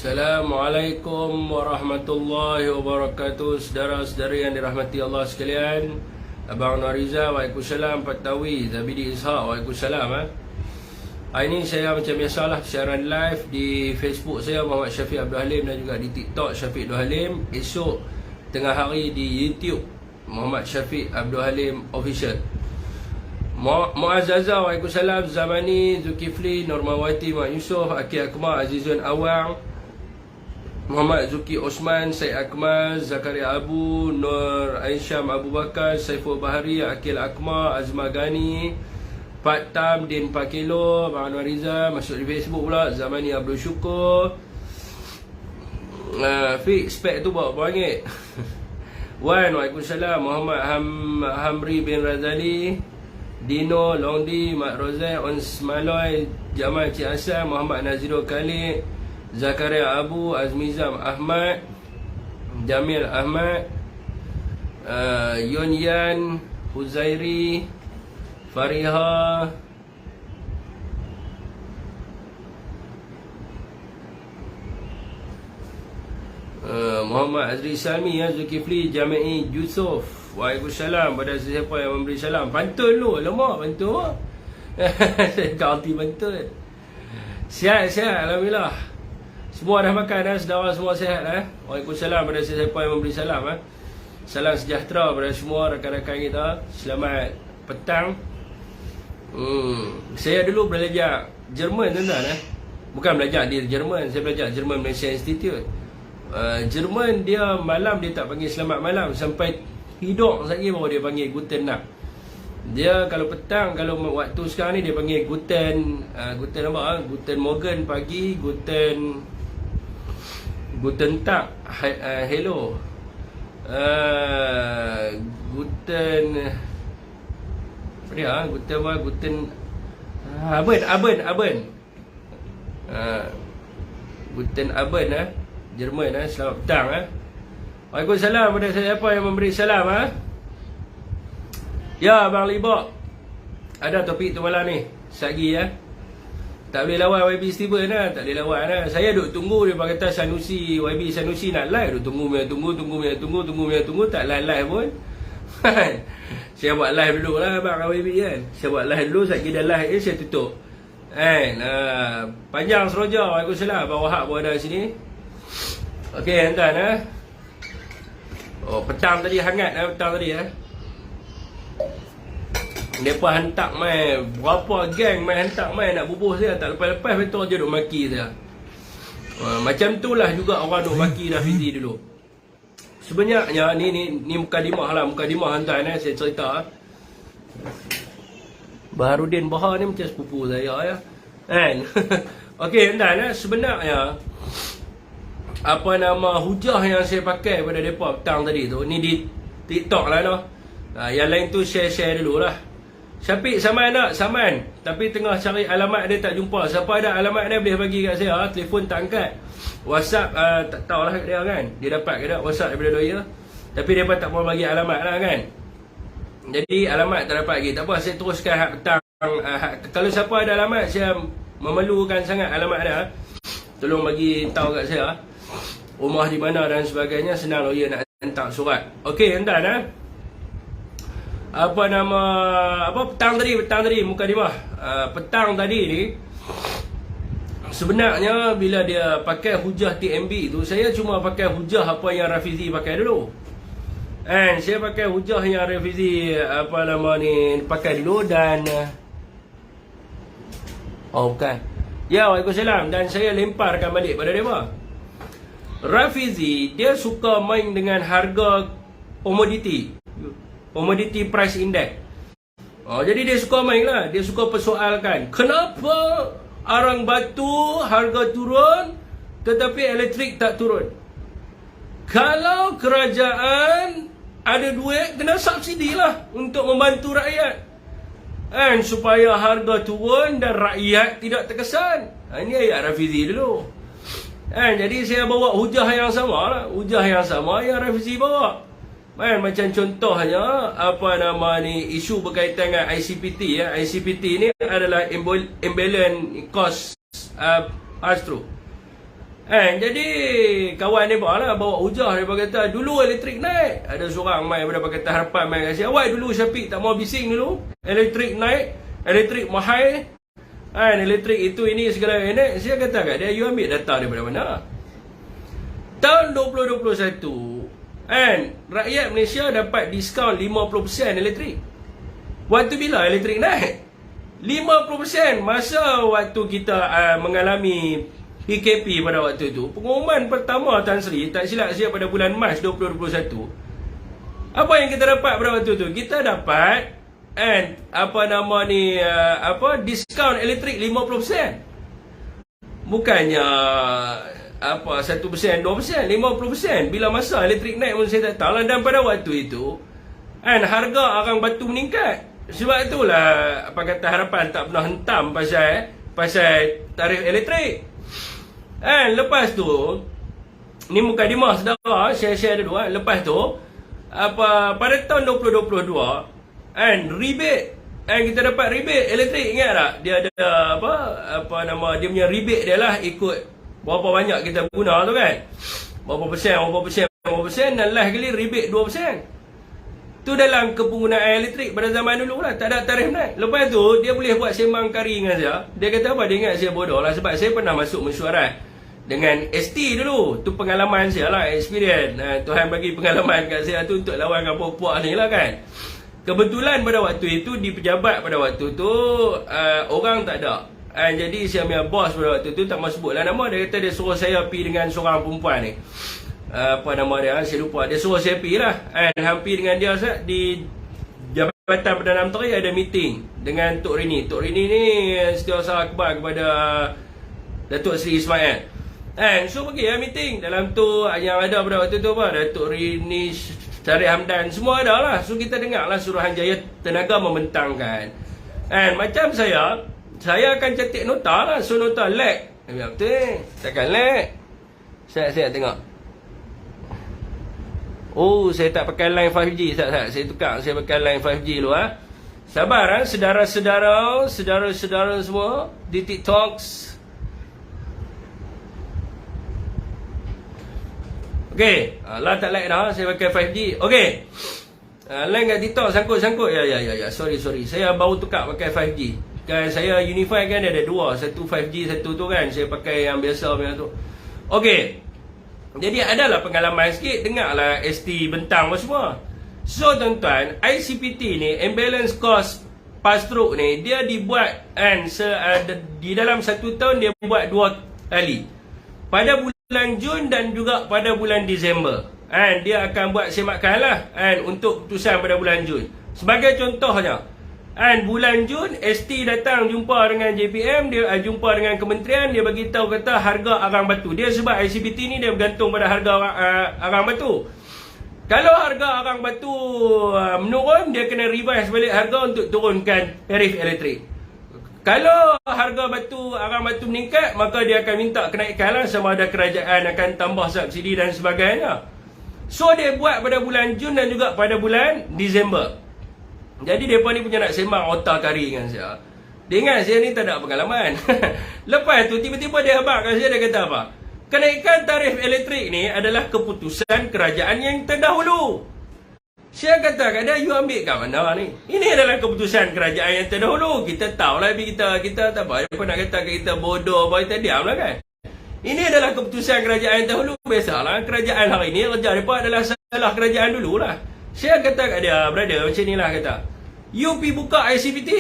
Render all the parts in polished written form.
Assalamualaikum warahmatullahi wabarakatuh. Saudara-saudari yang dirahmati Allah sekalian, Abang Anwar Riza, waalaikumsalam. Pak Tawi, Zabidi Ishak, waalaikumsalam. Hari ini saya macam biasalah siaran live di Facebook saya Muhammad Syafiq Abdul Halim, dan juga di TikTok Syafiq Abdul Halim. Esok tengah hari di YouTube Muhammad Syafiq Abdul Halim Official. Muazzaza, waalaikumsalam. Zamani, Zulkifli, Normawati, Mak Yusof, Akil Akmal, Azizun Awang, Muhammad Zuki Osman, Syed Akmal, Zakaria Abu, Nur Aisyam Abu Bakar, Saiful Bahari, Akil Akmal, Azma Gani, Pak Tam, Din Pak Kilo, Abang Anwar Riza. Masuk di Facebook pula, Zamani Abdul Syukur. Fik, spek tu bawa ringgit. Wan, waalaikumsalam. Muhammad Hamri bin Razali, Dino, Longdi, Mak Rozai, Ons Maloy, Jamal Cik Hassan, Muhammad Nazirul Khalid, Zakaria Abu, Azmizam Ahmad, Jamil Ahmad, Yon Yan, Huzairi, Fariha, Muhammad Azri Salmi, Zulkifli, Jami'i Yusuf. Waalaikumsalam pada sesiapa yang memberi salam. Pantun lu, lemak pantun. Saya ganti pantun. Sihat-sihat, alhamdulillah. Semua dah makan dah, saudara semua sihat dah. Waalaikumsalam pada sesiapa yang memberi salam. Salam sejahtera pada semua rakan-rakan kita. Selamat petang. Saya dulu belajar Jerman, tuan-tuan. Bukan belajar di Jerman, saya belajar Jerman Malaysia Institute. Jerman dia malam dia tak panggil selamat malam, sampai hidup lagi baru dia panggil Guten Nacht. Dia kalau petang, kalau waktu sekarang ni dia panggil Guten apa? Guten Morgen pagi, Guten Tag, hello. Guten apa dia? Guten Abend. Guten Abend Jerman selamat petang Waalaikumsalam pada siapa yang memberi salam Ya, Abang Libok. Ada topik tu malam ni. Sagi tak boleh lawan YB Steven tak boleh lawan Saya duk tunggu dia kata Sanusi, YB Sanusi nak live, duk tunggu, tak live pun. Saya buat live dulu lah Abang YB kan. Saya buat live dulu, sekejap dah live saya tutup. Panjang seroja. Waalaikumsalam. Abang Wahab pun ada sini. Okey, tuan petang tadi hangat petang tadi Mereka hantar main, berapa geng main hantar main nak bubuh saya. Tak lepas-lepas betul je duk maki saya. Macam tu lah juga orang duk maki Rafizi dulu. Sebenarnya ni mukadimah lah. Mukadimah hantar saya cerita. Baharudin Bahar ni macam sepupu saya kan. Okey tuan-tuan, sebenarnya apa nama hujah yang saya pakai pada mereka petang tadi tu, ni di TikTok lah yang lain tu share dulu lah. Syafiq saman tak? Saman. Tapi tengah cari alamat dia tak jumpa. Siapa ada alamat dia boleh bagi kat saya. Telefon tak angkat. WhatsApp tak tahulah kat dia kan. Dia dapat ke tak WhatsApp daripada dia. Tapi dia pun tak mau bagi alamat lah kan. Jadi alamat tak dapat lagi. Tak apa, saya teruskan hak petang. Kalau siapa ada alamat, saya memerlukan sangat alamat dia. Tolong bagi tahu kat saya rumah di mana dan sebagainya. Senang lawyer nak hantar surat. Okey tuan-tuan petang tadi mukadimah. Petang tadi ni sebenarnya bila dia pakai hujah TMB tu, saya cuma pakai hujah apa yang Rafizi pakai dulu. Saya pakai hujah yang Rafizi pakai dulu dan bukan. Ya, waalaikumsalam. Dan saya lemparkan balik pada dia. Rafizi dia suka main dengan harga Commodity Price Index. Jadi dia suka main lah. Dia suka persoalkan, kenapa arang batu harga turun tetapi elektrik tak turun? Kalau kerajaan ada duit, kena subsidi lah untuk membantu rakyat supaya harga turun dan rakyat tidak terkesan. Ini ayat Rafizi dulu. Jadi saya bawa hujah yang sama lah. Hujah yang sama yang Rafizi bawa. Macam contohnya isu berkaitan dengan ICPT. ICPT ni adalah Imbalance Cost Pass-Through. Jadi kawan dia bawa hujah. Dia kata dulu elektrik naik. Ada seorang main pada Pakatan Harapan main kasi, awal dulu Syafiq tak mau bising dulu. Elektrik naik, elektrik mahal. Elektrik itu ini segala ini. Saya kata kat dia, you ambil data daripada mana? Tahun 2021 rakyat Malaysia dapat diskaun 50% elektrik. Waktu bila elektrik naik? 50% masa waktu kita mengalami PKP pada waktu itu. Pengumuman pertama Tan Sri, tak silap saya pada bulan Mac 2021. Apa yang kita dapat pada waktu itu? Kita dapat diskaun elektrik 50%. Bukannya 1%, 2%, 50%. Bila masa elektrik naik pun saya tak tahu lah. Dan pada waktu itu harga arang batu meningkat. Sebab itulah Pakatan Harapan tak pernah hentam pasal tarif elektrik. Lepas tu, ni muka dimah saudara, share dulu. Lepas tu, pada tahun 2022, rebate, kita dapat rebate elektrik, ingat tak? Dia ada dia punya rebate dia lah, ikut berapa banyak kita guna tu kan. Berapa persen, dan last kali rebate 2%. Tu dalam kepenggunaan elektrik pada zaman dulu lah, tak ada tarif naik. Lepas tu, dia boleh buat sembang kari dengan saya. Dia kata apa? Dia ingat saya bodoh lah, sebab saya pernah masuk mesyuarat dengan ST dulu. Tu pengalaman saya lah, experience. Tuhan bagi pengalaman kat saya tu untuk lawan dengan puak-puak ni lah kan. Kebetulan pada waktu itu, di pejabat pada waktu tu, orang tak ada. Jadi saya punya bos pada waktu tu, tak mahu sebut lah nama. Dia kata dia suruh saya pergi dengan seorang perempuan ni. Apa nama dia, saya lupa. Dia suruh saya pergi lah. Hampir dengan dia di Jabatan Perdana Menteri ada meeting dengan Tok Rini. Tok Rini ni setiausaha akhbar kepada Datuk Seri Ismail. So pergi meeting. Dalam tu yang ada pada waktu tu apa, Datuk Rini, Syarif Hamdan, semua ada lah. So kita dengar lah Suruhanjaya Tenaga membentangkan. Macam saya akan cetik nota lah. So nota lag. Betul, takkan lag. Saya tengok. Oh, saya tak pakai line 5G. Saya tukar. Saya pakai line 5G dulu. Sabar saudara-saudara semua di TikTok. Okey, lah tak like dah. Saya pakai 5G. Okey. Line kat TikTok sangkut. Ya. Sorry. Saya baru tukar pakai 5G. Kan saya Unify kan ada dua. Satu 5G, satu tu kan. Saya pakai yang biasa punya tu. Okey. Jadi adalah pengalaman sikit, dengarlah ST bentang semua. So tuan-tuan, ICPT ni, Imbalance Cost Pass-Through ni, dia dibuat di dalam 1 tahun dia buat 2 kali. Pada bulan Jun dan juga pada bulan Disember. Dia akan buat semakan lah untuk putusan pada bulan Jun. Sebagai contohnya, bulan Jun, ST datang jumpa dengan JPM, dia jumpa dengan kementerian, dia bagi tahu kata harga arang batu. Dia sebab ICPT ni dia bergantung pada harga arang batu. Kalau harga arang batu menurun, dia kena revise balik harga untuk turunkan tarif elektrik. Kalau harga arang batu meningkat, maka dia akan minta kenaikan lah, sama ada kerajaan akan tambah subsidi dan sebagainya. So dia buat pada bulan Jun dan juga pada bulan Disember. Jadi mereka ni punya nak sembang otak kari dengan saya. Dia ingat saya ni tak ada pengalaman. Lepas tu tiba-tiba dia habaq kat saya, dia kata apa? Kenaikan tarif elektrik ni adalah keputusan kerajaan yang terdahulu. Saya kata kat dia, you ambil kat mana ni? Ini adalah keputusan kerajaan yang terdahulu. Kita tahulah, kita tak apa. Apa nak kata kita bodoh, apa kita diam lah kan? Ini adalah keputusan kerajaan yang terdahulu. Biasalah, kerajaan hari ni kerja mereka adalah salah kerajaan dulu lah. Saya kata kat dia, brother, macam ni lah kata. You pergi buka ICPT.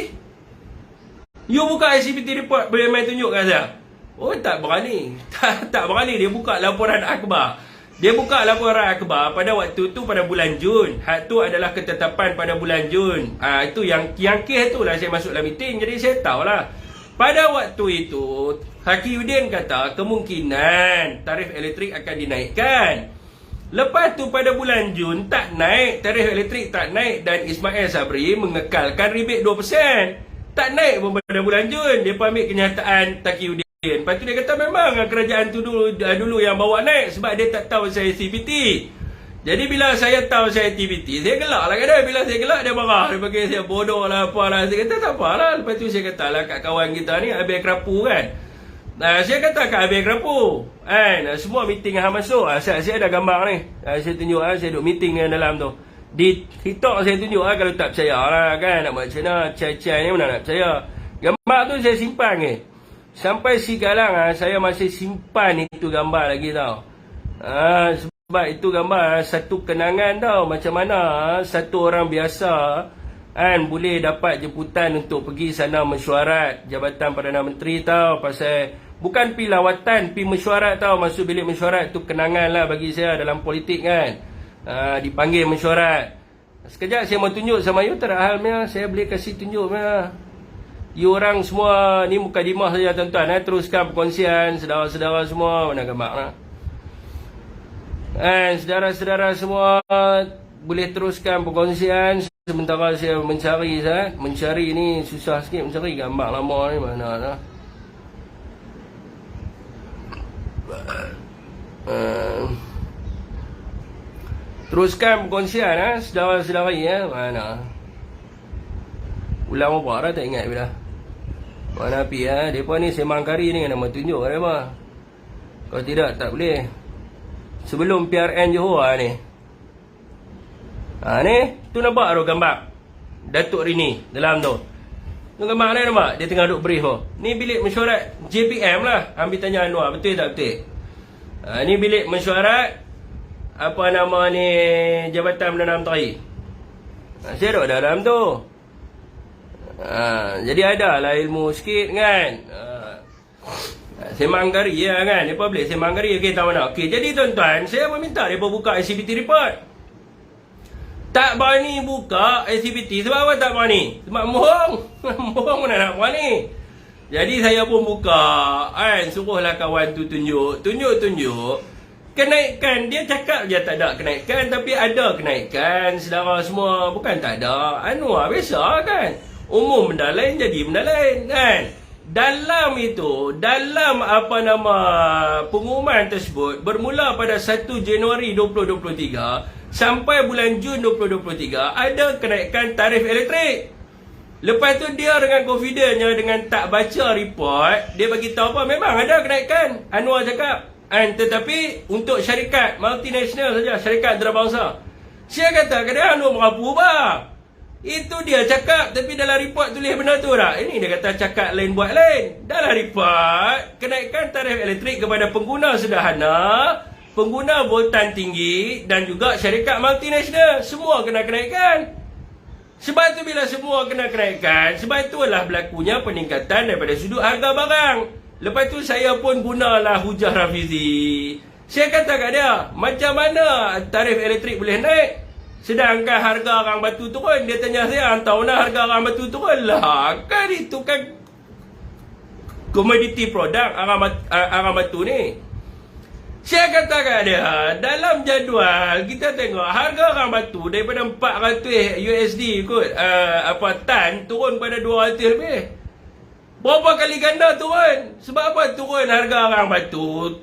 You buka ICPT report, boleh main tunjuk kat saya. Oh, tak berani. Tak berani. Dia buka laporan akhbar. Dia buka laporan akhbar pada waktu tu pada bulan Jun. Hak tu adalah ketetapan pada bulan Jun. Itu yang kes tu lah saya masuk dalam meeting. Jadi saya tahulah. Pada waktu itu, Hakiuddin kata kemungkinan tarif elektrik akan dinaikkan. Lepas tu pada bulan Jun tak naik, tarif elektrik tak naik dan Ismail Sabri mengekalkan rebate 2%. Tak naik pun pada bulan Jun. Dia pun ambil kenyataan Hakiuddin. Lepas tu dia kata memang kerajaan tu dulu yang bawa naik sebab dia tak tahu saya CPT. Jadi bila saya tahu saya CPT, saya gelak lah kat dia. Bila saya gelak dia marah. Dia bagi saya bodoh lah apalah. Saya kata tak apalah. Lepas tu saya kata lah kat kawan kita ni habis kerapu kan. Saya kata kat habis kerapu. Semua meeting yang masuk. Saya ada gambar ni. Saya tunjuk saya duduk meeting ni dalam tu. Di TikTok saya tunjuk kalau tak percaya lah kan. Nak buat macam mana. Cai-cai ni mana nak percaya. Gambar tu saya simpan ni. Sampai sekarang saya masih simpan itu gambar lagi tau. Sebab itu gambar satu kenangan tau. Macam mana satu orang biasa boleh dapat jemputan untuk pergi sana mesyuarat Jabatan Perdana Menteri tau. Pasal bukan pi lawatan, pi mesyuarat tau. Masuk bilik mesyuarat tu kenangan lah bagi saya dalam politik kan. Dipanggil mesyuarat. Sekejap saya mau tunjuk sama you. Tak ada halnya. Saya boleh kasih tunjuk punya. You orang semua ni mukadimah saja tuan-tuan. Teruskan perkongsian. Saudara-saudara semua. Mana gambar lah. Saudara-saudara semua boleh teruskan perkongsian. Sementara saya mencari ni susah sikit mencari gambar lama ni mana lah. Teruskan perkongsian saudara-saudari mana. Ulang apa dah tak ingat bila. Mana api depa ni sembang kari ni nama tunjuk depa. Kalau tidak tak boleh. Sebelum PRN Johor ni. Ni tu nampak tu gambar Datuk Rini dalam tu. Tu gambar ni nampak dia tengah duk brief tu. Ni bilik mesyuarat JPM lah. Ambil tanya Anwar betul tak betul. Ni bilik mesyuarat apa nama ni Jabatan Perdana Menteri. Saya duduk dalam tu. Jadi ada lah ilmu sikit kan. Sembang kari kan. Mereka boleh sembang kari. Okey, tak mana. Okey, jadi tuan-tuan, saya pun minta mereka buka ICPT report. Tak berani buka ICPT. Sebab apa tak berani? Sebab mohong. Mohong mana nak berani. Jadi saya pun buka. Suruhlah kawan tu tunjuk. Tunjuk. Kenaikan. Dia cakap je tak ada kenaikan. Tapi ada kenaikan. Saudara semua. Bukan tak ada. Anwar biasa kan. Umum benda lain jadi benda lain kan. Dalam itu, dalam apa nama pengumuman tersebut bermula pada 1 Januari 2023 sampai bulan Jun 2023 ada kenaikan tarif elektrik. Lepas tu dia dengan confidentnya dengan tak baca report, dia bagi tahu apa memang ada kenaikan. Anwar cakap, tetapi untuk syarikat multinasional saja, syarikat antarabangsa. Saya kata kadang Anwar merapu bah. Itu dia cakap, tapi dalam report tulis benda tu tak? Ini dia kata cakap lain buat lain. Dalam report, kenaikan tarif elektrik kepada pengguna sederhana, pengguna voltan tinggi dan juga syarikat multinasional. Semua kena kenaikan. Sebab tu bila semua kena kenaikan, sebab itulah berlakunya peningkatan daripada sudut harga barang. Lepas tu saya pun gunalah hujah Rafizi. Saya kata kat dia, macam mana tarif elektrik boleh naik? Sedangkan harga arang batu turun. Dia tanya saya, tahu nak harga arang batu turun lah. Kan itu kan komoditi produk arang batu ni. Saya kata kat dia, dalam jadual kita tengok harga arang batu daripada 400 USD kot, tan turun pada 200 lebih. Berapa kali ganda turun? Sebab apa turun harga arang batu?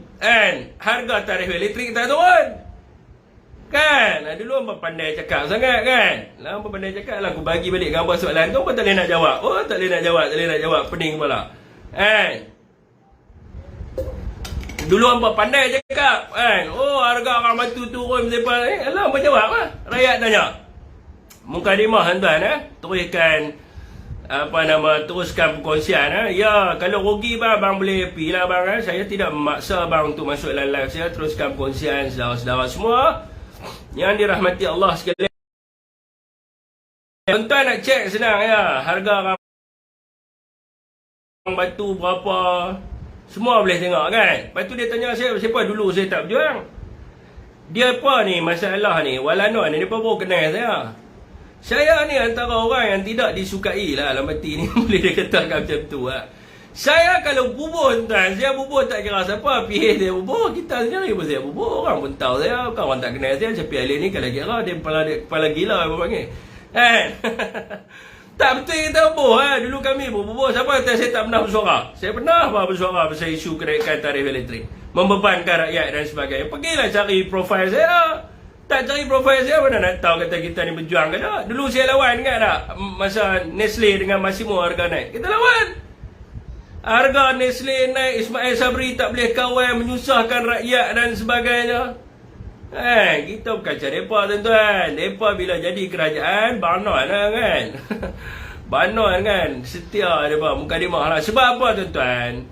Harga tarif elektrik tak turun. Kan? Dulu hampa pandai cakap sangat kan? Hampa pandai cakap lah. Aku bagi balik gambar soalan tu. Hampa tak boleh nak jawab. Tak boleh nak jawab. Pening kepala. Dulu hampa pandai cakap. Harga arang batu turun. Alah, hampa jawab lah. Rakyat tanya. Mukadimah tuan-tuan. Teruskan perkongsian. Ya, kalau rugi bang boleh pergi lah bang. Saya tidak memaksa bang untuk masuk dalam live saya. Teruskan perkongsian saudara-saudara semua yang dirahmati Allah sekalian. Tuan-tuan nak cek senang ya. Harga arang batu berapa. Semua boleh tengok kan. Lepas tu dia tanya saya, siapa dulu saya tak berjuang. Dia apa ni masalah ni. Walanon ni, dia baru kenal saya. Saya ni antara orang yang tidak disukai lah dalam hati ni. Boleh dia katakan macam tu lah. Saya kalau bubuh tuan, saya bubuh tak kira siapa. PH saya bubuh, kita sendiri pun saya bubuh. Orang pun tahu saya, bukan orang tak kenal saya. Tapi alih ni kalau kira dia kepala gila apa panggil. Tak betul kita bubuh. Dulu kami bubuh. Siapa kata saya tak pernah bersuara? Saya pernah bersuara pasal isu kenaikan tarif elektrik. Membebankan rakyat dan sebagainya. Pergilah cari profil saya. Tak cari profil saya, mana nak tahu kata kita ni berjuang ke tak? Dulu saya lawan kan tak? Masa Nestle dengan Massimo harga naik. Kita lawan. Harga Nestle naik, Ismail Sabri tak boleh kawal, menyusahkan rakyat dan sebagainya. Kita bukan macam mereka tuan-tuan. Mereka bila jadi kerajaan, banon lah kan. Banon kan, setia mereka, mukadimah lah. Sebab apa tuan-tuan?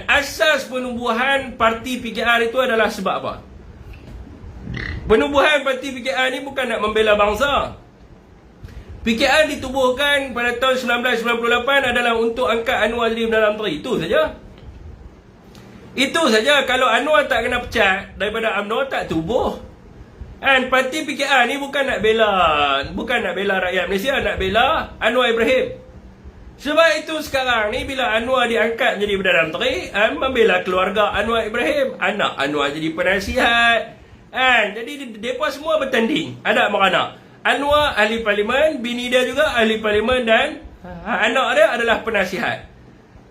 Asas penubuhan parti PKR itu adalah sebab apa? Penubuhan parti PKR ni bukan nak membela bangsa. PKR ditubuhkan pada tahun 1998 adalah untuk angkat Anwar jadi Perdana Menteri. Itu saja. Itu saja. Kalau Anwar tak kena pecat daripada UMNO, tak tubuh. Parti PKR ni bukan nak bela rakyat Malaysia, nak bela Anwar Ibrahim. Sebab itu sekarang ni bila Anwar diangkat menjadi Perdana Menteri, membela keluarga Anwar Ibrahim. Anak Anwar jadi penasihat. Jadi mereka semua bertanding. Ada beranak. Anwar ahli parlimen, bini dia juga ahli parlimen dan anak dia adalah penasihat.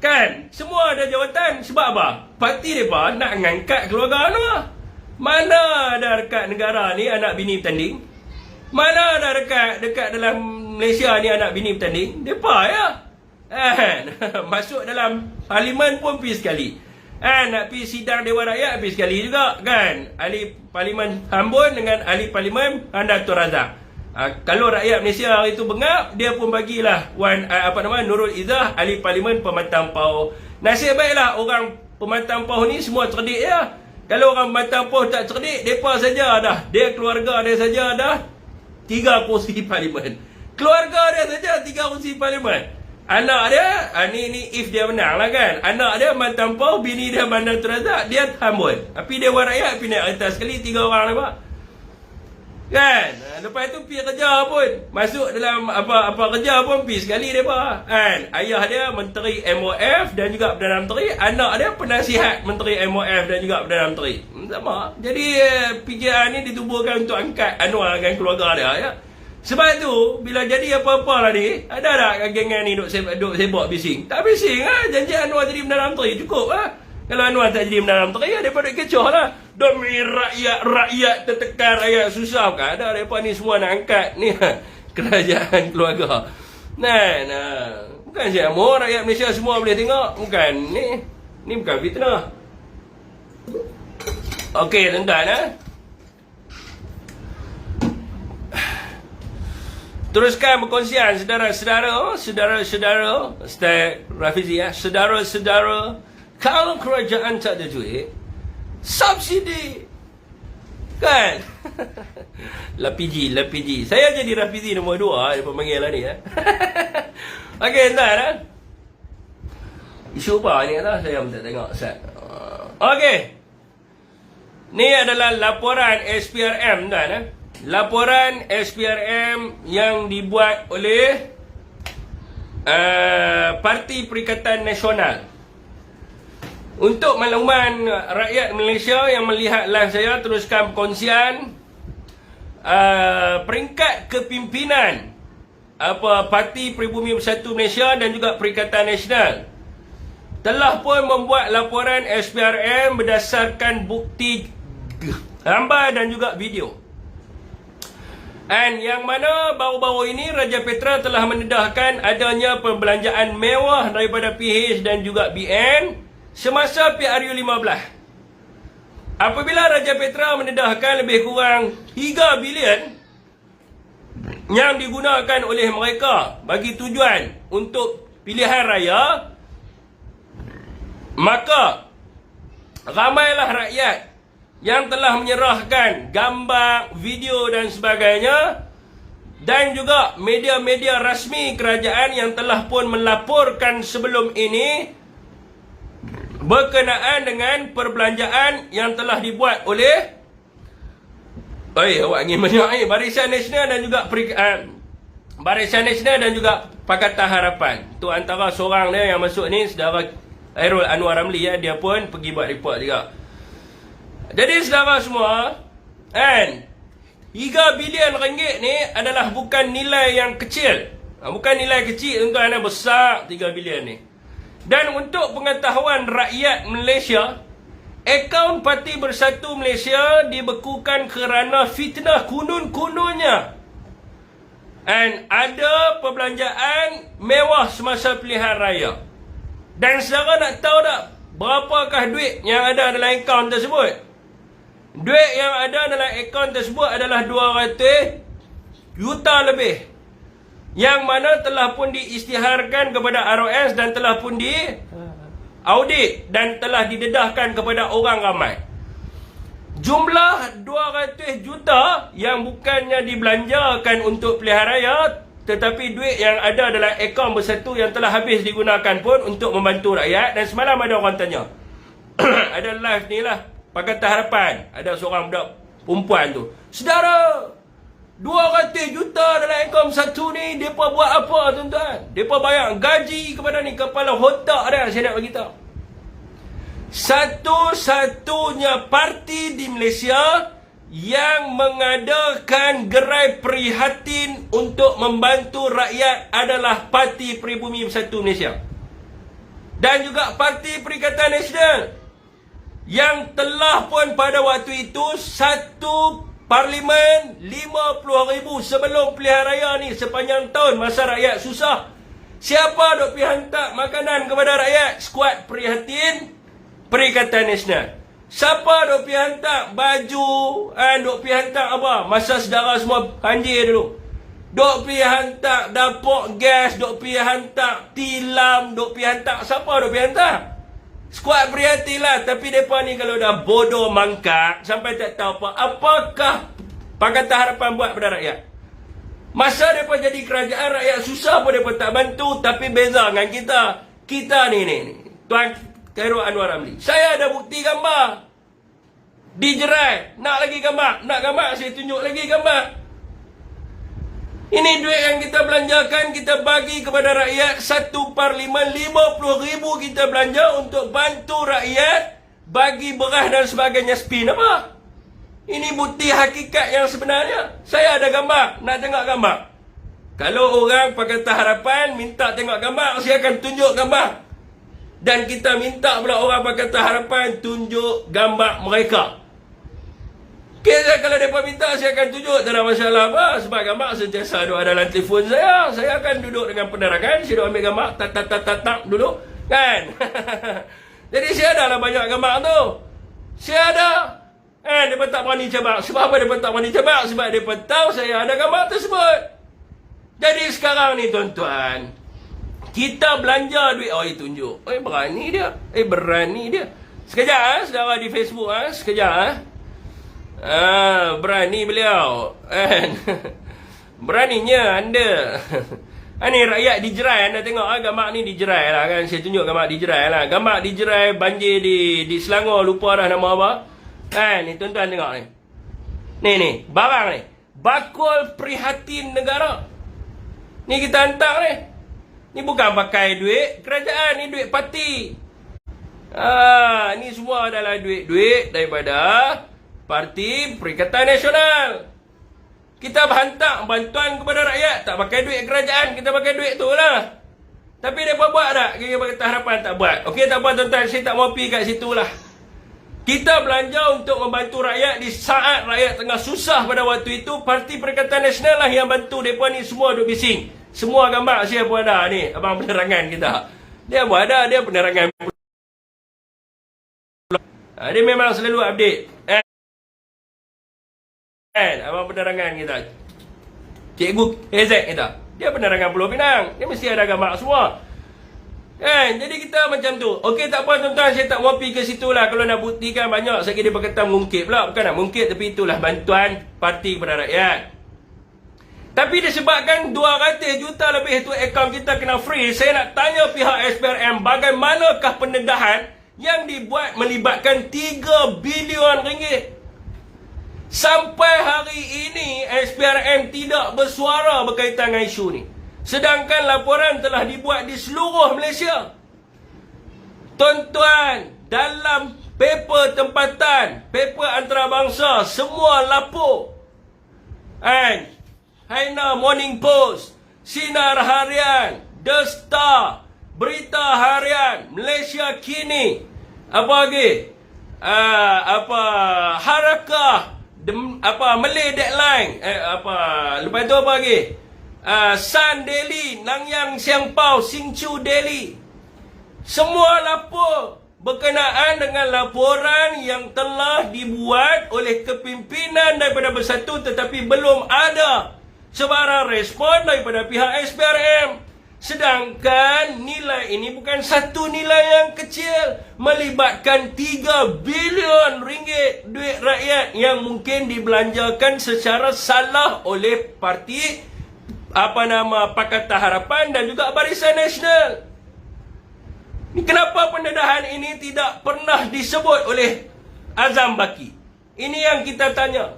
Kan? Semua ada jawatan. Sebab apa? Parti mereka nak mengangkat keluarga Anwar. Mana ada dekat negara ni anak bini bertanding? Mana ada dekat dalam Malaysia ni anak bini bertanding? Mereka ya. Masuk dalam parlimen pun pergi sekali. Nak pergi sidang Dewan Rakyat pergi sekali juga kan. Ahli parlimen Ambon dengan ahli parlimen Handatul Razak. Kalau rakyat Malaysia hari itu bengap, dia pun bagilah Nurul Izzah, ahli parlimen Pematang Pauh. Nasib baiklah orang Pematang Pauh ni semua cerdik ya. Kalau orang Pematang Pauh tak cerdik, depa saja dah, dia keluarga dia saja dah 3 kursi parlimen. Keluarga dia saja 3 kursi parlimen. Anak dia, ni if dia menang lah kan. Anak dia Pematang Pauh, bini dia Bandar Terazak, dia Ambon. Tapi Dewan Rakyat pergi naik atas sekali 3 orang nampak. Kan? Lepas tu pergi kerja pun, masuk dalam apa kerja pun pergi sekali mereka. Ayah dia Menteri MOF dan juga Perdana Menteri, anak dia penasihat Menteri MOF dan juga Perdana Menteri. Sama. Jadi PKR ni ditubuhkan untuk angkat Anwar dengan keluarga dia ya. Sebab tu bila jadi apa-apa lah ni, ada tak geng-geng ni duk sibuk bising? Tak bising lah, janji Anwar jadi Perdana Menteri cukup lah. Kalau Anwar tak jadi Perdana Menteri, daripada kecoh lah. Demi rakyat tertekan, rakyat susah. Bukan ada, mereka ni semua nak angkat ni kerajaan keluarga. Bukan siapa, rakyat Malaysia semua boleh tengok. Bukan, ni bukan fitnah. Okey, tuan-tuan. Teruskan perkongsian saudara-saudara, Ustaz Rafizi ya, saudara-saudara, kalau kerajaan tak ada duit, subsidi kan. LPG. Saya jadi Rafizi nombor 2 dia panggil lah ni ya. Okey, entah. Isu apa ni lah, saya pun tak tengok Ustaz. Okey. Ni adalah laporan SPRM tuan. Laporan SPRM yang dibuat oleh Parti Perikatan Nasional. Untuk makluman rakyat Malaysia yang melihat live saya, teruskan perkongsian peringkat kepimpinan Parti Pribumi Bersatu Malaysia dan juga Perikatan Nasional telah pun membuat laporan SPRM berdasarkan bukti gambar dan juga video. Yang mana baru-baru ini Raja Petra telah mendedahkan adanya perbelanjaan mewah daripada PH dan juga BN semasa PRU 15. Apabila Raja Petra mendedahkan lebih kurang 3 bilion yang digunakan oleh mereka bagi tujuan untuk pilihan raya, maka ramailah rakyat yang telah menyerahkan gambar, video dan sebagainya, dan juga media-media rasmi kerajaan yang telah pun melaporkan sebelum ini berkenaan dengan perbelanjaan yang telah dibuat oleh awak ingin menyuai Barisan Nasional dan juga Barisan Nasional dan juga Pakatan Harapan. Tu antara seorang dia yang masuk ni, saudara Khairul Anwar Ramli ya, dia pun pergi buat report juga. Jadi saudara semua, 3 bilion ringgit ni adalah bukan nilai yang kecil. Bukan nilai kecil, tuan-tuan, besar 3 bilion ni. Dan untuk pengetahuan rakyat Malaysia, akaun Parti Bersatu Malaysia dibekukan kerana fitnah kunun-kununnya. Ada perbelanjaan mewah semasa pilihan raya. Dan saudara nak tahu tak berapakah duit yang ada dalam akaun tersebut? Duit yang ada dalam akaun tersebut adalah 200 juta lebih, yang mana telah pun diisytiharkan kepada ROS dan telah pun di audit dan telah didedahkan kepada orang ramai. Jumlah 200 juta yang bukannya dibelanjakan untuk pilihan raya, tetapi duit yang ada dalam akaun bersatu yang telah habis digunakan pun untuk membantu rakyat. Dan semalam ada orang tanya ada live ni lah, Pakatan Harapan, ada seorang budak perempuan tu, saudara, 200 juta dalam akaun satu ni, mereka buat apa tuan-tuan? Mereka bayar gaji kepada ni kepala otak dia. Saya nak beritahu, satu-satunya parti di Malaysia yang mengadakan gerai prihatin untuk membantu rakyat adalah Parti Pribumi Bersatu Malaysia. Dan juga Parti Perikatan Nasional, yang telah pun pada waktu itu satu parlimen 50,000 sebelum pilihan raya ni, sepanjang tahun masa rakyat susah. Siapa duk pergi hantar makanan kepada rakyat? Skuad Prihatin Perikatan Nasional. Siapa duk pergi hantar baju, duk pergi hantar apa? Masa saudara semua banjir dulu, duk pergi hantar dapur gas, duk pergi hantar tilam, duk pergi hantar. Siapa duk pergi hantar? Skuad Prihatin lah. Tapi mereka ni kalau dah bodoh mangkak sampai tak tahu apa, apakah Pakatan Harapan buat pada rakyat? Masa mereka jadi kerajaan, rakyat susah pun mereka tak bantu. Tapi beza dengan kita, kita ni Tuan Khairul Anwar Ramli, saya ada bukti gambar dijerai. Nak lagi gambar? Nak gambar saya tunjuk lagi gambar. Ini duit yang kita belanjakan, kita bagi kepada rakyat. Satu parlimen 50,000 kita belanja untuk bantu rakyat, bagi beras dan sebagainya. Spin apa? Ini bukti hakikat yang sebenarnya. Saya ada gambar. Nak tengok gambar? Kalau orang Pakatan Harapan minta tengok gambar, saya akan tunjuk gambar. Dan kita minta pula orang Pakatan Harapan tunjuk gambar mereka. Okay, kalau mereka minta, saya akan tunjuk. Tak ada masalah apa. Sebab gambar sentiasa ada dalam telefon saya. Saya akan duduk dengan penerangan. Saya duduk ambil gambar. Tak dulu. Kan? Jadi saya ada lah banyak gambar tu. Saya ada. Mereka tak berani cabak. Sebab apa mereka tak berani cabak? Sebab mereka tahu saya ada gambar tersebut. Jadi sekarang ni tuan-tuan, kita belanja duit. Oh, tunjuk. Berani dia. Berani dia. Sekejap, saudara di Facebook. Sekejap, berani beliau. Beraninya anda. Ni rakyat dijerai. Anda tengok gambar ni dijerai lah kan. Saya tunjuk gambar dijerai lah. Gambar dijerai banjir di Selangor. Lupa dah nama apa. Ni tuan-tuan tengok ni. Ni barang ni. Bakul Prihatin Negara. Ni kita hantar ni. Ni bukan pakai duit kerajaan, ni duit parti. Ni semua adalah duit-duit daripada Parti Perikatan Nasional. Kita hantar bantuan kepada rakyat, tak pakai duit kerajaan, kita pakai duit tu lah. Tapi mereka buat tak? Pakatan Harapan tak buat. Okey, tak apa tuan-tuan, saya tak mau pergi kat situ lah. Kita belanja untuk membantu rakyat di saat rakyat tengah susah pada waktu itu. Parti Perikatan Nasional lah yang bantu. Mereka ni semua duk bising. Semua gambar saya pun ada ni. Abang penerangan kita, dia pun ada. Dia penerangan. Dia memang selalu update. Abang penerangan kita, Cikgu Ezek kita, dia penerangan Pulau Pinang. Dia mesti ada gambar semua. Jadi kita macam tu. Okey, tak apa tuan-tuan, saya tak mau pergi ke situ lah. Kalau nak buktikan banyak, saya kira dia berkata mengungkit pula. Bukan nak mengungkit, tapi itulah bantuan parti kepada rakyat. Tapi disebabkan 200 juta lebih itu akaun kita kena freeze, saya nak tanya pihak SPRM, bagaimanakah pendedahan yang dibuat melibatkan 3 bilion ringgit? Sampai hari ini SPRM tidak bersuara berkaitan dengan isu ni. Sedangkan laporan telah dibuat di seluruh Malaysia. Tuan-tuan, dalam paper tempatan, paper antarabangsa, semua lapor. Haina Morning Post, Sinar Harian, The Star, Berita Harian, Malaysia Kini, apa lagi? Harakah, Malay Deadline, lepas tu apa lagi? Sun Daily, Nanyang Siang Pau, Sing Chu Daily. Semua lapor berkenaan dengan laporan yang telah dibuat oleh kepimpinan daripada Bersatu, tetapi belum ada sebarang respon daripada pihak SPRM. Sedangkan nilai ini bukan satu nilai yang kecil, melibatkan 3 bilion ringgit duit rakyat yang mungkin dibelanjakan secara salah oleh parti Pakatan Harapan dan juga Barisan Nasional. Kenapa pendedahan ini tidak pernah disebut oleh Azam Baki? Ini yang kita tanya.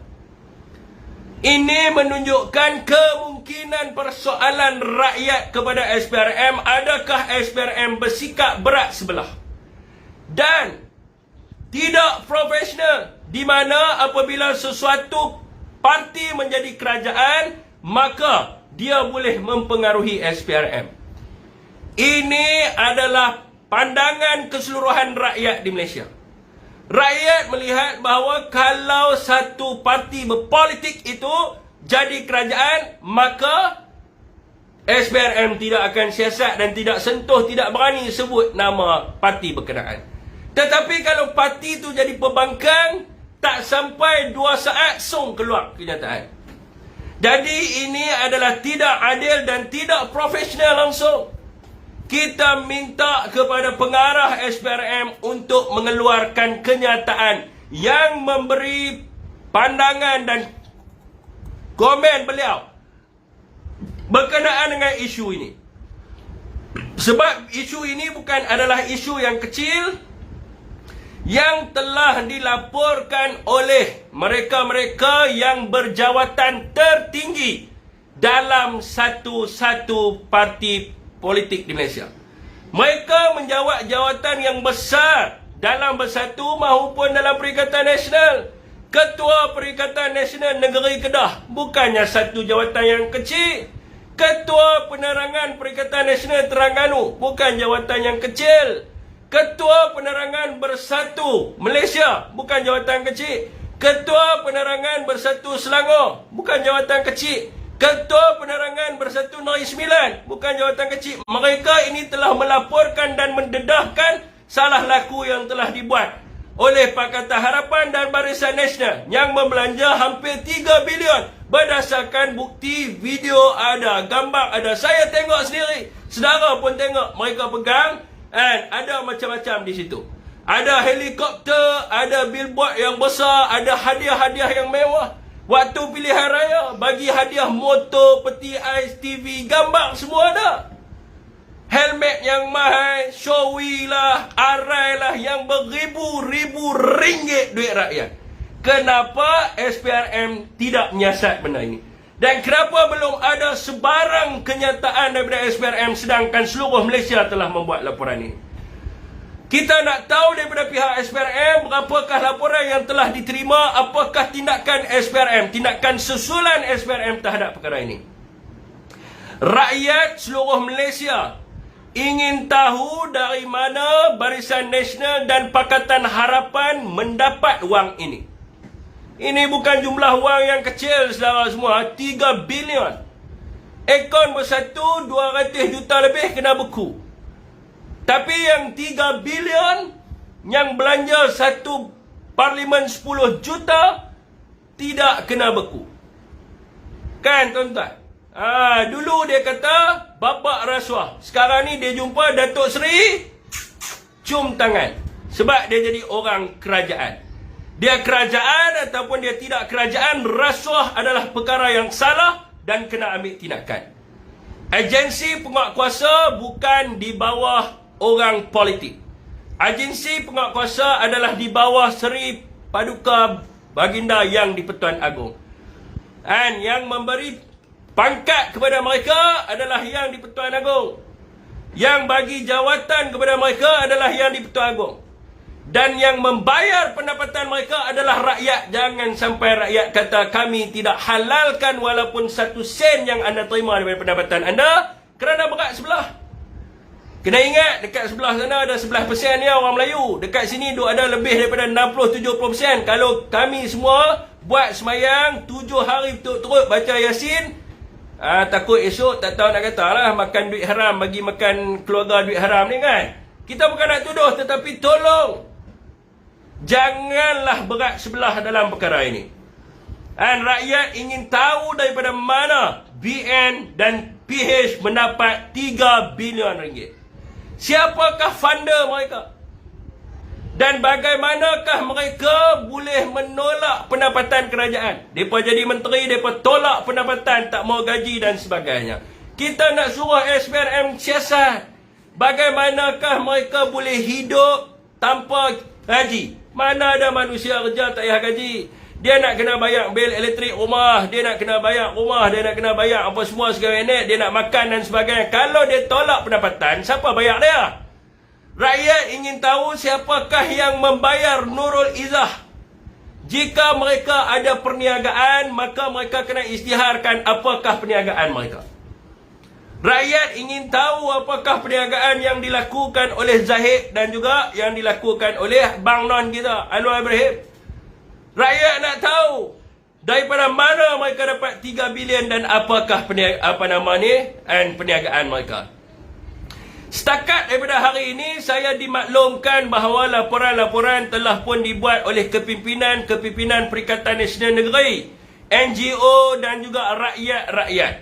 Ini menunjukkan kemungkinan persoalan rakyat kepada SPRM. Adakah SPRM bersikap berat sebelah dan tidak profesional, di mana apabila sesuatu parti menjadi kerajaan, maka dia boleh mempengaruhi SPRM. Ini adalah pandangan keseluruhan rakyat di Malaysia. Rakyat melihat bahawa kalau satu parti berpolitik itu jadi kerajaan, maka SPRM tidak akan siasat dan tidak sentuh, tidak berani sebut nama parti berkenaan. Tetapi kalau parti itu jadi pembangkang, tak sampai 2 saat song keluar kenyataan. Jadi ini adalah tidak adil dan tidak profesional langsung. Kita minta kepada pengarah SPRM untuk mengeluarkan kenyataan yang memberi pandangan dan komen beliau berkenaan dengan isu ini. Sebab isu ini bukan adalah isu yang kecil yang telah dilaporkan oleh mereka-mereka yang berjawatan tertinggi dalam satu-satu parti politik di Malaysia. Mereka menjawat jawatan yang besar dalam Bersatu maupun dalam Perikatan Nasional. Ketua Perikatan Nasional Negeri Kedah bukannya satu jawatan yang kecil. Ketua Penerangan Perikatan Nasional Terengganu bukan jawatan yang kecil. Ketua Penerangan Bersatu Malaysia bukan jawatan kecil. Ketua Penerangan Bersatu Selangor bukan jawatan kecil. Ketua Penerangan Bersatu Negeri Sembilan bukan jawatan kecil. Mereka ini telah melaporkan dan mendedahkan salah laku yang telah dibuat oleh Pakatan Harapan dan Barisan Nasional yang membelanja hampir 3 bilion berdasarkan bukti video ada, gambar ada. Saya tengok sendiri, saudara pun tengok, mereka pegang dan ada macam-macam di situ. Ada helikopter, ada billboard yang besar, ada hadiah-hadiah yang mewah. Waktu pilihan raya, bagi hadiah motor, peti ais, TV, gambar semua ada. Helmet yang mahal, Showy lah, Arai lah, yang beribu-ribu ringgit duit rakyat. Kenapa SPRM tidak menyiasat benda ini? Dan kenapa belum ada sebarang kenyataan daripada SPRM sedangkan seluruh Malaysia telah membuat laporan ini? Kita nak tahu daripada pihak SPRM berapakah laporan yang telah diterima, apakah tindakan SPRM, tindakan susulan SPRM terhadap perkara ini. Rakyat seluruh Malaysia ingin tahu dari mana Barisan Nasional dan Pakatan Harapan mendapat wang ini. Ini bukan jumlah wang yang kecil, saudara semua, 3 bilion. Akaun Bersatu 200 juta lebih kena beku. Tapi yang 3 bilion yang belanja satu parlimen 10 juta tidak kena beku. Kan tuan-tuan? Dulu dia kata bapak rasuah. Sekarang ni dia jumpa Datuk Seri cium tangan. Sebab dia jadi orang kerajaan. Dia kerajaan ataupun dia tidak kerajaan, rasuah adalah perkara yang salah dan kena ambil tindakan. Agensi penguatkuasa bukan di bawah orang politik. Agensi penguatkuasa adalah di bawah Seri Paduka Baginda Yang di-Pertuan Agong. Dan yang memberi pangkat kepada mereka adalah Yang di-Pertuan Agong. Yang bagi jawatan kepada mereka adalah Yang di-Pertuan Agong. Dan yang membayar pendapatan mereka adalah rakyat. Jangan sampai rakyat kata kami tidak halalkan walaupun 1 sen yang anda terima daripada pendapatan anda kerana berat sebelah. Kena ingat, dekat sebelah sana ada 11% dia orang Melayu. Dekat sini ada lebih daripada 60-70%. Kalau kami semua buat semayang 7 hari turut-turut baca Yasin, takut esok tak tahu nak kata lah makan duit haram, bagi makan keluarga duit haram ni kan. Kita bukan nak tuduh, tetapi tolong janganlah berat sebelah dalam perkara ini. Dan rakyat ingin tahu daripada mana BN dan PH mendapat 3 bilion ringgit. Siapakah funder mereka? Dan bagaimanakah mereka boleh menolak pendapatan kerajaan? Mereka jadi menteri, mereka tolak pendapatan, tak mau gaji dan sebagainya. Kita nak suruh SPRM siasat. Bagaimanakah mereka boleh hidup tanpa gaji? Mana ada manusia kerja tak payah gaji? Dia nak kena bayar bil elektrik rumah, dia nak kena bayar rumah, dia nak kena bayar apa semua segala net, dia nak makan dan sebagainya. Kalau dia tolak pendapatan, siapa bayar dia? Rakyat ingin tahu siapakah yang membayar Nurul Izzah. Jika mereka ada perniagaan, maka mereka kena isytiharkan apakah perniagaan mereka. Rakyat ingin tahu apakah perniagaan yang dilakukan oleh Zahid dan juga yang dilakukan oleh Bang Non kita, Anwar Ibrahim. Rakyat nak tahu daripada mana mereka dapat 3 bilion dan apakah perniagaan mereka. Setakat daripada hari ini, saya dimaklumkan bahawa laporan-laporan telah pun dibuat oleh kepimpinan Perikatan Nasional Negeri, NGO dan juga rakyat-rakyat.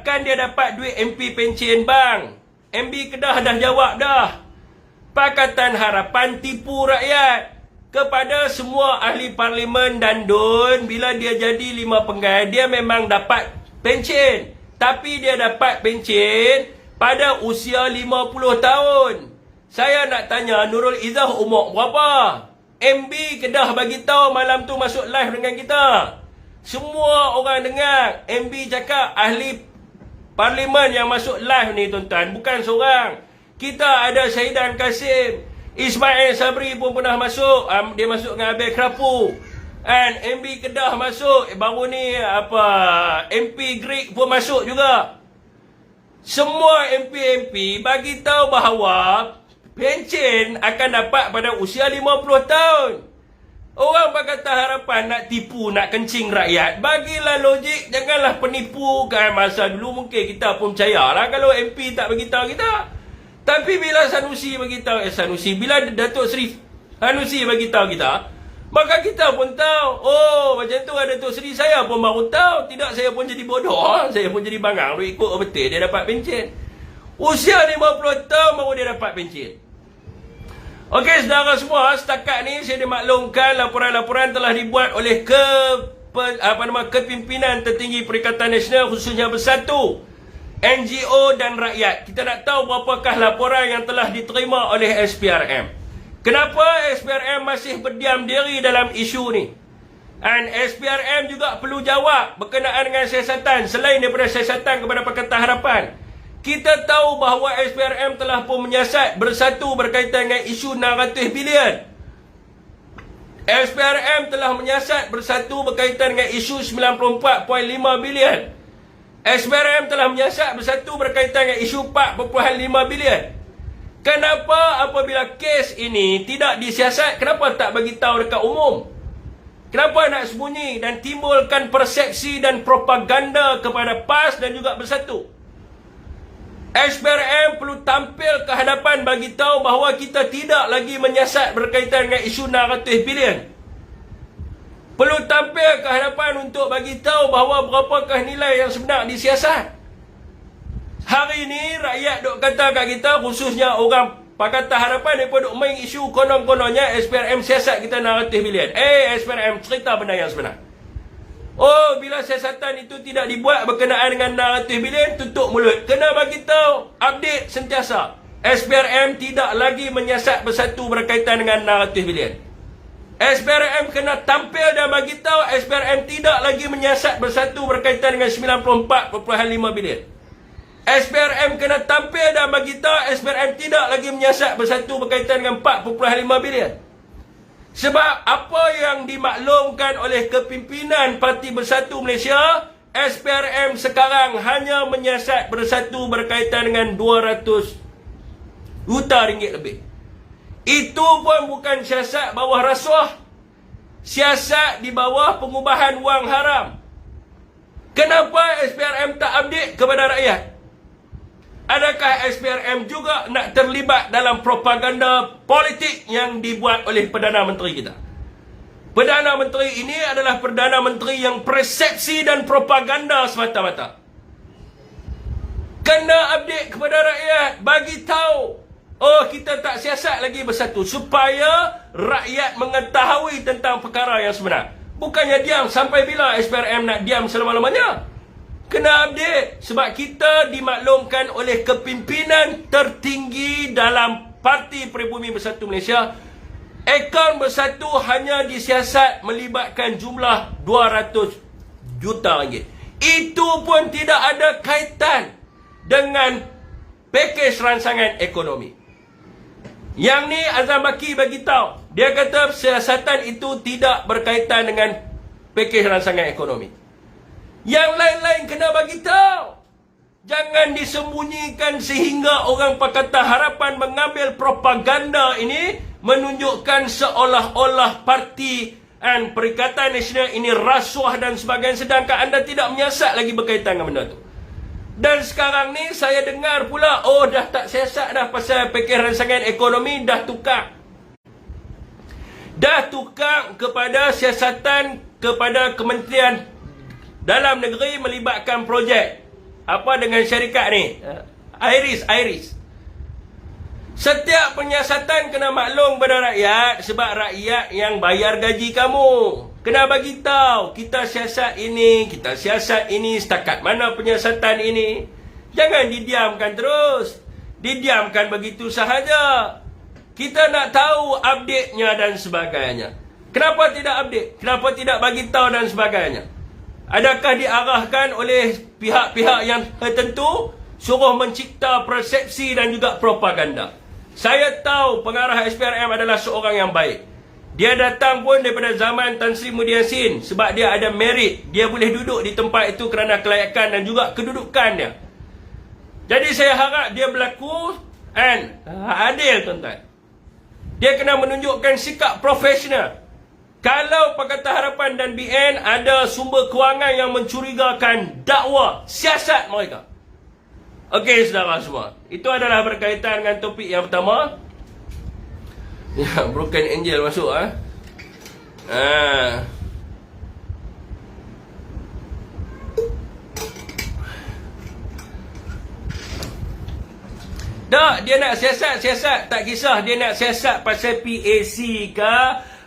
Kan dia dapat duit MP pencen bang. MB Kedah dah jawab dah. Pakatan Harapan tipu rakyat. Kepada semua ahli parlimen dan DUN, bila dia jadi 5 penggai, dia memang dapat pencen. Tapi dia dapat pencen pada usia 50 tahun. Saya nak tanya, Nurul Izzah umur berapa? MB Kedah bagi tahu malam tu masuk live dengan kita. Semua orang dengar MB cakap ahli parlimen yang masuk live ni tuan-tuan, bukan seorang. Kita ada Syahidan Kasim, Ismail Sabri pun pernah masuk, dia masuk dengan Abel Kerapu. And MB Kedah masuk, baru ni MP Greek pun masuk juga. Semua MP bagi tahu bahawa pencen akan dapat pada usia 50 tahun. Orang Pakatan Harapan nak tipu, nak kencing rakyat. Bagilah logik, janganlah penipu. Kan masa dulu mungkin kita pun percayalah kalau MP tak bagi tahu kita. Tapi bila Sanusi bagi tahu, bila Datuk Seri Sanusi bagi tahu kita, maka kita pun tahu. Oh, macam tu ada Datuk Seri, saya pun baru tahu. Tidak, saya pun jadi bodoh. Saya pun jadi bangang. Lu ikut betul dia dapat pencen. Usia 50 tahun baru dia dapat pencen. Okey, saudara semua, setakat ni saya dimaklumkan laporan-laporan telah dibuat oleh kepimpinan tertinggi Perikatan Nasional, khususnya Bersatu, NGO dan rakyat. Kita nak tahu berapakah laporan yang telah diterima oleh SPRM. Kenapa SPRM masih berdiam diri dalam isu ni? Dan SPRM juga perlu jawab berkenaan dengan siasatan, selain daripada siasatan kepada Pakatan Harapan. Kita tahu bahawa SPRM telah pun menyiasat Bersatu berkaitan dengan isu 600 bilion. SPRM telah menyiasat Bersatu berkaitan dengan isu 94.5 bilion. SPRM telah menyiasat Bersatu berkaitan dengan isu 4.5 bilion. Kenapa apabila kes ini tidak disiasat, kenapa tak bagi tahu dekat umum? Kenapa nak sembunyi dan timbulkan persepsi dan propaganda kepada PAS dan juga Bersatu? SPRM perlu tampil ke hadapan bagi tahu bahawa kita tidak lagi menyiasat berkaitan dengan isu 600 bilion. Perlu tampil ke hadapan untuk bagi tahu bahawa berapakah nilai yang sebenar disiasat. Hari ini rakyat duk kata kat kita, khususnya orang Pakatan Harapan, mereka duk main isu konon-kononnya SPRM siasat kita 600 bilion. SPRM cerita benda yang sebenar. Oh, bila siasatan itu tidak dibuat berkenaan dengan 600 bilion, tutup mulut. Kena bagi tahu, update sentiasa. SPRM tidak lagi menyiasat Bersatu berkaitan dengan 600 bilion. SPRM kena tampil dan bagi tahu SPRM tidak lagi menyiasat Bersatu berkaitan dengan 94.5 bilion. SPRM kena tampil dan bagi tahu SPRM tidak lagi menyiasat Bersatu berkaitan dengan 4.5 bilion. Sebab apa yang dimaklumkan oleh kepimpinan Parti Bersatu Malaysia, SPRM sekarang hanya menyiasat Bersatu berkaitan dengan 200 juta ringgit lebih. Itu pun bukan siasat bawah rasuah. Siasat di bawah pengubahan wang haram. Kenapa SPRM tak update kepada rakyat? Adakah SPRM juga nak terlibat dalam propaganda politik yang dibuat oleh Perdana Menteri kita? Perdana Menteri ini adalah Perdana Menteri yang persepsi dan propaganda semata-mata. Kena update kepada rakyat, bagi tahu, oh kita tak siasat lagi bersatu, supaya rakyat mengetahui tentang perkara yang sebenar. Bukannya diam. Sampai bila SPRM nak diam selama-lamanya? Kena update, sebab kita dimaklumkan oleh kepimpinan tertinggi dalam Parti Peribumi Bersatu Malaysia. Akaun bersatu hanya disiasat melibatkan jumlah 200 juta ringgit. Itu pun tidak ada kaitan dengan pakej ransangan ekonomi. Yang ni Azam Baki bagi tahu. Dia kata siasatan itu tidak berkaitan dengan pakej ransangan ekonomi. Yang lain-lain kena bagi tahu. Jangan disembunyikan sehingga orang Pakatan Harapan mengambil propaganda ini menunjukkan seolah-olah parti dan Perikatan Nasional ini rasuah dan sebagainya, sedangkan anda tidak menyiasat lagi berkaitan dengan benda tu. Dan sekarang ni saya dengar pula, oh dah tak siasat dah pasal pakej ransangan ekonomi, dah tukar. Dah tukar kepada siasatan kepada Kementerian Dalam Negeri melibatkan projek. Apa dengan syarikat ni? Iris. Setiap penyiasatan kena maklum pada rakyat, sebab rakyat yang bayar gaji kamu. Kena bagi tahu, kita siasat ini, setakat mana penyiasatan ini. Jangan didiamkan terus. Didiamkan begitu sahaja. Kita nak tahu update-nya dan sebagainya. Kenapa tidak update? Kenapa tidak bagi tahu dan sebagainya? Adakah diarahkan oleh pihak-pihak yang tertentu suruh mencipta persepsi dan juga propaganda? Saya tahu pengarah SPRM adalah seorang yang baik. Dia datang pun daripada zaman Tan Sri Muhyiddin Yassin, sebab dia ada merit. Dia boleh duduk di tempat itu kerana kelayakan dan juga kedudukan dia. Jadi saya harap dia berlaku dan adil, tuan-tuan. Dia kena menunjukkan sikap profesional. Kalau Pakatan Harapan dan BN ada sumber kewangan yang mencurigakan dakwa siasat mereka. Okey, saudara semua. Itu adalah berkaitan dengan topik yang pertama. Ya, Broken Angel masuk Tak, dia nak siasat. Tak kisah dia nak siasat pasal PAC ke,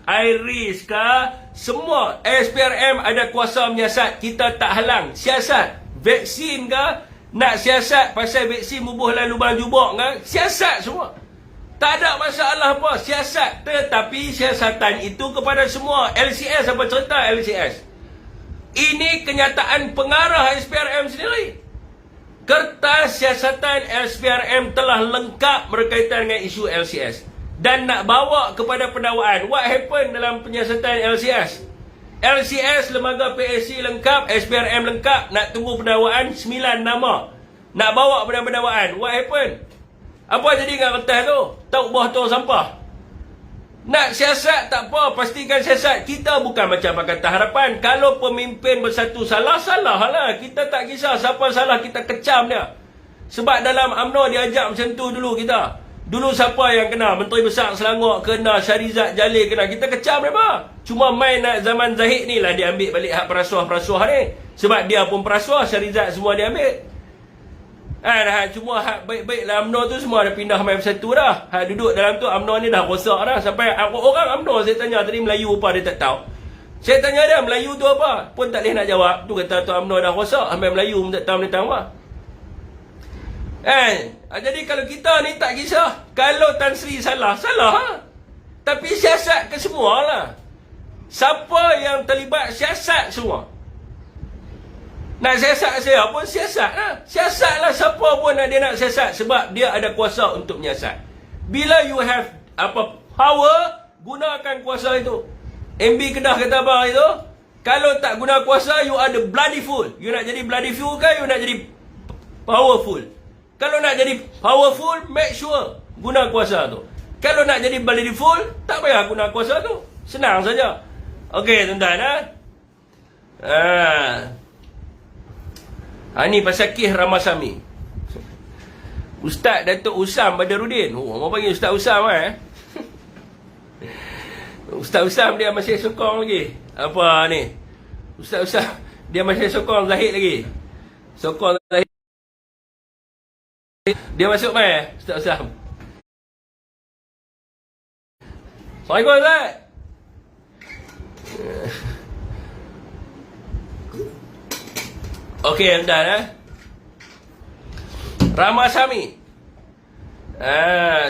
Iris ke, semua SPRM ada kuasa menyiasat. Kita tak halang. Siasat vaksin ke, nak siasat pasal vaksin bubuhlah lubang jubuk ke, siasat semua. Tak ada masalah apa, siasat. Tetapi siasatan itu kepada semua. LCS, apa cerita LCS? Ini kenyataan pengarah SPRM sendiri. Kertas siasatan SPRM telah lengkap berkaitan dengan isu LCS. Dan nak bawa kepada pendakwaan. What happened dalam penyiasatan LCS? LCS, lembaga PAC lengkap, SPRM lengkap. Nak tunggu pendakwaan 9 nama. Nak bawa pada pendakwaan. What happened? Apa jadi dengan kertas tu? Tak buah tong sampah. Nak siasat tak apa, pastikan siasat. Kita bukan macam Pakatan Harapan. Kalau pemimpin bersatu salah lah. Kita tak kisah siapa salah, kita kecam dia. Sebab dalam UMNO diajak macam tu dulu kita. Dulu siapa yang kena? Menteri Besar Selangor kena, Syarizat Jalil kena. Kita kecam mereka. Cuma main nak zaman Zahid ni lah dia ambil balik hak perasuah-perasuah ni. Sebab dia pun perasuah, Syarizat semua dia ambil. Cuma hak baik-baik dalam UMNO tu semua dah pindah main bersatu dah. Hak duduk dalam tu UMNO ni dah rosak dah. Sampai orang UMNO saya tanya tadi Melayu apa dia tak tahu. Saya tanya dia Melayu tu apa, pun tak boleh nak jawab. Tu kata tu UMNO dah rosak, sampai Melayu pun tak tahu dia tahu apa. Jadi kalau kita ni tak kisah. Kalau Tan Sri salah Tapi siasat ke semua lah. Siapa yang terlibat siasat semua. Nak siasat saya pun siasat lah. Siasat lah siapa pun dia nak siasat. Sebab dia ada kuasa untuk menyiasat. Bila you have power, gunakan kuasa itu. MB Kedah kata abang itu, kalau tak guna kuasa, you are the bloody fool. You nak jadi bloody fool ke, you nak jadi powerful? Kalau nak jadi powerful, make sure guna kuasa tu. Kalau nak jadi bloody fool, tak payah guna kuasa tu. Senang saja. Okey, tuan-tuan. Ini pasal Kes Ramasamy. Ustaz Datuk Usam Badarudin. Orang panggil Ustaz Usam Ustaz Usam dia masih sokong lagi. Apa ni? Ustaz Usam dia masih sokong Zahid lagi. Sokong Zahid. Dia masuk mai Ustaz Usam. Assalamualaikum Ustaz. Okey, dah. Ramasamy.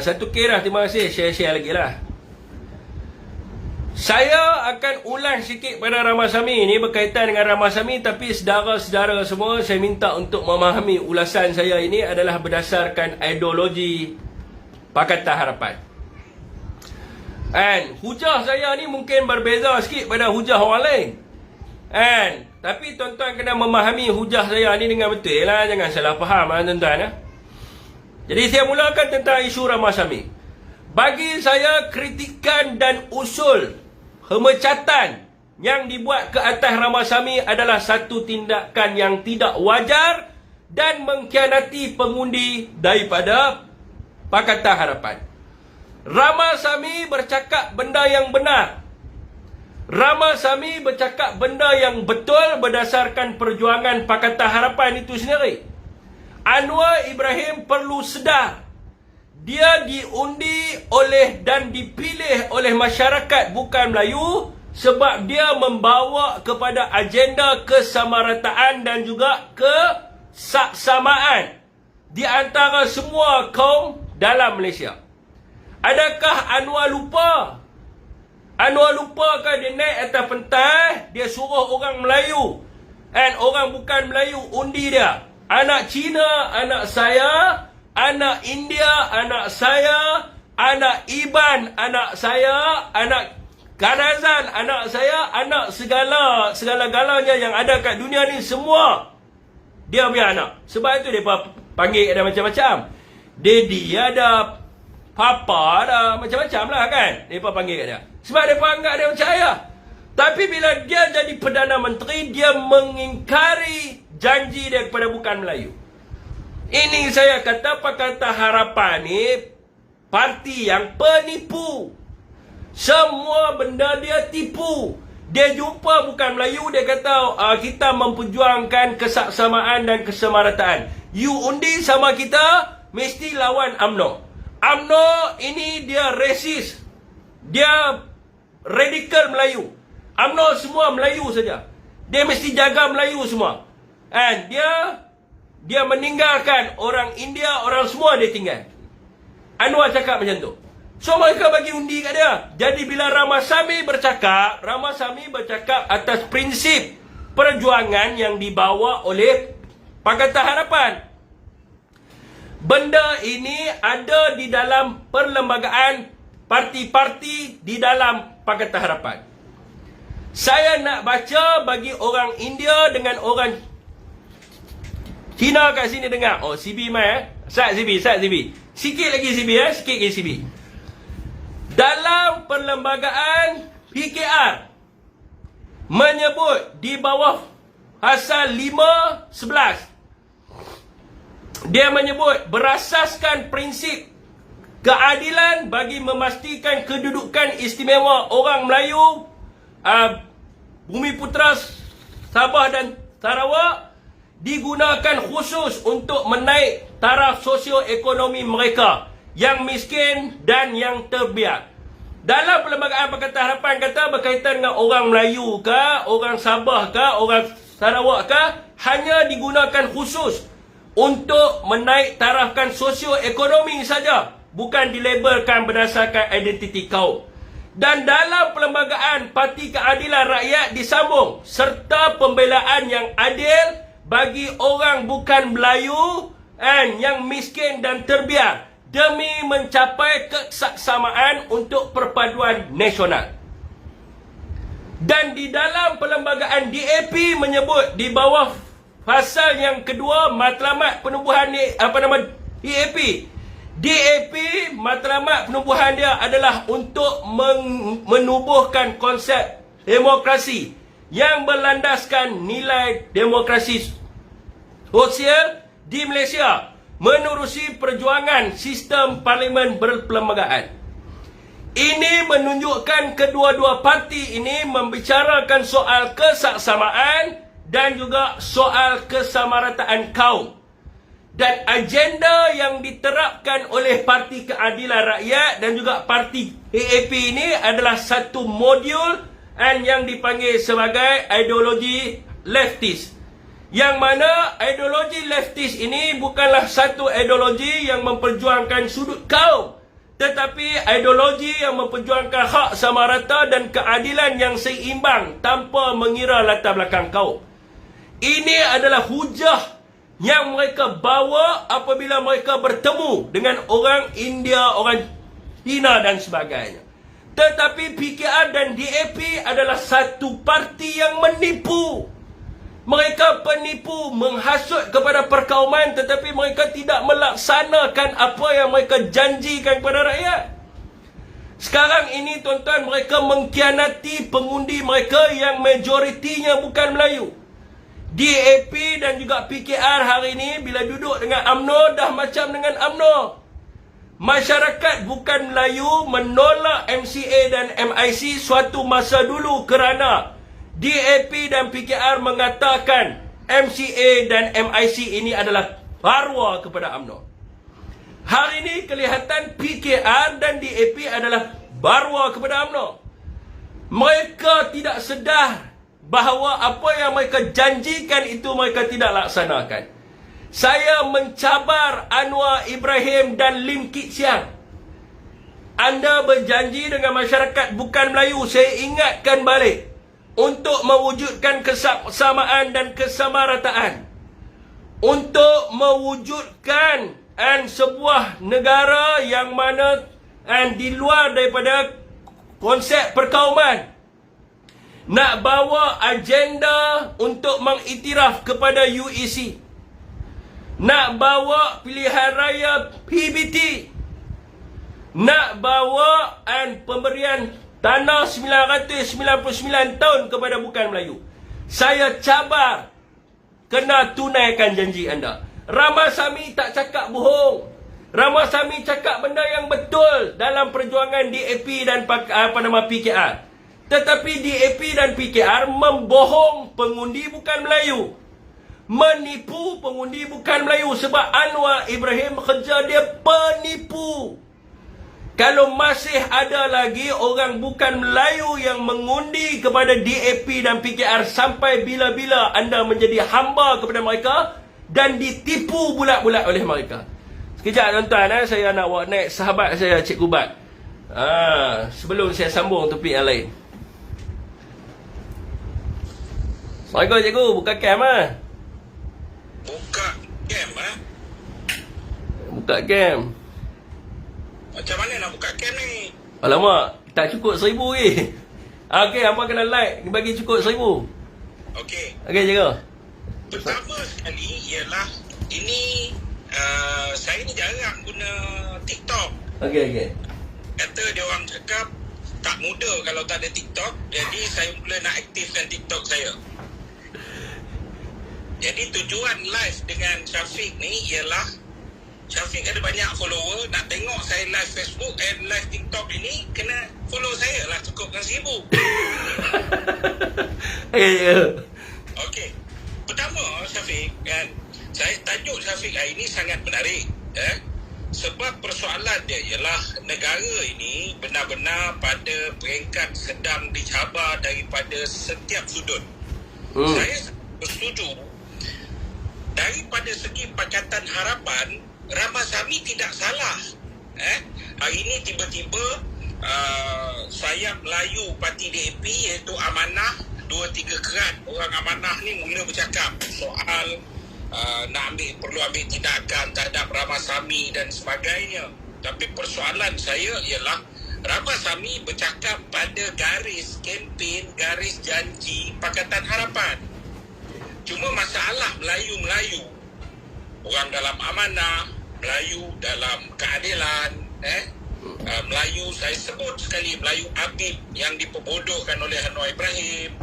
Satu kira, terima kasih. Share lagi lah. Saya akan ulang sikit pada Ramasamy. Ini berkaitan dengan Ramasamy, tapi saudara-saudara semua, saya minta untuk memahami ulasan saya ini adalah berdasarkan ideologi Pakatan Harapan. Hujah saya ni mungkin berbeza sikit pada hujah orang lain. Tapi tuan-tuan kena memahami hujah saya ni dengan betul lah. Jangan salah faham tuan-tuan. Jadi saya mulakan tentang isu Ramasamy. Bagi saya, kritikan dan usul hemecatan yang dibuat ke atas Ramasamy adalah satu tindakan yang tidak wajar dan mengkhianati pengundi daripada Pakatan Harapan. Ramasamy bercakap benda yang benar. Ramasamy bercakap benda yang betul berdasarkan perjuangan Pakatan Harapan itu sendiri. Anwar Ibrahim perlu sedar, dia diundi oleh dan dipilih oleh masyarakat bukan Melayu sebab dia membawa kepada agenda kesamarataan dan juga kesaksamaan di antara semua kaum dalam Malaysia. Adakah Anwar lupa? Anwar lupa ke dia naik atas pentas, dia suruh orang Melayu orang bukan Melayu undi dia. Anak Cina, anak saya. Anak India, anak saya. Anak Iban, anak saya. Anak Kanazan, anak saya. Anak segala-galanya yang ada kat dunia ni semua dia punya anak. Sebab itu dia panggil ada macam-macam. Daddy ada, Papa ada, macam-macam lah kan mereka panggil kat dia. Sebab mereka anggap dia macam ayah. Tapi bila dia jadi Perdana Menteri, dia mengingkari janji dia kepada bukan Melayu. Ini saya kata Pakatan Harapan ni parti yang penipu. Semua benda dia tipu. Dia jumpa bukan Melayu, dia kata kita memperjuangkan kesaksamaan dan kesamarataan. You undi sama kita, mesti lawan UMNO. UMNO ini dia resis. Dia radikal Melayu. UMNO semua Melayu saja. Dia mesti jaga Melayu semua. Dia meninggalkan orang India, orang semua dia tinggal. Anwar cakap macam tu. So mereka bagi undi kat dia. Jadi bila Ramasamy bercakap atas prinsip perjuangan yang dibawa oleh Pakatan Harapan. Benda ini ada di dalam perlembagaan parti-parti di dalam Pakatan Harapan. Saya nak baca bagi orang India dengan orang Cina kat sini dengar. Oh, CB mai Sat CB. Sikit lagi CB sikit lagi CB. Dalam perlembagaan PKR menyebut di bawah pasal 5.11 dia menyebut berasaskan prinsip keadilan bagi memastikan kedudukan istimewa orang Melayu Bumiputera Sabah dan Sarawak digunakan khusus untuk menaik taraf sosioekonomi mereka yang miskin dan yang terbiak. Dalam perlembagaan Pakatan Harapan kata berkaitan dengan orang Melayu ke, orang Sabah ke, orang Sarawak ke, hanya digunakan khusus untuk menaik tarafkan sosioekonomi saja, bukan dilabelkan berdasarkan identiti kaum. Dan dalam perlembagaan Parti Keadilan Rakyat disambung serta pembelaan yang adil bagi orang bukan Melayu yang miskin dan terbiak demi mencapai kesaksamaan untuk perpaduan nasional. Dan di dalam perlembagaan DAP menyebut di bawah pasal yang kedua matlamat penubuhan DAP. DAP matlamat penubuhan dia adalah untuk menubuhkan konsep demokrasi yang berlandaskan nilai demokrasi sosial di Malaysia. menerusi perjuangan sistem parlimen berperlembagaan. Ini menunjukkan kedua-dua parti ini membicarakan soal kesaksamaan dan juga soal kesamarataan kaum. Dan agenda yang diterapkan oleh Parti Keadilan Rakyat dan juga Parti AAP ini adalah satu modul yang dipanggil sebagai ideologi leftis. Yang mana ideologi leftis ini bukanlah satu ideologi yang memperjuangkan sudut kaum, tetapi ideologi yang memperjuangkan hak sama rata dan keadilan yang seimbang tanpa mengira latar belakang kaum. Ini adalah hujah yang mereka bawa apabila mereka bertemu dengan orang India, orang Cina dan sebagainya. Tetapi PKR dan DAP adalah satu parti yang menipu. Mereka penipu, menghasut kepada perkauman, tetapi mereka tidak melaksanakan apa yang mereka janjikan kepada rakyat. Sekarang ini tuan-tuan, mereka mengkhianati pengundi mereka yang majoritinya bukan Melayu. DAP dan juga PKR hari ini bila duduk dengan UMNO dah macam dengan UMNO. Masyarakat bukan Melayu menolak MCA dan MIC suatu masa dulu kerana DAP dan PKR mengatakan MCA dan MIC ini adalah barwa kepada UMNO. Hari ini kelihatan PKR dan DAP adalah barwa kepada UMNO. Mereka tidak sedar bahawa apa yang mereka janjikan itu mereka tidak laksanakan. Saya mencabar Anwar Ibrahim dan Lim Kit Siang. Anda berjanji dengan masyarakat bukan Melayu, saya ingatkan balik, untuk mewujudkan kesamaan dan kesamarataan, untuk mewujudkan sebuah negara yang mana di luar daripada konsep perkauman, nak bawa agenda untuk mengiktiraf kepada UEC, nak bawa pilihan raya PBT, nak bawa pemberian tanah 999 tahun kepada bukan Melayu. Saya cabar, kena tunaikan janji anda. Ramasamy tak cakap bohong. Ramasamy cakap benda yang betul dalam perjuangan DAP dan PKR. Tetapi DAP dan PKR membohong pengundi bukan Melayu, menipu pengundi bukan Melayu. Sebab Anwar Ibrahim kerja dia penipu. Kalau masih ada lagi orang bukan Melayu yang mengundi kepada DAP dan PKR, sampai bila-bila anda menjadi hamba kepada mereka dan ditipu bulat-bulat oleh mereka. Sekejap tuan-tuan, saya nak bawa naik sahabat saya, Cikgu Bat. Sebelum saya sambung topik yang lain. Assalamualaikum cikgu, buka cam Buka cam Buka cam. Macam mana nak buka cam ni? Alamak, tak cukup 1000 ke? Okey, hampa kena like bagi cukup 1000. Okey. Okey cikgu. Pertama sekali ialah ini saya ni jarang guna TikTok. Okey. Kata dia orang cakap tak mudah kalau tak ada TikTok. Jadi saya mula nak aktifkan TikTok saya. Jadi tujuan live dengan Syafiq ni ialah Syafiq ada banyak follower, nak tengok saya live Facebook and live TikTok ini, kena follow saya lah, cukupkan 1000. Okey. Pertama Syafiq, kan, saya tajuk Syafiq hari ini sangat menarik, sebab persoalan dia ialah negara ini benar-benar pada peringkat sedang dicabar daripada setiap sudut. Saya bersetuju daripada segi Pakatan Harapan, Ramasamy tidak salah. Hari ini tiba-tiba sayap Melayu Parti DAP iaitu Amanah 2-3 kerat orang Amanah ni mula bercakap soal perlu ambil tindakan terhadap Ramasamy dan sebagainya. Tapi persoalan saya ialah Ramasamy bercakap pada garis kempen, garis janji Pakatan Harapan. Cuma masalah Melayu-Melayu, orang dalam Amanah, Melayu dalam Keadilan, Melayu, saya sebut sekali Melayu Habib yang diperbodohkan oleh Anwar Ibrahim,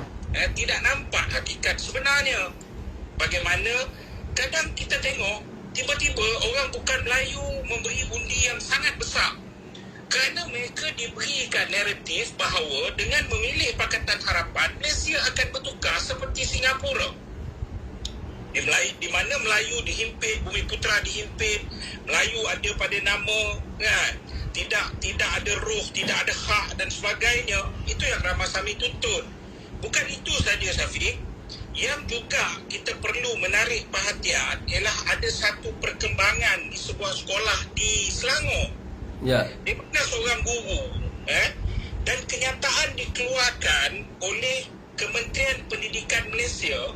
tidak nampak hakikat sebenarnya. Bagaimana kadang kita tengok tiba-tiba orang bukan Melayu memberi undi yang sangat besar. Kerana mereka diberikan naratif bahawa dengan memilih Pakatan Harapan, Malaysia akan bertukar seperti Singapura. Di mana Melayu dihimpit, Bumiputera dihimpit, Melayu ada pada nama, kan? Tidak ada ruh, tidak ada hak dan sebagainya. Itu yang Ramasamy tuntut. Bukan itu saja, Syafiq. Yang juga kita perlu menarik perhatian ialah ada satu perkembangan di sebuah sekolah di Selangor. Ya. Di mana seorang guru dan kenyataan dikeluarkan oleh Kementerian Pendidikan Malaysia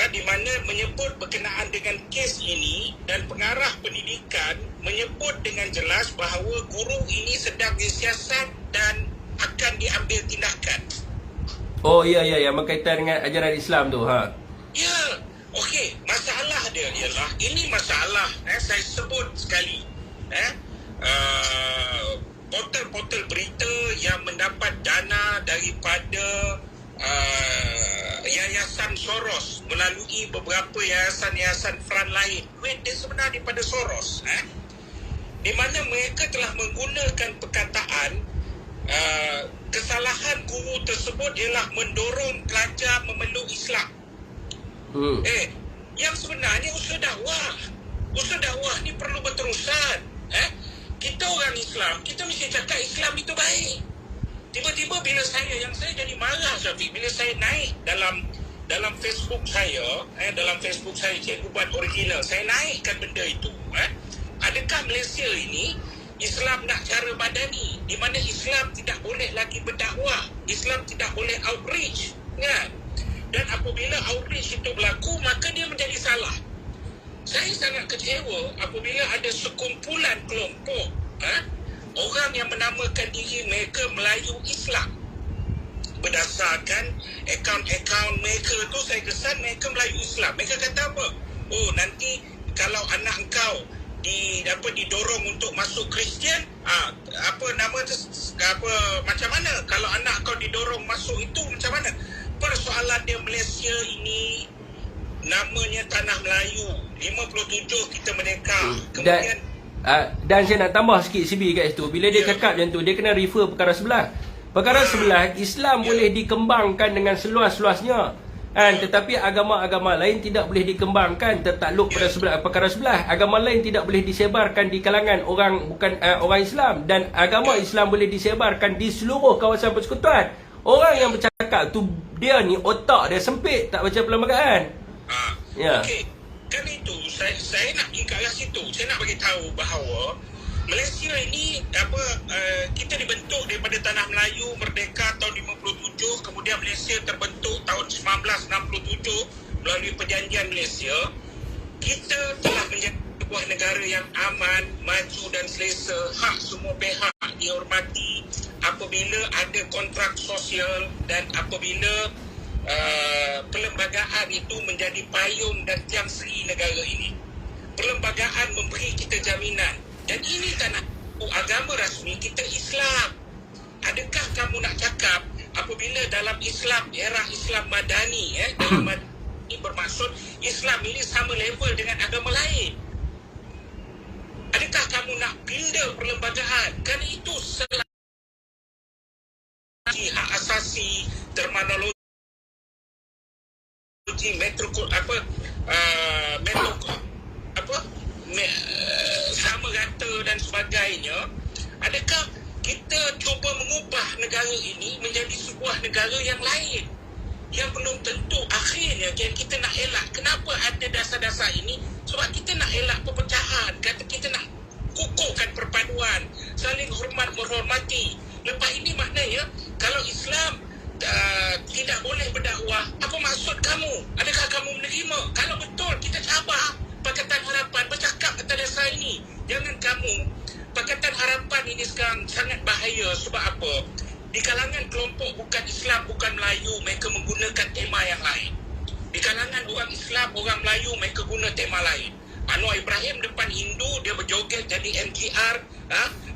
di mana menyebut berkenaan dengan kes ini, dan pengarah pendidikan menyebut dengan jelas bahawa guru ini sedang disiasat dan akan diambil tindakan. Oh ya, berkaitan dengan ajaran Islam tu, ha. Ya, okey. Masalah dia ialah, ini masalah saya sebut sekali. Portal-portal berita yang mendapat dana daripada Yayasan Soros melalui beberapa yayasan-yayasan front lain. Duit dia sebenarnya daripada Soros, di mana mereka telah menggunakan perkataan kesalahan guru tersebut ialah mendorong pelajar memeluk Islam. Yang sebenarnya usaha dakwah ni perlu berterusan. Kita orang Islam, kita mesti cakap Islam itu baik. Tiba-tiba bila saya jadi marah, Syafiq, bila saya naik dalam Facebook saya, Cikgu Buat Original, saya naikkan benda itu. Adakah Malaysia ini Islam nak cara madani, di mana Islam tidak boleh lagi berdakwah, Islam tidak boleh outreach, kan? Dan apabila outreach itu berlaku, maka dia menjadi salah. Saya sangat kecewa apabila ada sekumpulan kelompok orang yang menamakan diri mereka Melayu Islam. Berdasarkan akaun mereka tu, saya kesan mereka Melayu Islam. Mereka kata apa? Oh, nanti kalau anak engkau didorong untuk masuk Kristian, macam mana? Kalau anak kau didorong masuk itu, macam mana? Persoalan dia, Malaysia ini namanya Tanah Melayu. 57 kita merdeka. Kemudian dan saya nak tambah sikit CB kat situ. Bila dia cakap macam tu, dia kena refer perkara sebelah. Perkara sebelah, Islam boleh dikembangkan dengan seluas-luasnya, tetapi agama-agama lain tidak boleh dikembangkan tertakluk pada perkara sebelah. Agama lain tidak boleh disebarkan di kalangan orang bukan orang Islam, dan agama Islam boleh disebarkan di seluruh kawasan persekutuan. Orang yang bercakap tu, dia ni otak dia sempit, tak baca perlembagaan. Okey. Kan itu saya nak pergi ke arah situ. Saya nak bagi tahu bahawa Malaysia ini kita dibentuk daripada Tanah Melayu merdeka tahun 57, kemudian Malaysia terbentuk tahun 1967 melalui Perjanjian Malaysia. Kita telah menjadi sebuah negara yang aman, maju dan selesa. Hak semua pihak dihormati apabila ada kontrak sosial dan apabila perlembagaan itu menjadi payung dan tiang seri negara ini. Perlembagaan memberi kita jaminan, dan ini tanah agama rasmi kita Islam. Adakah kamu nak cakap apabila dalam Islam, era Islam Madani, dalam Madani bermaksud Islam ini sama level dengan agama lain? Adakah kamu nak pindah perlembagaan? Kan itu salah hak asasi, terminologi, sama rata dan sebagainya. Adakah kita cuba mengubah negara ini menjadi sebuah negara yang lain, yang belum tentu akhirnya kita nak elak? Kenapa ada dasar-dasar ini? Sebab kita nak elak perpecahan, kata kita nak kukuhkan perpaduan, saling hormat menghormati. Lepas ini maknanya kalau Islam tidak boleh berdakwah, apa maksud kamu? Adakah kamu menerima? Kalau betul, kita cabar Pakatan Harapan bercakap atas dasar ini. Jangan kamu, Pakatan Harapan ini sekarang sangat bahaya. Sebab apa? Di kalangan kelompok bukan Islam, bukan Melayu, mereka menggunakan tema yang lain. Di kalangan orang Islam, orang Melayu, mereka guna tema lain. Anwar Ibrahim depan Hindu, dia berjoget jadi MGR,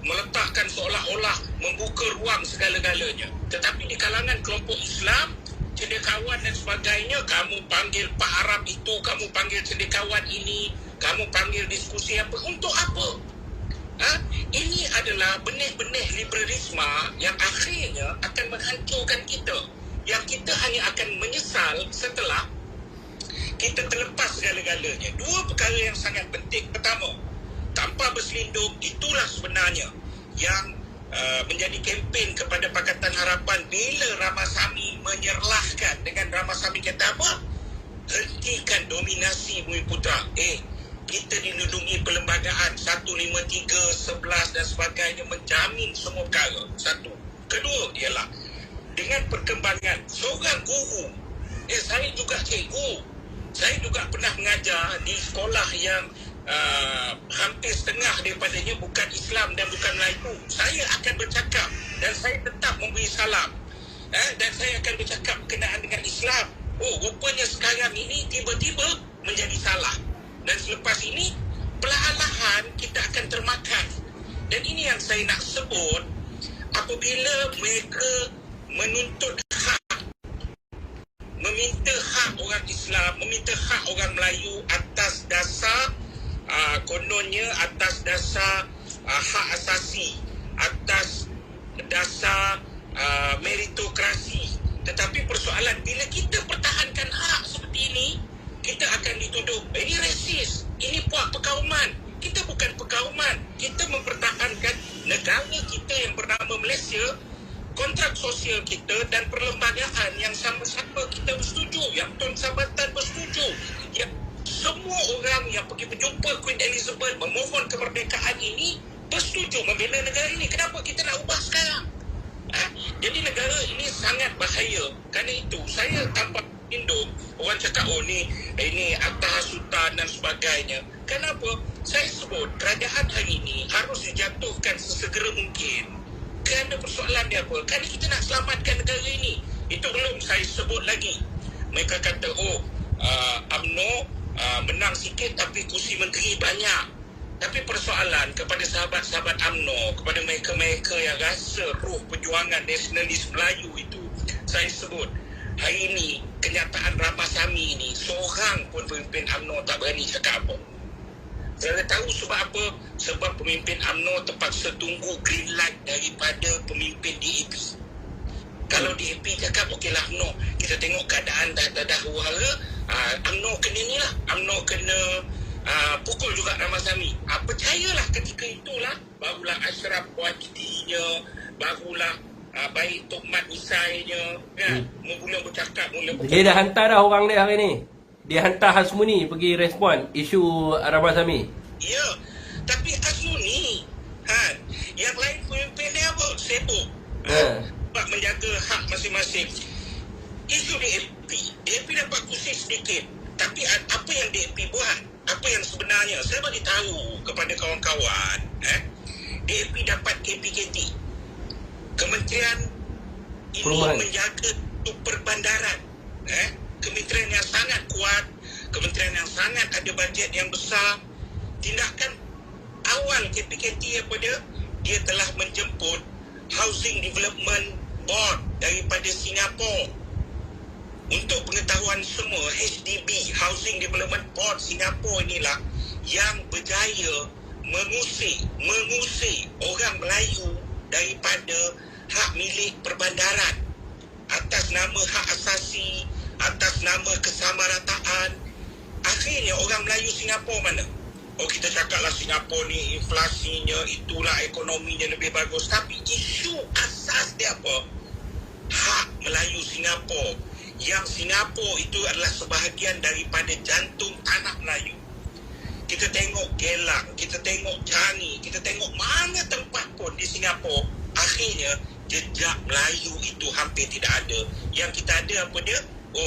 meletakkan seolah-olah membuka ruang segala-galanya. Tetapi di kalangan kelompok Islam, cendekiawan dan sebagainya, kamu panggil Pak Arab itu, kamu panggil cendekiawan ini, kamu panggil diskusi apa, untuk apa? Ini adalah benih-benih liberalisme yang akhirnya akan menghancurkan kita, yang kita hanya akan menyesal setelah kita terlepas segala-galanya. Dua perkara yang sangat penting. Pertama, tanpa berselindung, itulah sebenarnya yang menjadi kempen kepada Pakatan Harapan bila Ramasamy menyerlahkan dengan Ramasamy kata apa? Hentikan dominasi Bumiputera. Kita dilindungi perlembagaan 153, 11 dan sebagainya menjamin semua perkara. Satu. Kedua ialah dengan perkembangan seorang guru. Saya juga cikgu. Saya juga pernah mengajar di sekolah yang hampir setengah daripadanya bukan Islam dan bukan Melayu. Saya akan bercakap dan saya tetap memberi salam. Dan saya akan bercakap berkenaan dengan Islam. Rupanya sekarang ini tiba-tiba menjadi salah. Dan selepas ini, perlahan-lahan kita akan termakan. Dan ini yang saya nak sebut, apabila mereka menuntut hak, meminta hak orang Islam, meminta hak orang Melayu atas dasar kononnya atas dasar hak asasi, atas dasar meritokrasi. Tetapi persoalan bila kita pertahankan hak seperti ini, kita akan dituduh ini rasis, ini puak perkauman. Kita bukan perkauman, kita mempertahankan negara kita yang bernama Malaysia, kontrak sosial kita dan perlembagaan yang sama-sama kita bersetuju, yang Tun Sabatan bersetuju, yang semua orang yang pergi berjumpa Queen Elizabeth memohon kemerdekaan ini bersetuju membela negara ini. Kenapa kita nak ubah sekarang? Jadi negara ini sangat bahaya. Kerana itu saya tanpa Indo, orang cakap ini atas hasutan dan sebagainya. Kenapa? Saya sebut kerajaan hari ini harus dijatuhkan sesegera mungkin. Kerana persoalan dia apa? Kerana kita nak selamatkan negara ini. Itu belum saya sebut lagi. Mereka kata UMNO menang sikit tapi kursi menteri banyak. Tapi persoalan kepada sahabat-sahabat UMNO, kepada mereka-mereka yang rasa roh perjuangan nasionalis Melayu itu, saya sebut hari ini kenyataan Ramasamy ini seorang pun pemimpin UMNO tak berani cakap apa. Saya tahu sebab apa? Sebab pemimpin UMNO terpaksa tunggu green light daripada pemimpin DAP. Kalau DAP cakap okeylah UMNO, kita tengok keadaan dah huru-hara, UMNO kena ni lah, UMNO kena pukul juga Ramasamy. Percayalah ketika itulah barulah Ashraf Wajdinya, barulah baik Tok Mat Isainya kan, mula bercakap, Dia dah hantar dah orang dia hari ni. Dia hantar Hasmuni pergi respon isu Ramasamy. Ya, tapi Hasmuni yang lain pemimpin dia apa? Sibuk sebab menjaga hak masing-masing. Isu DAP dapat kursi sedikit, tapi apa yang DAP buat? Apa yang sebenarnya? Saya bagi tahu kepada kawan-kawan, DAP dapat KPKT, Kementerian ini Perumahan. menjaga perbandaran, kementerian yang sangat kuat, kementerian yang sangat ada bajet yang besar. Tindakan awal KPKT apa dia telah menjemput Housing Development Board daripada Singapura. Untuk pengetahuan semua, HDB, Housing Development Board Singapura inilah yang berjaya mengusir orang Melayu daripada hak milik perbandaran atas nama hak asasi, atas nama kesamarataan. Akhirnya orang Melayu Singapura mana? Kita cakaplah Singapura ni inflasinya itulah, ekonominya lebih bagus, tapi isu asas dia apa? Hak Melayu Singapura, yang Singapura itu adalah sebahagian daripada jantung tanah Melayu. Kita tengok Gelang, kita tengok Changi, kita tengok mana tempat pun di Singapura, akhirnya jejak Melayu itu hampir tidak ada. Yang kita ada apa dia?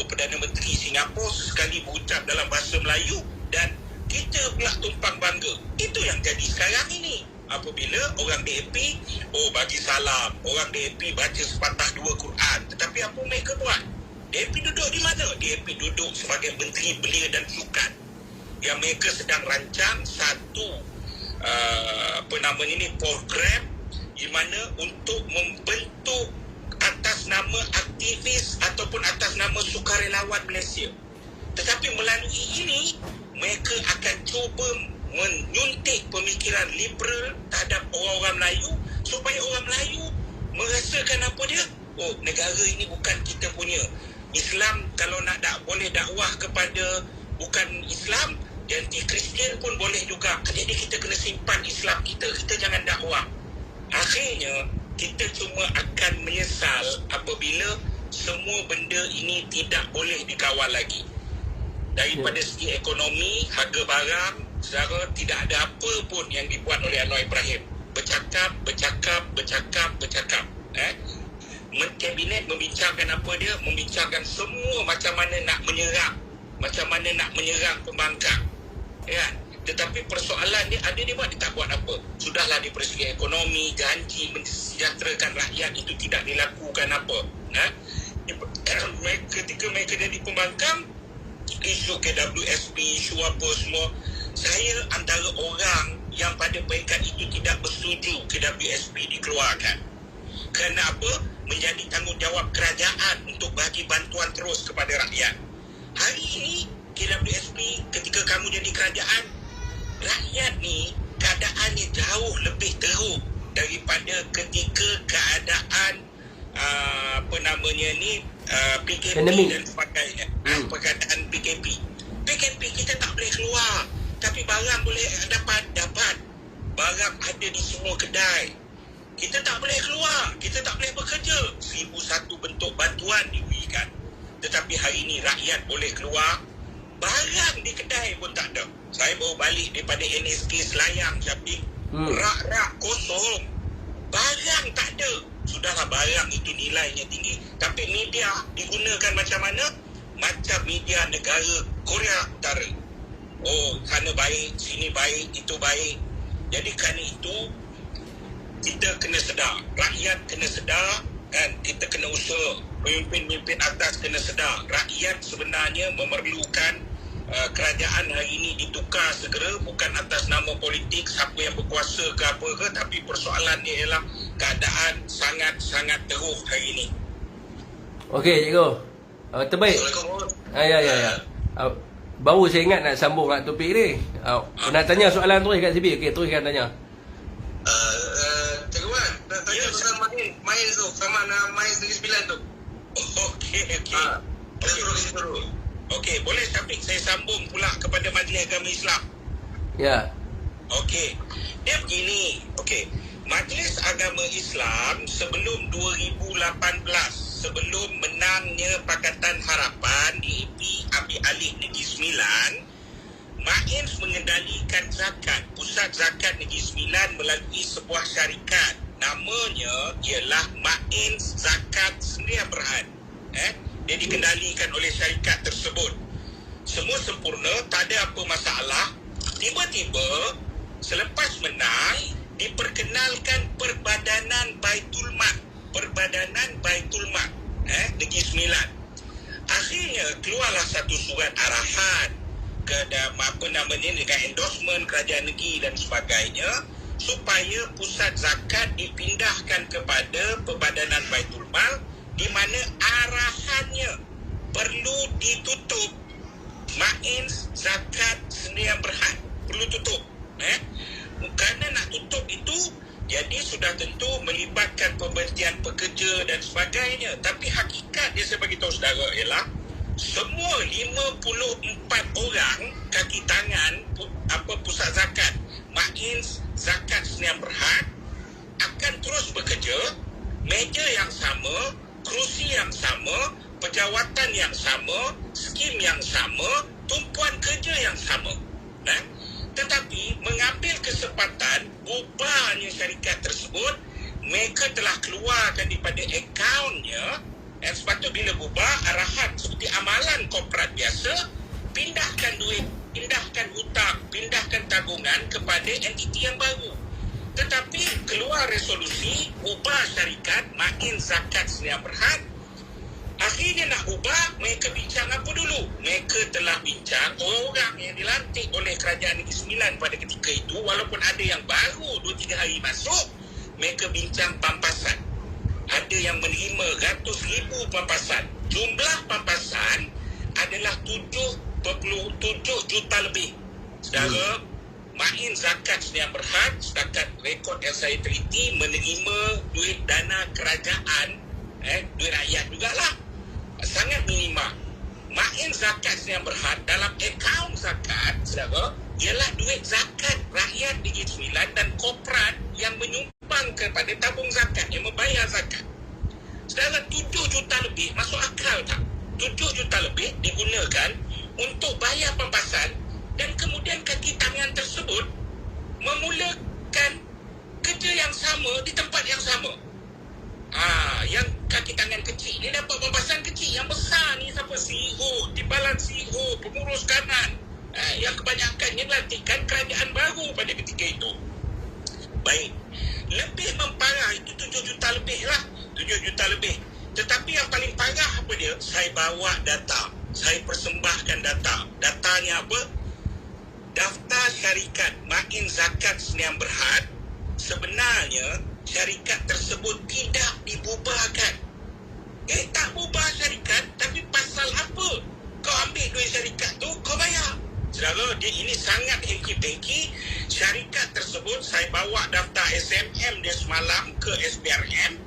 Perdana Menteri Singapura sekali berucap dalam bahasa Melayu dan kita pula tumpang bangga. Itu yang jadi sekarang ini. Apabila orang DAP, bagi salam, orang DAP baca sepatah dua Quran. Tetapi apa mereka buat? DAP duduk di mana? DAP duduk sebagai Menteri Belia dan Sukan. Yang mereka sedang rancang satu program di mana untuk membentuk atas nama aktivis ataupun atas nama sukarelawan Malaysia. Tetapi melalui ini, mereka akan cuba menyuntik pemikiran liberal terhadap orang-orang Melayu supaya orang Melayu merasakan apa dia? Oh, negara ini bukan kita punya. Islam kalau nak boleh dakwah kepada bukan Islam, anti Kristian pun boleh juga. Jadi kita kena simpan Islam kita jangan dakwah. Akhirnya kita cuma akan menyesal apabila semua benda ini tidak boleh dikawal lagi. Daripada segi ekonomi, harga barang, saudara, tidak ada apa pun yang dibuat oleh Anwar Ibrahim. Bercakap. Kabinet membincangkan apa dia? Membincangkan semua macam mana nak menyerang pembangkang. Ya, tetapi persoalan dia ada dia tak buat apa. Sudahlah di persegi ekonomi, janji mensejahterakan rakyat itu tidak dilakukan apa. Ketika mereka jadi pembangkang, isu KWSP, isu apa semua, saya antara orang yang pada peringkat itu tidak bersetuju KWSP dikeluarkan. Kenapa? Menjadi tanggungjawab kerajaan untuk bagi bantuan terus kepada rakyat. Hari ini KWSP, ketika kamu jadi kerajaan, rakyat ni keadaannya jauh lebih teruk daripada ketika keadaan PKP dan sebagainya. Perkataan PKP kita tak boleh keluar, tapi barang boleh dapat. Barang ada di semua kedai. Kita tak boleh keluar, kita tak boleh bekerja. 1001 bentuk bantuan diberikan. Tetapi hari ini rakyat boleh keluar, barang di kedai pun tak ada. Saya baru balik daripada NSK Selayang, Syafiq. Rak-rak kosong, barang tak ada. Sudahlah barang itu nilainya tinggi, tapi media digunakan macam mana? Macam media negara Korea Utara. Oh, sana baik, sini baik, itu baik. Jadi kerana itu kita kena sedar, rakyat kena sedar, kan? Kita kena usaha, pemimpin-pemimpin atas kena sedar. Rakyat sebenarnya memerlukan kerajaan hari ini ditukar segera, bukan atas nama politik siapa yang berkuasa ke apa ke, tapi persoalan dia ialah keadaan sangat-sangat teruk hari ini. Okey, cikgu. Terbaik. Ya. Baru saya ingat nak sambung kat topik ni. Nak tanya soalan terus kat CB. Okey, teruskan tanya. Cikgu Wan, nak tanya pasal main tu, sama nak main Negeri Sembilan tu. Okey. Terus. Okey, boleh Syafiq saya sambung pula kepada Majlis Agama Islam. Ya. Okey. Dia begini. Okey. Majlis Agama Islam sebelum 2018, sebelum menangnya Pakatan Harapan di ambil alih Negeri Sembilan, MAINS mengendalikan zakat, pusat zakat Negeri Sembilan melalui sebuah syarikat. Namanya ialah MAINS Zakat Sdn Bhd. Dia dikendalikan oleh syarikat tersebut. Semua sempurna, tak ada apa masalah. Tiba-tiba selepas menang diperkenalkan Perbadanan Baitul Mal Negeri Sembilan. Akhirnya keluarlah satu surat arahan dengan endorsement kerajaan negeri dan sebagainya, supaya pusat zakat dipindahkan kepada Perbadanan Baitul Mal, di mana arahannya perlu ditutup MAINS Zakat Sdn Bhd. Perlu tutup. Kerana nak tutup itu, jadi sudah tentu melibatkan pemberhentian pekerja dan sebagainya. Tapi hakikat dia saya bagi tahu saudara ialah semua 54 orang kaki tangan pusat zakat MAINS Zakat Sdn Bhd akan terus bekerja, meja yang sama, kerusi yang sama, pejawatan yang sama, skim yang sama, tumpuan kerja yang sama. Tetapi mengambil kesempatan bubarnya syarikat tersebut, mereka telah keluarkan daripada akaunnya, dan sepatutnya bila bubar, arahan seperti amalan korporat biasa, pindahkan duit, pindahkan hutang, pindahkan tabungan kepada entiti yang baru. Tetapi keluar resolusi ubah syarikat MAINS Zakat Sdn Bhd. Akhirnya nak ubah, mereka bincang apa dulu? Mereka telah bincang orang yang dilantik oleh Kerajaan Negeri Sembilan pada ketika itu, walaupun ada yang baru 2-3 hari masuk, mereka bincang pampasan. ada yang menerima ratus ribu pampasan. Jumlah pampasan adalah 7.7 juta lebih. Saudara, Main Zakat Sdn Bhd setakat rekod yang saya teliti menerima duit dana kerajaan, duit rakyat jugalah, sangat minima. Main Zakat Sdn Bhd dalam akaun zakat, saudara, ialah duit zakat rakyat Negeri Sembilan dan korporat yang menyumbang kepada tabung zakat, yang membayar zakat. Saudara, 7 juta lebih, masuk akal tak? 7 juta lebih digunakan untuk bayar pampasan, dan kemudian kaki tangan tersebut memulakan kerja yang sama di tempat yang sama. Yang kaki tangan kecil ni dapat pampasan kecil. Yang besar ni siapa? CEO, timbalan CEO, pengurus kanan, yang kebanyakannya dilantikan kerajaan baru pada ketika itu. Baik, lebih memparah itu 7 juta lebih lah, 7 juta lebih. Tetapi yang paling parah apa dia? Saya bawa data, saya persembahkan data. Datanya apa? Daftar syarikat Main Zakat Sdn Bhd, sebenarnya syarikat tersebut tidak dibubarkan. Tak bubar syarikat, tapi pasal apa kau ambil duit syarikat tu, kau bayar? Saudara, ini sangat hengki-pengki. Syarikat tersebut, saya bawa daftar SMM dia semalam ke SPRM,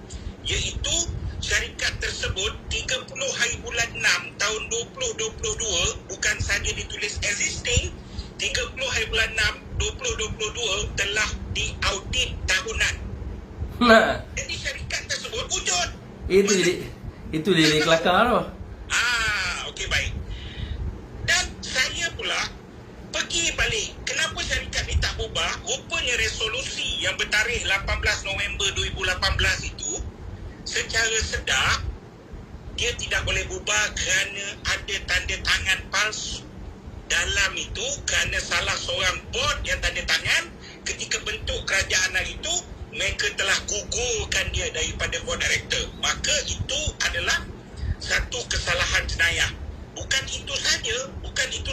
iaitu syarikat tersebut 30 hari bulan 6 tahun 2022, bukan saja ditulis existing, 30 hari bulan 6 2022 telah diaudit tahunan. Jadi syarikat tersebut wujud. Itu jadi kelakar tu. Okey, baik. Dan saya pula pergi balik. Kenapa syarikat ni tak bubar? Rupanya resolusi yang bertarikh 18 November 2018 itu secara sedar dia tidak boleh bubar kerana ada tanda tangan palsu dalam itu, kerana salah seorang board yang tanda tangan ketika bentuk kerajaan hari itu, mereka telah gugurkan dia daripada board director. Maka itu adalah satu kesalahan jenayah. Bukan itu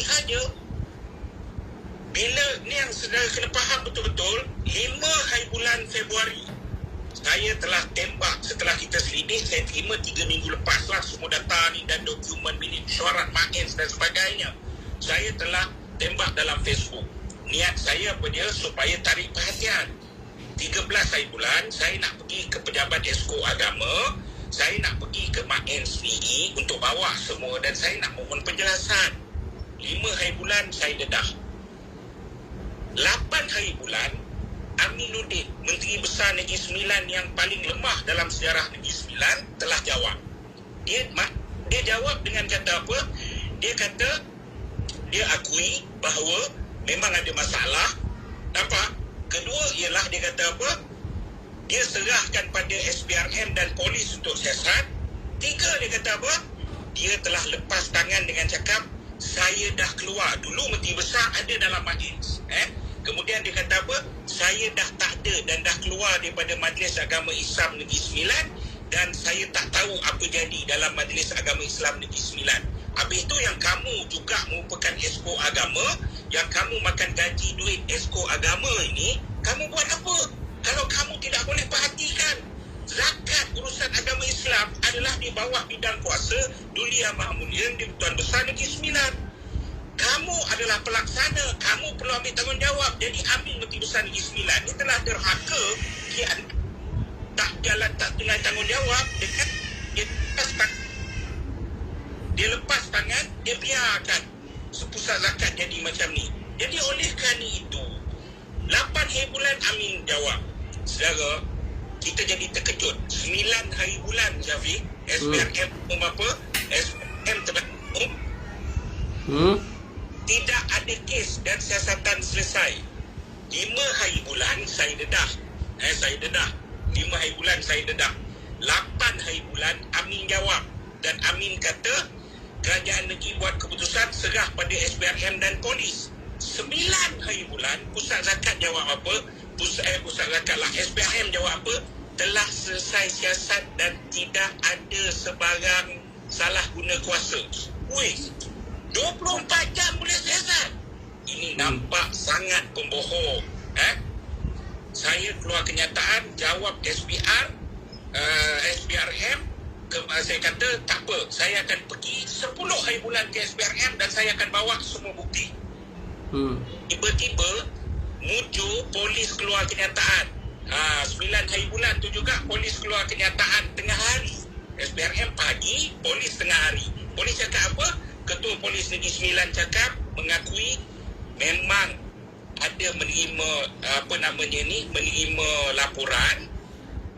saja. Bila ni yang saudara kena faham betul-betul, 5 hari bulan Februari saya telah tembak. Setelah kita selidik, saya terima 3 minggu lepas lah semua data ni dan dokumen milik syarat main dan sebagainya. Saya telah tembak dalam Facebook. Niat saya apa dia? Supaya tarik perhatian. 13 hari bulan, saya nak pergi ke pejabat Esko Agama, saya nak pergi ke Main sendiri untuk bawa semua dan saya nak mohon penjelasan. 5 hari bulan, saya dedah. 8 hari bulan, Aminuddin, Menteri Besar Negeri Sembilan yang paling lemah dalam sejarah Negeri Sembilan, telah jawab. Dia jawab dengan kata apa? Dia kata, dia akui bahawa memang ada masalah. Nampak? Kedua ialah dia kata apa? Dia serahkan pada SPRM dan polis untuk siasat. 3, dia kata apa? Dia telah lepas tangan dengan cakap, saya dah keluar. Dulu Menteri Besar ada dalam majlis. Kemudian dia kata apa? Saya dah tak ada dan dah keluar daripada Majlis Agama Islam Negeri Sembilan dan saya tak tahu apa jadi dalam Majlis Agama Islam Negeri Sembilan. Habis itu yang kamu juga merupakan Esko Agama, yang kamu makan gaji duit Esko Agama ini, kamu buat apa? Kalau kamu tidak boleh perhatikan, zakat urusan agama Islam adalah di bawah bidang kuasa Duli Yang Maha Mulia di Tuan Besar Negeri Sembilan. Kamu adalah pelaksana, kamu perlu ambil tanggungjawab. Jadi ambil Menteri Besar Negeri Sembilan ini telah derhaka, tak tunai tanggungjawab dengan dia lepas tangan, dia biarkan sepusat zakat jadi macam ni. Jadi oleh kerana itu, 8 hari bulan Amin jawab. Saudara, kita jadi terkejut. 9 hari bulan, Syafiq, SPRM apa? SPRM terbentuk. Tidak ada kes dan siasatan selesai. 5 hari bulan saya dedah. 5 hari bulan saya dedah. 8 hari bulan Amin jawab. Dan Amin kata, kerajaan negeri buat keputusan serah pada SPRM dan polis. 9 hari bulan, pusat zakat jawab apa? Pusat zakat lah, SPRM jawab apa? Telah selesai siasat dan tidak ada sebarang salah guna kuasa. 24 jam boleh siasat. Ini nampak sangat pembohong. Saya keluar kenyataan, jawab SPR, SPRM, saya kata tak apa, saya akan pergi 10 hari bulan ke SPRM dan saya akan bawa semua bukti. Tiba-tiba muncul polis keluar kenyataan. 9 hari bulan tu juga polis keluar kenyataan tengah hari. SPRM pagi, polis tengah hari. Polis cakap apa? Ketua Polis Negeri Sembilan cakap, mengakui memang ada menerima menerima laporan,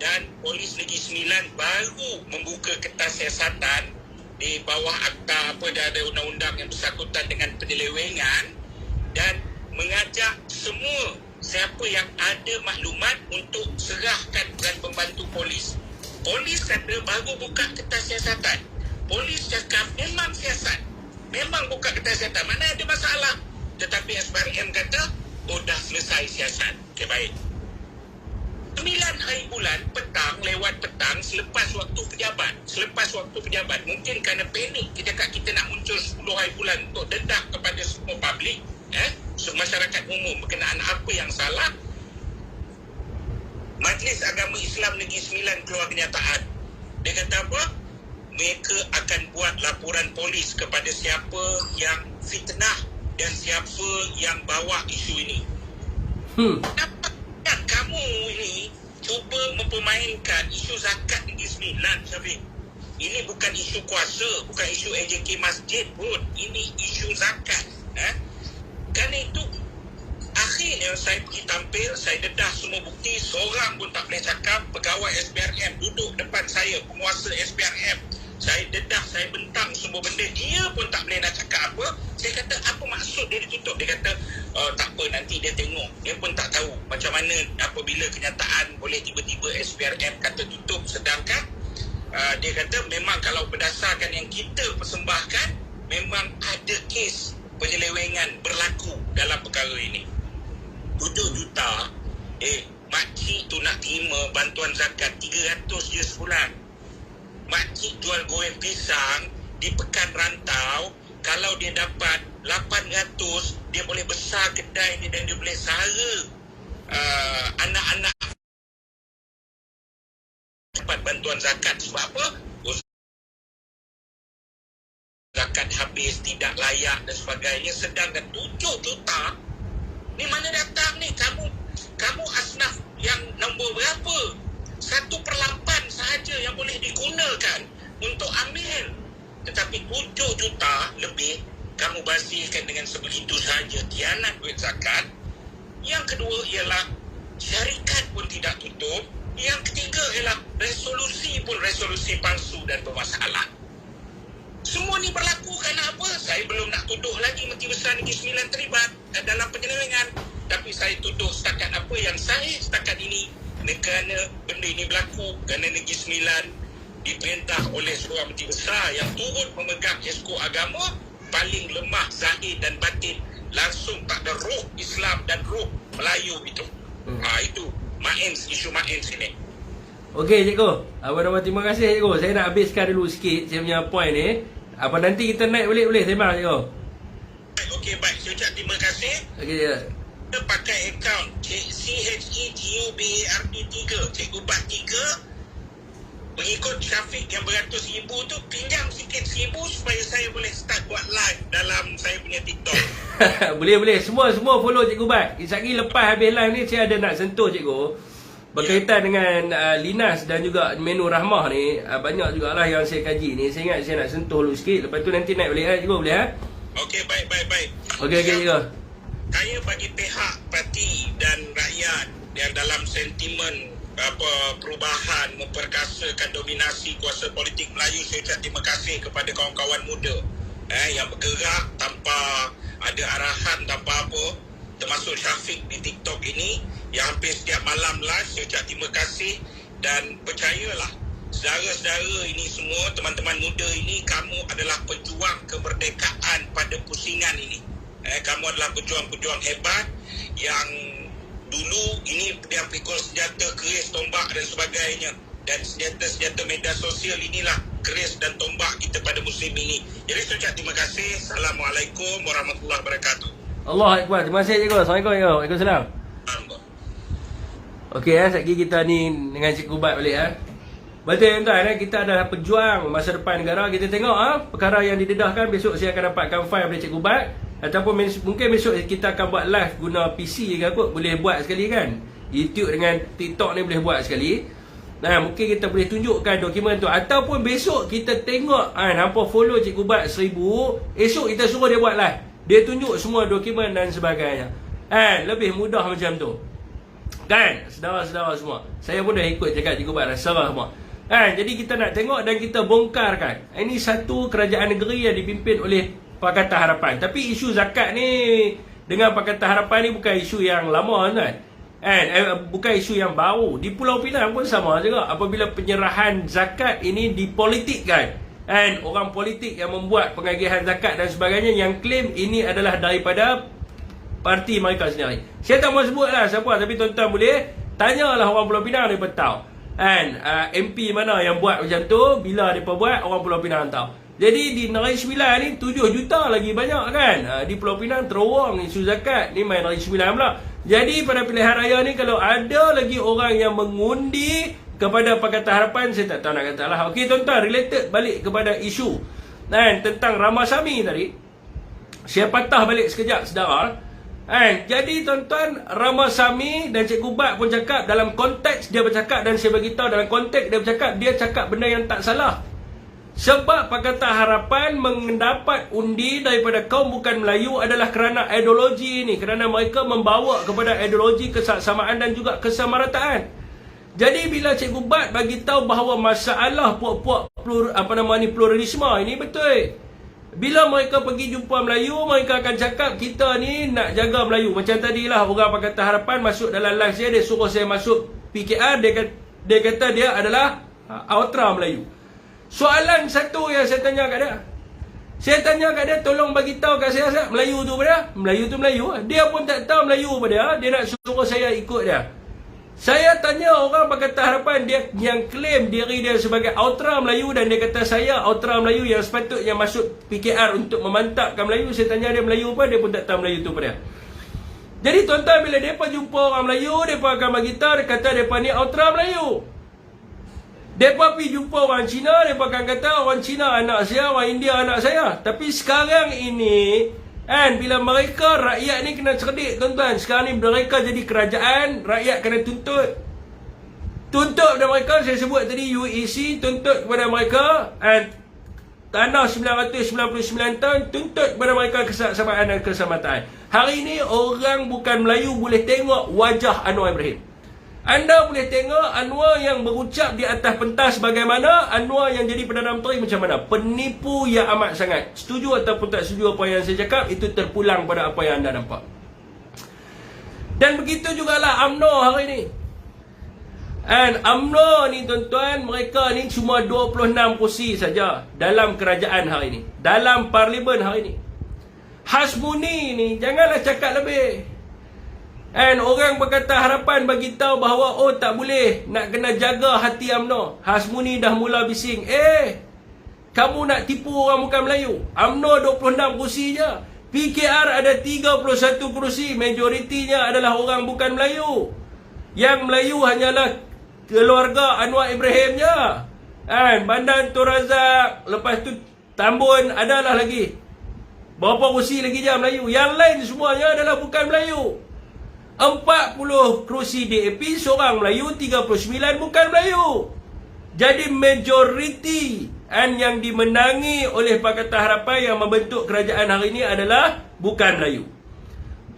dan Polis Negeri Sembilan baru membuka kertas siasatan di bawah akta ada undang-undang yang bersangkutan dengan penyelewengan, dan mengajak semua siapa yang ada maklumat untuk serahkan dan membantu polis. Polis kata baru buka kertas siasatan. Polis cakap memang siasat, memang buka kertas siasatan, mana ada masalah. Tetapi SPRM kata dah selesai siasat. Okey, baik. 9 hari bulan petang, lewat petang, selepas waktu pejabat, mungkin kerana panik kita nak muncul 10 hari bulan untuk dedak kepada semua publik, masyarakat umum berkenaan apa yang salah. Majlis Agama Islam Negeri Sembilan keluar kenyataan. Dia kata apa? Mereka akan buat laporan polis kepada siapa yang fitnah dan siapa yang bawa isu ini. Kenapa kamu ini cuba mempermainkan isu zakat Negeri Sembilan, Syafiq? Ini bukan isu kuasa, bukan isu AJK masjid pun. Ini isu zakat. Kerana itu, akhirnya saya pergi tampil, saya dedah semua bukti, seorang pun tak boleh cakap. Pegawai SPRM duduk depan saya, penguasa SPRM. Saya dedah, saya bentang semua benda, dia pun tak boleh nak cakap apa. Saya kata, apa maksud dia ditutup? Dia kata, tak apa, nanti dia tengok. Dia pun tak tahu macam mana apabila kenyataan boleh tiba-tiba SPRM kata tutup. Sedangkan dia kata memang kalau berdasarkan yang kita persembahkan, memang ada kes penyelewengan berlaku dalam perkara ini. 7 juta, makcik tu nak terima bantuan zakat 300 je sebulan. Makcik jual goreng pisang di Pekan Rantau, kalau dia dapat 800, dia boleh besar kedai ni dan dia boleh sara anak-anak dapat bantuan zakat. Sebab apa? Zakat habis, tidak layak dan sebagainya. Sedangkan 7 juta ni mana datang ni? Kamu asnaf yang nombor berapa? 1/8 sahaja yang boleh digunakan untuk ambil. Tetapi 7 juta lebih kamu basiskan dengan sebegitu sahaja, tianat duit zakat. Yang kedua ialah syarikat pun tidak tutup. Yang ketiga ialah resolusi pun resolusi palsu dan bermasalah. Semua ni berlaku kerana apa? Saya belum nak tuduh lagi Menteri Besar Negeri Sembilan terlibat dalam penyelewengan. Tapi saya tuduh setakat apa yang sahih setakat ini, kerana benda ini berlaku kerana Negeri Sembilan diperintah oleh seorang Menteri Besar yang turut memegang esko agama, paling lemah zahir dan batin, langsung tak ada roh Islam dan roh Melayu itu. Itu Mains, isu Mains ini. Okey cikgu, terima kasih cikgu. Saya nak habiskan dulu sikit saya punya point ni. Apa nanti kita naik balik boleh sembang cikgu? Okey, baik. Saya ucap terima kasih. Okey je. Kita pakai akaun CHEGUBARD3, Cikgu Bat 3. Pengikut Syafiq yang beratus ribu tu, pinjam sikit 1,000 supaya saya boleh start buat live dalam saya punya TikTok. Boleh. Semua follow Cikgu Bat. Sekali lepas habis live ni saya ada nak sentuh cikgu berkaitan dengan Linas dan juga menu Rahmah ni. Banyak jugalah yang saya kaji ni. Saya ingat saya nak sentuh dulu sikit. Lepas tu nanti naik balik cikgu, boleh Okey, baik. Okey cikgu. Saya bagi pihak parti dan rakyat yang dalam sentimen perubahan memperkasakan dominasi kuasa politik Melayu, saya ucap terima kasih kepada kawan-kawan muda yang bergerak tanpa ada arahan, tanpa apa, termasuk Syafiq di TikTok ini yang hampir setiap malam live. Saya ucap terima kasih dan percayalah saudara-saudara ini semua, teman-teman muda ini, kamu adalah pejuang kemerdekaan pada pusingan ini. Kamu adalah pejuang-pejuang hebat yang dulu ini yang pikul senjata, keris, tombak dan sebagainya. Dan senjata-senjata media sosial inilah keris dan tombak kita pada musim ini. Jadi saya ucap terima kasih. Assalamualaikum warahmatullahi wabarakatuh. Allah Akbar. Terima kasih cikgu. Assalamualaikum cikgu. Waalaikumsalam. Okey sekejap kita ni dengan Cikgu Bat balik Betul tuan, kita adalah pejuang masa depan negara. Kita tengok perkara yang didedahkan, besok saya akan dapatkan file dari Cikgu Bat, ataupun mungkin besok kita akan buat live guna PC ke kot, boleh buat sekali kan. YouTube dengan TikTok ni boleh buat sekali. Nah, mungkin kita boleh tunjukkan dokumen tu, ataupun besok kita tengok hampa follow Cikgu Bat 1000, esok kita suruh dia buat live. Dia tunjuk semua dokumen dan sebagainya. Lebih mudah macam tu. Kan, saudara-saudara semua. Saya pun dah ikut cakap Cikgu Bat dah serah semua. Jadi kita nak tengok dan kita bongkarkan. Ini satu kerajaan negeri yang dipimpin oleh Pakatan Harapan. Tapi isu zakat ni dengan Pakatan Harapan ni bukan isu yang lama kan. Bukan isu yang baru. Di Pulau Pinang pun sama juga. Apabila penyerahan zakat ini dipolitikkan, orang politik yang membuat pengagihan zakat dan sebagainya, yang claim ini adalah daripada parti mereka sendiri. Saya tak mahu sebutlah siapa, tapi tuan-tuan boleh tanyalah orang Pulau Pinang, mereka tahu. MP mana yang buat macam tu, bila mereka buat, orang Pulau Pinang tahu. Jadi di Negeri Sembilan ni 7 juta lagi banyak kan. Di Pulau Pinang terowong isu zakat. Ni main Negeri Sembilan pula. Jadi pada pilihan raya ni, kalau ada lagi orang yang mengundi kepada Pakatan Harapan, saya tak tahu nak kata lah. Okey tuan-tuan, related balik kepada isu tentang Ramasamy tadi. Saya patah balik sekejap saudara. Jadi tuan-tuan, Ramasamy dan Cikgu Bat pun cakap dalam konteks dia bercakap, dan saya beritahu dalam konteks dia bercakap, dia cakap benda yang tak salah. Sebab Pakatan Harapan mendapat undi daripada kaum bukan Melayu adalah kerana ideologi ini, kerana mereka membawa kepada ideologi kesamaan dan juga kesamarataan. Jadi bila Cikgu Bat bagi tahu bahawa masalah puak-puak pluralisme ini betul. Bila mereka pergi jumpa Melayu, mereka akan cakap kita ni nak jaga Melayu. Macam tadilah orang Pakatan Harapan masuk dalam live saya, dia suruh saya masuk PKR, dia kata dia adalah Ultra Melayu. Soalan satu yang saya tanya kat dia, saya tanya kat dia, tolong bagi tahu kat saya Melayu tu apa dia? Melayu tu Melayu. Dia pun tak tahu Melayu apa dia. Dia nak suruh saya ikut dia. Saya tanya orang Pakatan Harapan, dia yang claim diri dia sebagai Ultra Melayu, dan dia kata saya Ultra Melayu yang sepatutnya masuk PKR untuk memantapkan Melayu. Saya tanya dia Melayu apa, dia pun tak tahu Melayu tu apa dia. Jadi tuan-tuan, bila mereka jumpa orang Melayu, mereka akan bagi tahu, dia kata mereka ni Ultra Melayu. Mereka pergi jumpa orang Cina, mereka akan kata orang Cina anak saya, orang India anak saya. Tapi sekarang ini, bila mereka, rakyat ni kena cerdik tuan-tuan. Sekarang ni mereka jadi kerajaan, rakyat kena tuntut. Tuntut kepada mereka, saya sebut tadi UEC, tuntut kepada mereka. Tanah 999 tahun, tuntut kepada mereka kesamaan dan keselamatan. Hari ini orang bukan Melayu boleh tengok wajah Anwar Ibrahim. Anda boleh tengok Anwar yang berucap di atas pentas bagaimana, Anwar yang jadi Perdana Menteri macam mana. Penipu yang amat sangat. Setuju ataupun tak setuju apa yang saya cakap, itu terpulang pada apa yang anda nampak. Dan begitu jugalah UMNO hari ini. UMNO ni tuan-tuan, mereka ni cuma 26 kursi saja dalam kerajaan hari ini, dalam parlimen hari ini. Hasmuni ni janganlah cakap lebih. Orang Pakatan Harapan bagi tahu bahawa tak boleh, nak kena jaga hati UMNO. Hasmuni dah mula bising, kamu nak tipu orang bukan Melayu. UMNO 26 kursi je, PKR ada 31 kursi, majoritinya adalah orang bukan Melayu. Yang Melayu hanyalah keluarga Anwar Ibrahim je. Bandar Tun Razak, lepas tu Tambun, adalah lagi berapa kursi lagi je Melayu. Yang lain semuanya adalah bukan Melayu. 40 kerusi DAP, seorang Melayu, 39 bukan Melayu. Jadi majoriti yang dimenangi oleh Pakatan Harapan yang membentuk kerajaan hari ini adalah bukan Melayu.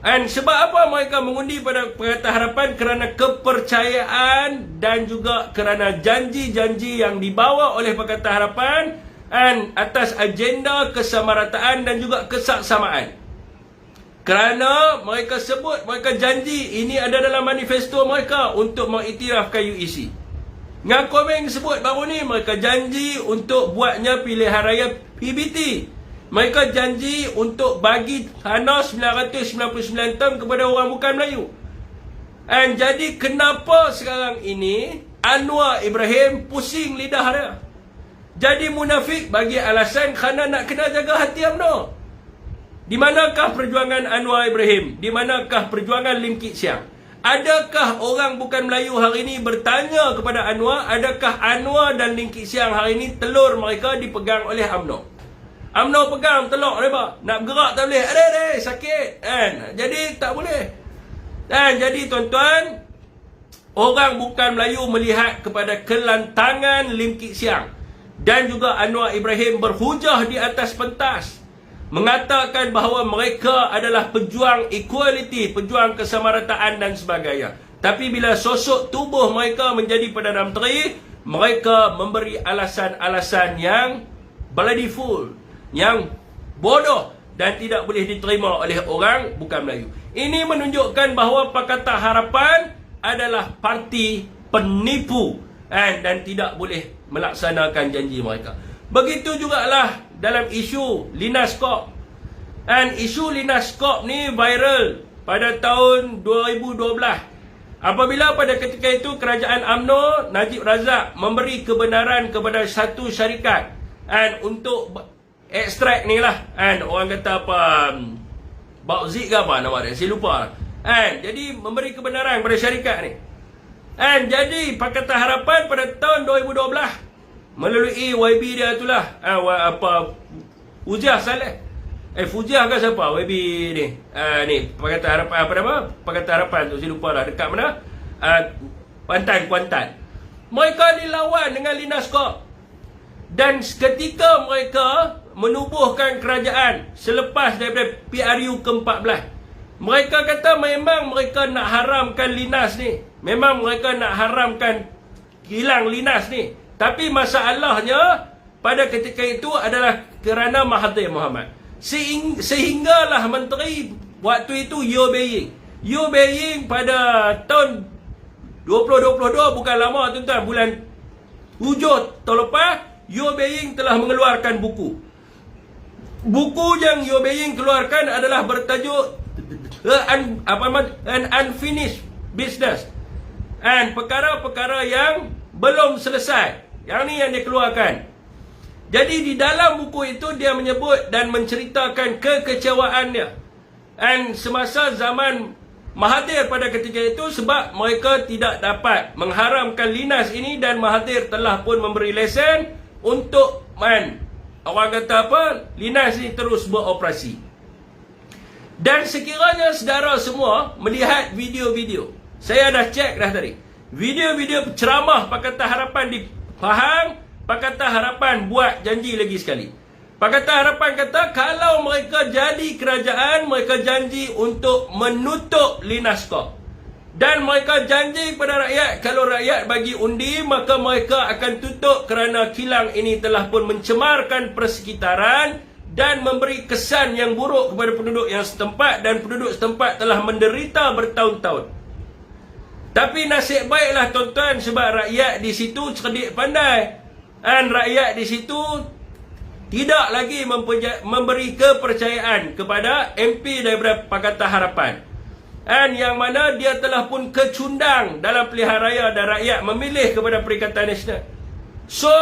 Sebab apa mereka mengundi pada Pakatan Harapan? Kerana kepercayaan dan juga kerana janji-janji yang dibawa oleh Pakatan Harapan atas agenda kesamarataan dan juga kesaksamaan. Kerana mereka sebut, mereka janji, ini ada dalam manifesto mereka untuk mengiktirafkan UEC. Ngan Komeng sebut baru ni, mereka janji untuk buatnya pilihan raya PBT. Mereka janji untuk bagi tanah 999 tahun kepada orang bukan Melayu. Jadi kenapa sekarang ini Anwar Ibrahim pusing lidah dia? Jadi munafik bagi alasan kerana nak kena jaga hati UMNO. Di manakah perjuangan Anwar Ibrahim? Di manakah perjuangan Lim Kit Siang? Adakah orang bukan Melayu hari ini bertanya kepada Anwar, adakah Anwar dan Lim Kit Siang hari ini telur mereka dipegang oleh UMNO? UMNO pegang telur mereka. Nak bergerak tak boleh. Ada sakit. Kan? Jadi tak boleh. Dan jadi tuan-tuan, orang bukan Melayu melihat kepada kelantangan Lim Kit Siang dan juga Anwar Ibrahim berhujah di atas pentas, mengatakan bahawa mereka adalah pejuang equality, pejuang kesamarataan dan sebagainya. Tapi bila sosok tubuh mereka menjadi Perdana Menteri, mereka memberi alasan-alasan yang bloody fool, yang bodoh dan tidak boleh diterima oleh orang bukan Melayu. Ini menunjukkan bahawa Pakatan Harapan adalah parti penipu dan tidak boleh melaksanakan janji mereka. Begitu jugalah dalam isu Lina Skop. Dan isu Lina Skop ni viral pada tahun 2012. Apabila pada ketika itu kerajaan UMNO, Najib Razak memberi kebenaran kepada satu syarikat untuk ekstrak ni lah. Orang kata apa, Bauzik ke apa nama dia, saya lupa. Jadi memberi kebenaran kepada syarikat ni. Jadi Pakatan Harapan pada tahun 2012 melalui YB dia itulah, Fuziah Saleh. Fuziah ke siapa YB ni? Ni Pakatan Harapan, apa nama? Pakatan Harapan tu saya lupa lah, dekat mana? Kuantan. Mereka dilawan dengan Lina Skop. Dan ketika mereka menubuhkan kerajaan selepas daripada PRU ke-14, mereka kata memang mereka nak haramkan Linas ni. Memang mereka nak haramkan hilang Linas ni. Tapi masalahnya pada ketika itu adalah kerana Mahathir Mohamad. Sehinggalah menteri waktu itu Yeo Beying. Yeo Beying pada tahun 2022, bukan lama tuan-tuan, bulan 7 tahun lepas, Yeo Beying telah mengeluarkan buku. Buku yang Yeo Beying keluarkan adalah bertajuk An Unfinished Business, perkara-perkara yang belum selesai. Yang ni yang dia keluarkan. Jadi di dalam buku itu dia menyebut dan menceritakan kekecewaannya semasa zaman Mahathir pada ketika itu, sebab mereka tidak dapat mengharamkan Linas ini dan Mahathir telah pun memberi lesen untuk orang kata apa, Linas ini terus beroperasi. Dan sekiranya saudara semua melihat video-video, saya dah cek dah tadi, video-video ceramah Pakatan Harapan di Pahang, Pakatan Harapan buat janji lagi sekali. Pakatan Harapan kata kalau mereka jadi kerajaan, mereka janji untuk menutup Lina Skop. Dan mereka janji kepada rakyat, kalau rakyat bagi undi, maka mereka akan tutup kerana kilang ini telah pun mencemarkan persekitaran dan memberi kesan yang buruk kepada penduduk yang setempat, dan penduduk setempat telah menderita bertahun-tahun. Tapi nasib baiklah tuan-tuan, sebab rakyat di situ cerdik pandai. Dan rakyat di situ tidak lagi memberi kepercayaan kepada MP daripada Pakatan Harapan. Yang mana dia telah pun kecundang dalam pilihan raya dan rakyat memilih kepada Perikatan Nasional. So,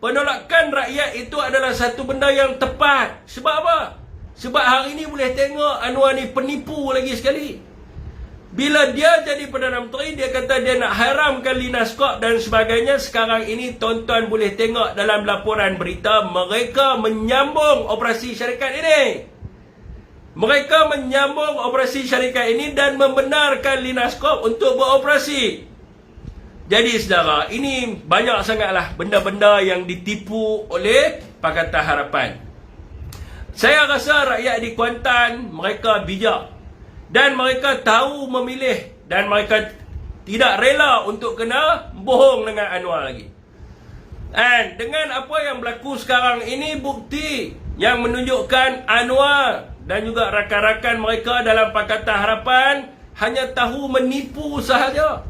penolakan rakyat itu adalah satu benda yang tepat. Sebab apa? Sebab hari ini boleh tengok Anwar ni penipu lagi sekali. Bila dia jadi Perdana Menteri, dia kata dia nak haramkan Lina Skop dan sebagainya. Sekarang ini tuan-tuan boleh tengok dalam laporan berita, mereka menyambung operasi syarikat ini. Mereka menyambung operasi syarikat ini dan membenarkan Lina Skop untuk beroperasi. Jadi saudara, ini banyak sangatlah benda-benda yang ditipu oleh Pakatan Harapan. Saya rasa rakyat di Kuantan mereka bijak dan mereka tahu memilih, dan mereka tidak rela untuk kena bohong dengan Anwar lagi. Dan dengan apa yang berlaku sekarang ini, bukti yang menunjukkan Anwar dan juga rakan-rakan mereka dalam Pakatan Harapan hanya tahu menipu sahaja.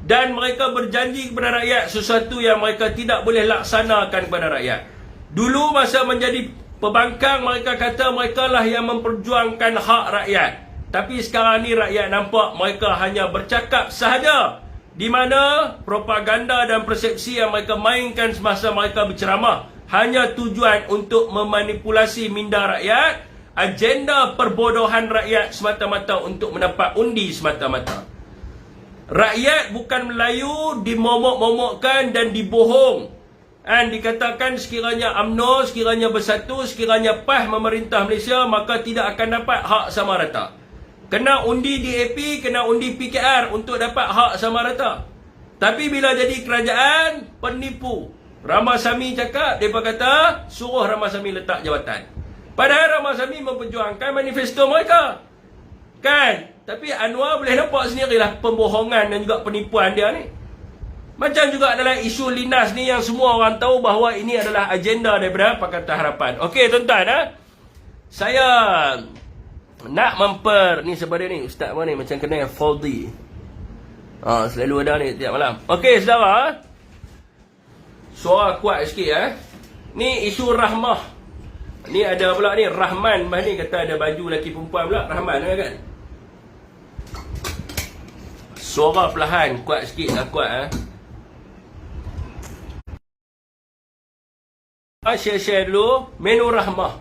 Dan mereka berjanji kepada rakyat sesuatu yang mereka tidak boleh laksanakan kepada rakyat. Dulu masa menjadi pembangkang, mereka kata mereka lah yang memperjuangkan hak rakyat. Tapi sekarang ni rakyat nampak mereka hanya bercakap sahaja, di mana propaganda dan persepsi yang mereka mainkan semasa mereka berceramah hanya tujuan untuk memanipulasi minda rakyat, agenda perbodohan rakyat semata-mata untuk mendapat undi semata-mata. Rakyat bukan Melayu dimomok-momokkan dan dibohong. Dan dikatakan sekiranya UMNO, sekiranya Bersatu, sekiranya PAS memerintah Malaysia, maka tidak akan dapat hak sama rata. Kena undi DAP, kena undi PKR untuk dapat hak sama rata. Tapi bila jadi kerajaan, penipu. Ramasamy cakap, mereka kata, suruh Ramasamy letak jawatan. Padahal Ramasamy memperjuangkan manifesto mereka. Kan? Tapi Anwar boleh nampak sendirilah pembohongan dan juga penipuan dia ni. Macam juga dalam isu Linas ni yang semua orang tahu bahawa ini adalah agenda daripada Pakatan Harapan. Okey tuan-tuan, saya nak ni sebenarnya ni ustaz apa ni macam kena Foldy. Selalu ada ni tiap malam. Okey saudara, suara kuat sikit Ni isu Rahmah. Ni ada pula ni Rahman ni kata ada baju lelaki perempuan pula Rahman kan. Suara perlahan kuat sikit lah kuat share dulu menu Rahmah.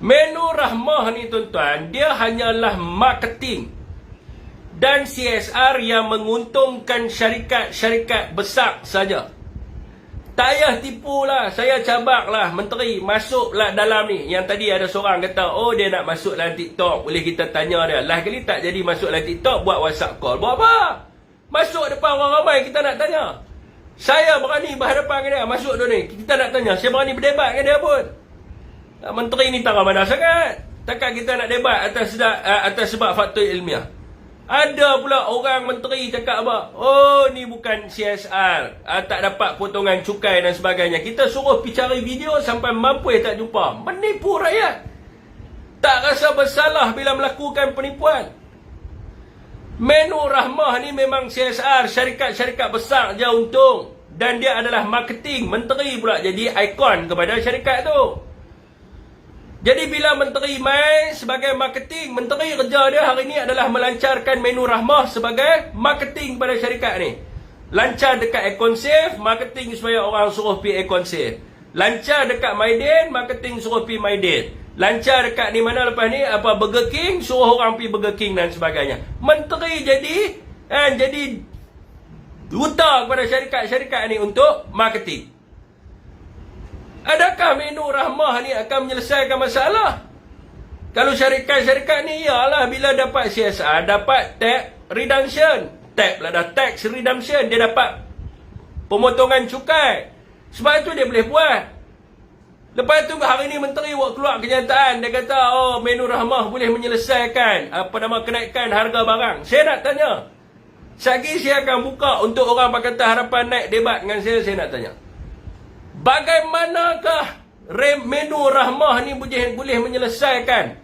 Menu Rahmah ni tuan-tuan, dia hanyalah marketing dan CSR yang menguntungkan syarikat-syarikat besar saja. Tak payah tipu lah. Saya cabak lah menteri masuklah dalam ni. Yang tadi ada seorang kata, oh dia nak masuk dalam TikTok, boleh kita tanya dia. Lah kali tak jadi masuk dalam TikTok, buat WhatsApp call. Buat apa? Masuk depan orang ramai kita nak tanya. Saya berani berhadapan dengan dia. Masuk tu ni, kita nak tanya. Saya berani berdebat dengan dia pun. Menteri ni tak ramai sangat. Takkan kita nak debat atas sebab faktor ilmiah. Ada pula orang menteri cakap apa? Oh ni bukan CSR, tak dapat potongan cukai dan sebagainya. Kita suruh pergi cari video sampai mampu tak jumpa. Menipu rakyat. Tak rasa bersalah bila melakukan penipuan. Menu Rahmah ni memang CSR, syarikat-syarikat besar je untung. Dan dia adalah marketing. Menteri pula jadi ikon kepada syarikat tu. Jadi bila menteri main sebagai marketing, menteri kerja dia hari ni adalah melancarkan menu Rahmah sebagai marketing pada syarikat ni. Lancar dekat Econsave, marketing supaya orang suruh pergi Econsave. Lancar dekat Maidin, marketing suruh pergi Maidin. Lancar dekat ni mana lepas ni, Burger King, suruh orang pergi Burger King dan sebagainya. Menteri jadi duta kepada syarikat-syarikat ni untuk marketing. Adakah menu Rahmah ni akan menyelesaikan masalah? Kalau syarikat-syarikat ni ialah bila dapat CSR, dapat tax redemption. Tax redemption, dia dapat pemotongan cukai. Sebab tu dia boleh buat. Lepas tu hari ni menteri buat keluar kenyataan. Dia kata, oh menu Rahmah boleh menyelesaikan kenaikan harga barang. Saya nak tanya. Sekali saya akan buka untuk orang Pakatan Harapan naik debat dengan saya nak tanya. Bagaimanakah menu Rahmah ni boleh menyelesaikan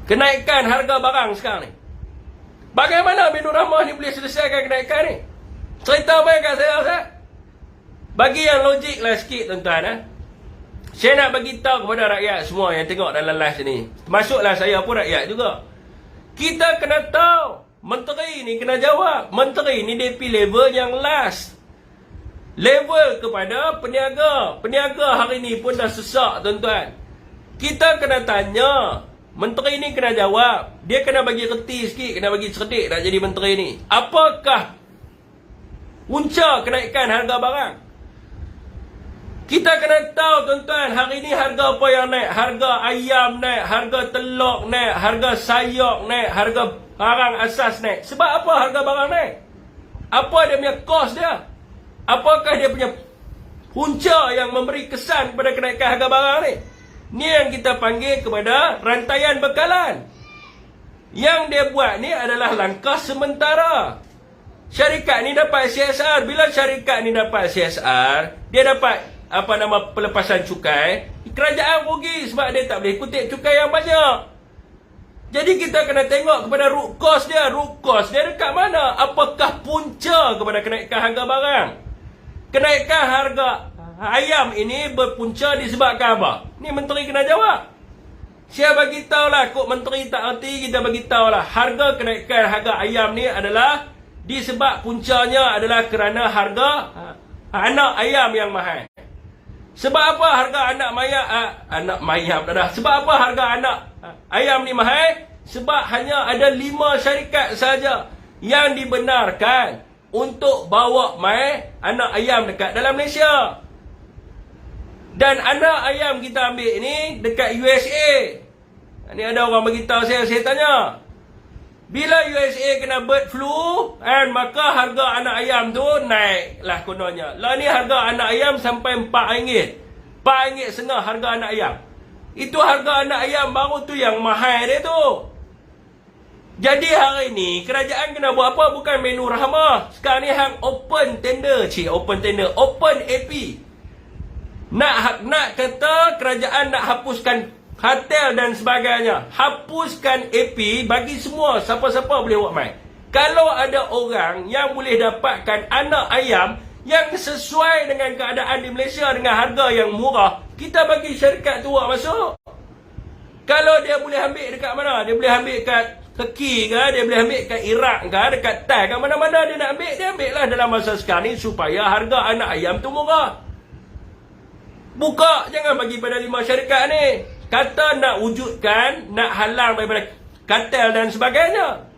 kenaikan harga barang sekarang ni? Bagaimana menu Rahmah ni boleh selesaikan kenaikan ni? Cerita apa kat saya Ustaz? Bagi yang logik lah sikit tuan-tuan. Saya nak bagi tahu kepada rakyat semua yang tengok dalam live ni. Termasuklah saya pun rakyat juga. Kita kena tahu. Menteri ni kena jawab. Menteri ni DP level yang last. Level kepada peniaga. Peniaga hari ni pun dah sesak tuan-tuan. Kita kena tanya. Menteri ni kena jawab. Dia kena bagi reti sikit, kena bagi cerdik nak jadi menteri ni. Apakah punca kenaikan harga barang? Kita kena tahu tuan-tuan, hari ni harga apa yang naik? Harga ayam naik, harga telur naik, harga sayur naik, harga barang asas naik. Sebab apa harga barang naik? Apa dia punya kos dia? Apakah dia punya punca yang memberi kesan kepada kenaikan harga barang ni? Ni yang kita panggil kepada rantaian bekalan. Yang dia buat ni adalah langkah sementara. Syarikat ni dapat CSR. Bila syarikat ni dapat CSR, dia dapat pelepasan cukai. Kerajaan rugi sebab dia tak boleh kutip cukai yang banyak. Jadi kita kena tengok kepada root cause dia. Root cause dia dekat mana? Apakah punca kepada kenaikan harga barang? Kenaikan harga ayam ini berpunca disebabkan apa? Ni menteri kena jawab. Saya bagi tahulah, kok menteri tak erti, kita bagi tahulah. Harga kenaikan harga ayam ni adalah disebab puncanya adalah kerana harga anak ayam yang mahal. Sebab apa harga Sebab apa harga anak ayam ni mahal? Sebab hanya ada 5 syarikat saja yang dibenarkan untuk bawa mai anak ayam dekat dalam Malaysia. Dan anak ayam kita ambil ni dekat USA. Ni ada orang beritahu saya tanya. Bila USA kena bird flu, maka harga anak ayam tu naik lah kononnya. Lah ni harga anak ayam sampai RM4. RM4.5 harga anak ayam. Itu harga anak ayam baru tu yang mahal dia tu. Jadi hari ni kerajaan kena buat apa? Bukan menu rahmah. Sekarang ni hang open tender, open AP. Nak kata kerajaan nak hapuskan hotel dan sebagainya. Hapuskan AP bagi semua, siapa-siapa boleh buat mai. Kalau ada orang yang boleh dapatkan anak ayam yang sesuai dengan keadaan di Malaysia dengan harga yang murah, kita bagi syarikat tu buat masuk. Kalau dia boleh ambil dekat mana? Dia boleh ambil kat Turki ke? Dia boleh ambil kat Iraq ke? Dekat Thai ke? Mana-mana dia nak ambil, dia ambil lah dalam masa sekarang ni supaya harga anak ayam tu murah. Buka, jangan bagi pada 5 syarikat ni. Kata nak wujudkan, nak halang daripada kartel dan sebagainya.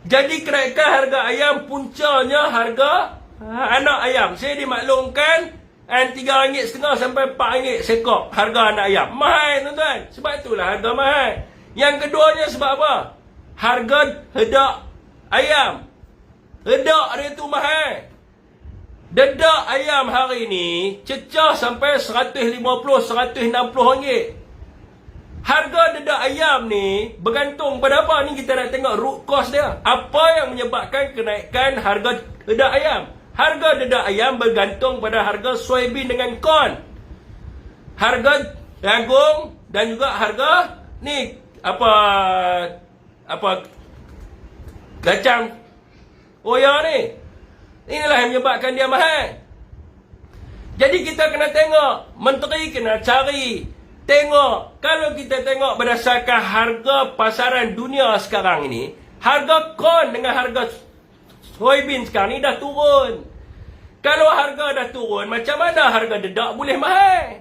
Jadi kenaikan harga ayam puncanya harga anak ayam. Saya dimaklumkan RM3.5 sampai RM4 sekok harga anak ayam. Mahal tuan-tuan. Sebab itulah harga mahal. Yang keduanya sebab apa? Harga hedak ayam. Hedak dia tu mahal. Dedak ayam hari ni cecah sampai RM150-160. Harga dedak ayam ni bergantung pada apa? Ni kita nak tengok root cause dia. Apa yang menyebabkan kenaikan harga dedak ayam? Harga dedak ayam bergantung pada harga soybean dengan corn. Harga jagung dan juga harga ni apa kacang oya ni. Inilah yang menyebabkan dia mahal. Jadi kita kena tengok, menteri kena cari. Tengok, kalau kita tengok berdasarkan harga pasaran dunia sekarang ini, harga corn dengan harga soybean sekarang ni dah turun. Kalau harga dah turun, macam mana harga dedak boleh mahal?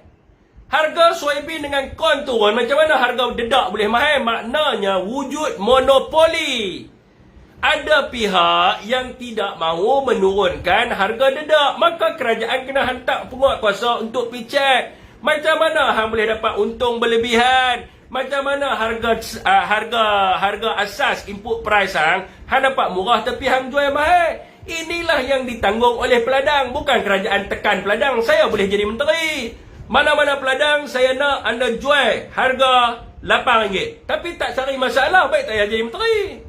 Harga soybean dengan corn turun, macam mana harga dedak boleh mahal? Maknanya wujud monopoli. Ada pihak yang tidak mahu menurunkan harga dedak. Maka kerajaan kena hantar penguatkuasa untuk pergi cek. Macam mana hang boleh dapat untung berlebihan? Macam mana harga asas input price hang dapat murah tapi hang jual mahal? Inilah yang ditanggung oleh peladang. Bukan kerajaan tekan peladang. Saya boleh jadi menteri. Mana-mana peladang saya nak anda jual harga RM8. Tapi tak cari masalah, baik tak payah jadi menteri.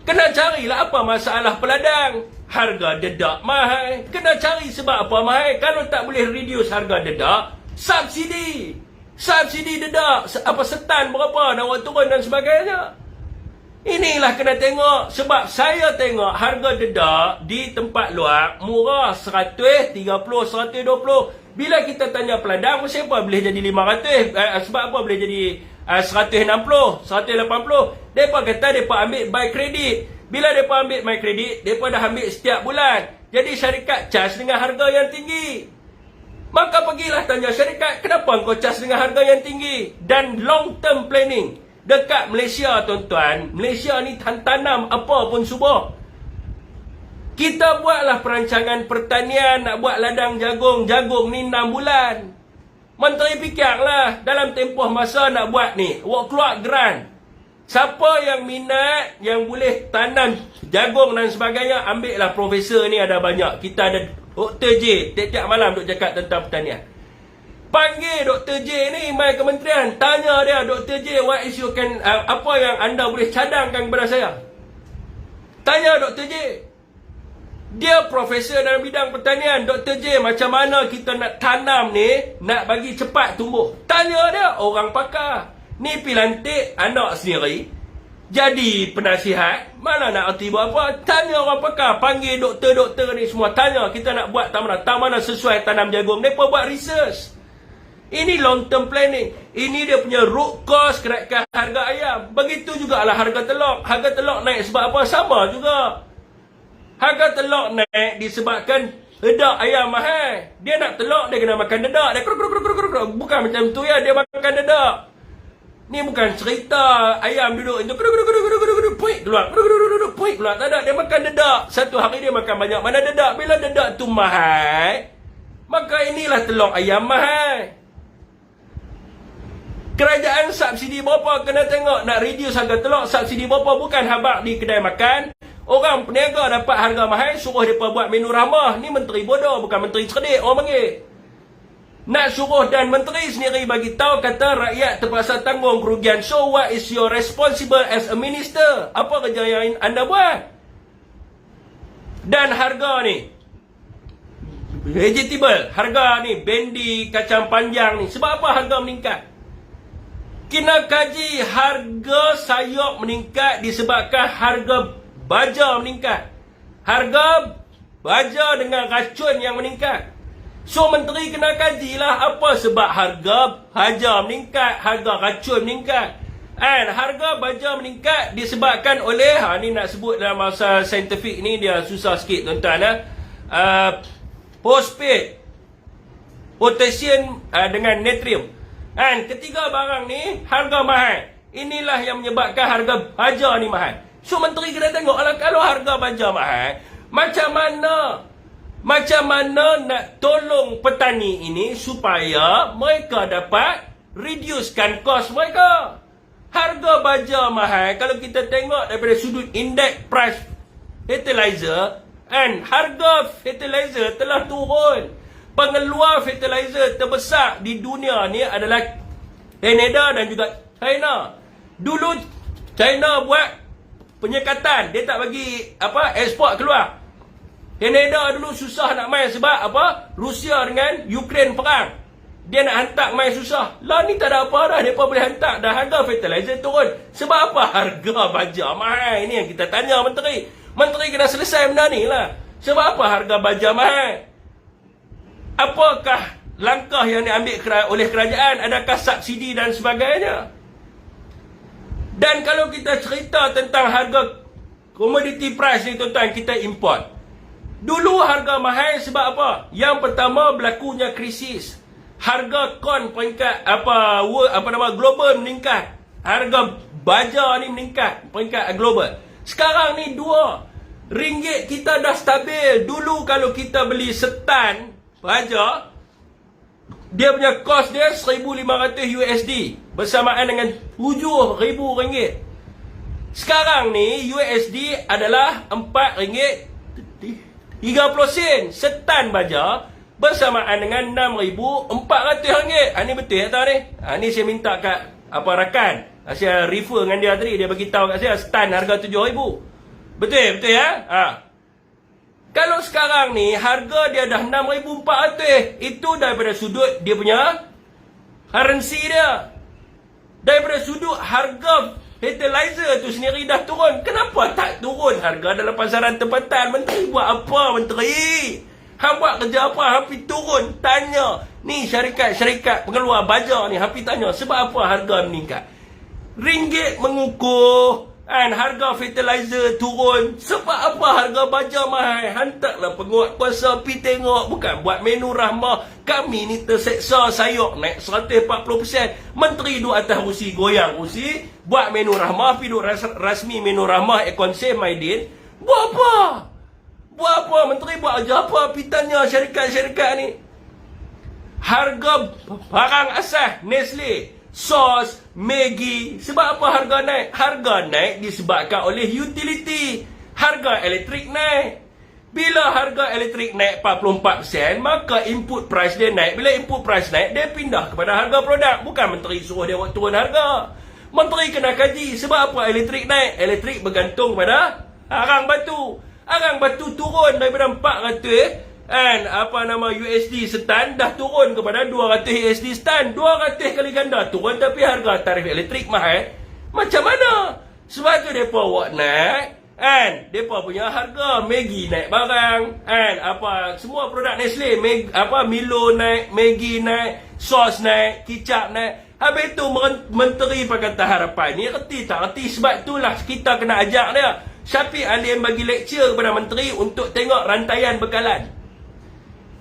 Kena carilah apa masalah peladang. Harga dedak mahal. Kena cari sebab apa mahal. Kalau tak boleh reduce harga dedak, subsidi. Subsidi dedak. Apa setan berapa, nak turun dan sebagainya. Inilah kena tengok. Sebab saya tengok harga dedak di tempat luar murah 130, 120. Bila kita tanya peladang, siapa boleh jadi 500? Sebab apa boleh jadi 160, 180? Mereka kata mereka ambil by credit. Bila mereka ambil by credit, mereka dah ambil setiap bulan. Jadi syarikat charge dengan harga yang tinggi. Maka pergilah tanya syarikat, kenapa kau charge dengan harga yang tinggi? Dan long term planning. Dekat Malaysia tuan-tuan, Malaysia ni tanam apa pun subur. Kita buatlah perancangan pertanian, nak buat ladang jagung. Jagung ni 6 bulan. Menteri fikirlah dalam tempoh masa nak buat ni. Awak keluar grant. Siapa yang minat, yang boleh tanam jagung dan sebagainya, ambillah profesor ni ada banyak. Kita ada Dr. J, tiap-tiap malam duk cakap tentang pertanian. Panggil Dr. J ni, mai kementerian. Tanya dia, Dr. J, what is your apa yang anda boleh cadangkan kepada saya? Tanya Dr. J. Dia profesor dalam bidang pertanian. Dr. J, macam mana kita nak tanam ni, nak bagi cepat tumbuh? Tanya dia, orang pakar. Ni pergi lantik anak sendiri jadi penasihat. Mana nak erti buat apa? Tanya orang pakar. Panggil doktor-doktor ni semua. Tanya kita nak buat tak mana sesuai tanam jagung. Mereka buat research. Ini long term planning. Ini dia punya root cause kenaikan harga ayam. Begitu jugalah harga telur. Harga telur naik sebab apa? Sama juga. Harga telur naik disebabkan dedak ayam mahal. Dia nak telur, dia kena makan dedak. Dia bukan macam tu ya, dia makan dedak. Ni bukan cerita ayam duduk itu puik keluar, puik keluar. Tak ada, dia makan dedak. Satu hari dia makan banyak. Mana dedak? Bila dedak tu mahal, maka inilah telur ayam mahal. Kerajaan subsidi berapa kena tengok nak reduce harga telur. Subsidi berapa bukan habaq di kedai makan. Orang peniaga dapat harga mahal, suruh mereka buat menu ramah. Ni menteri bodoh, bukan menteri cerdik orang panggil. Nak suruh dan menteri sendiri bagi tahu kata rakyat terpaksa tanggung kerugian. So what is your responsible as a minister? Apa kerja yang anda buat? Dan harga ni vegetable, harga ni bendi, kacang panjang ni, sebab apa harga meningkat? Kena kaji harga sayur meningkat disebabkan harga baja meningkat. Harga baja dengan racun yang meningkat. So menteri kena kajilah apa sebab harga baja meningkat, harga racun meningkat. And harga baja meningkat disebabkan oleh, ni nak sebut dalam bahasa saintifik ni dia susah sikit tuan-tuan. Phosphate, potassium dengan natrium. And ketiga barang ni harga mahal. Inilah yang menyebabkan harga baja ni mahal. So menteri kena tengok kalau harga baja mahal, macam mana nak tolong petani ini supaya mereka dapat reducekan kos mereka. Harga baja mahal, kalau kita tengok daripada sudut index price fertilizer, and harga fertilizer telah turun. Pengeluar fertilizer terbesar di dunia ni adalah Canada dan juga China. Dulu China buat penyekatan, dia tak bagi ekspor keluar. Canada dulu susah nak main sebab apa? Rusia dengan Ukraine perang. Dia nak hantar main susah. Lah ni tak ada apa dah, mereka boleh hantar dah, harga fertilizer turun. Sebab apa? Harga baja mahal. Ini yang kita tanya menteri. Menteri kena selesai benda ni lah. Sebab apa harga baja mahal? Apakah langkah yang diambil oleh kerajaan? Adakah subsidi dan sebagainya? Dan kalau kita cerita tentang harga commodity price ni tuan-tuan, kita import. Dulu harga mahal sebab apa? Yang pertama berlakunya krisis. Harga corn peringkat global meningkat. Harga baja ni meningkat peringkat global. Sekarang ni RM2 kita dah stabil. Dulu kalau kita beli setan baja, dia punya kos dia $1,500 bersamaan dengan RM7,000. Sekarang ni USD adalah RM4.30 setan baja bersamaan dengan RM6,400. Ni betul tak ni? Ni saya minta kat rakan. Saya refer dengan dia tadi, dia bagi tahu kat saya setan harga RM7,000. Betul ya? Kalau sekarang ni harga dia dah RM6,400, itu daripada sudut dia punya currency dia. Daripada sudut harga fertilizer tu sendiri dah turun. Kenapa tak turun harga dalam pasaran tempatan? Menteri buat apa menteri? Hang buat kerja apa? Hampir turun. Tanya. Ni syarikat pengeluar baja ni hampir tanya sebab apa harga meningkat. Ringgit mengukuh, harga fertilizer turun. Sebab apa harga baja mahal? Hantarlah penguat kuasa pergi tengok. Bukan buat menu rahmah. Kami ni terseksa sayur naik 140%. Menteri duduk atas kursi, goyang kursi, buat menu rahmah, pergi duduk rasmi menu rahmah Ekonsem Maidin. Buat apa? Buat apa? Menteri buat aja apa? Pergi tanya syarikat-syarikat ni. Harga barang asas Nestle, sos, Maggi. Sebab apa harga naik? Harga naik disebabkan oleh utility. Harga elektrik naik. Bila harga elektrik naik 44%, maka input price dia naik. Bila input price naik, dia pindah kepada harga produk. Bukan menteri suruh dia buat turun harga. Menteri kena kaji sebab apa elektrik naik. Elektrik bergantung pada arang batu. Arang batu turun daripada 400 USD setan dah turun kepada 200 USD setan. 200 kali ganda turun, tapi harga tarif elektrik mahal. Macam mana? Sebab tu depa buat naik. Depa punya harga Maggi naik barang. Semua produk Nestle, Milo naik, Maggi naik, sos naik, kicap naik. Habis tu Menteri Pakatan Harapan ni reti tak reti. Sebab itulah kita kena ajak dia. Syafiq Alim bagi lecture kepada menteri untuk tengok rantaian bekalan.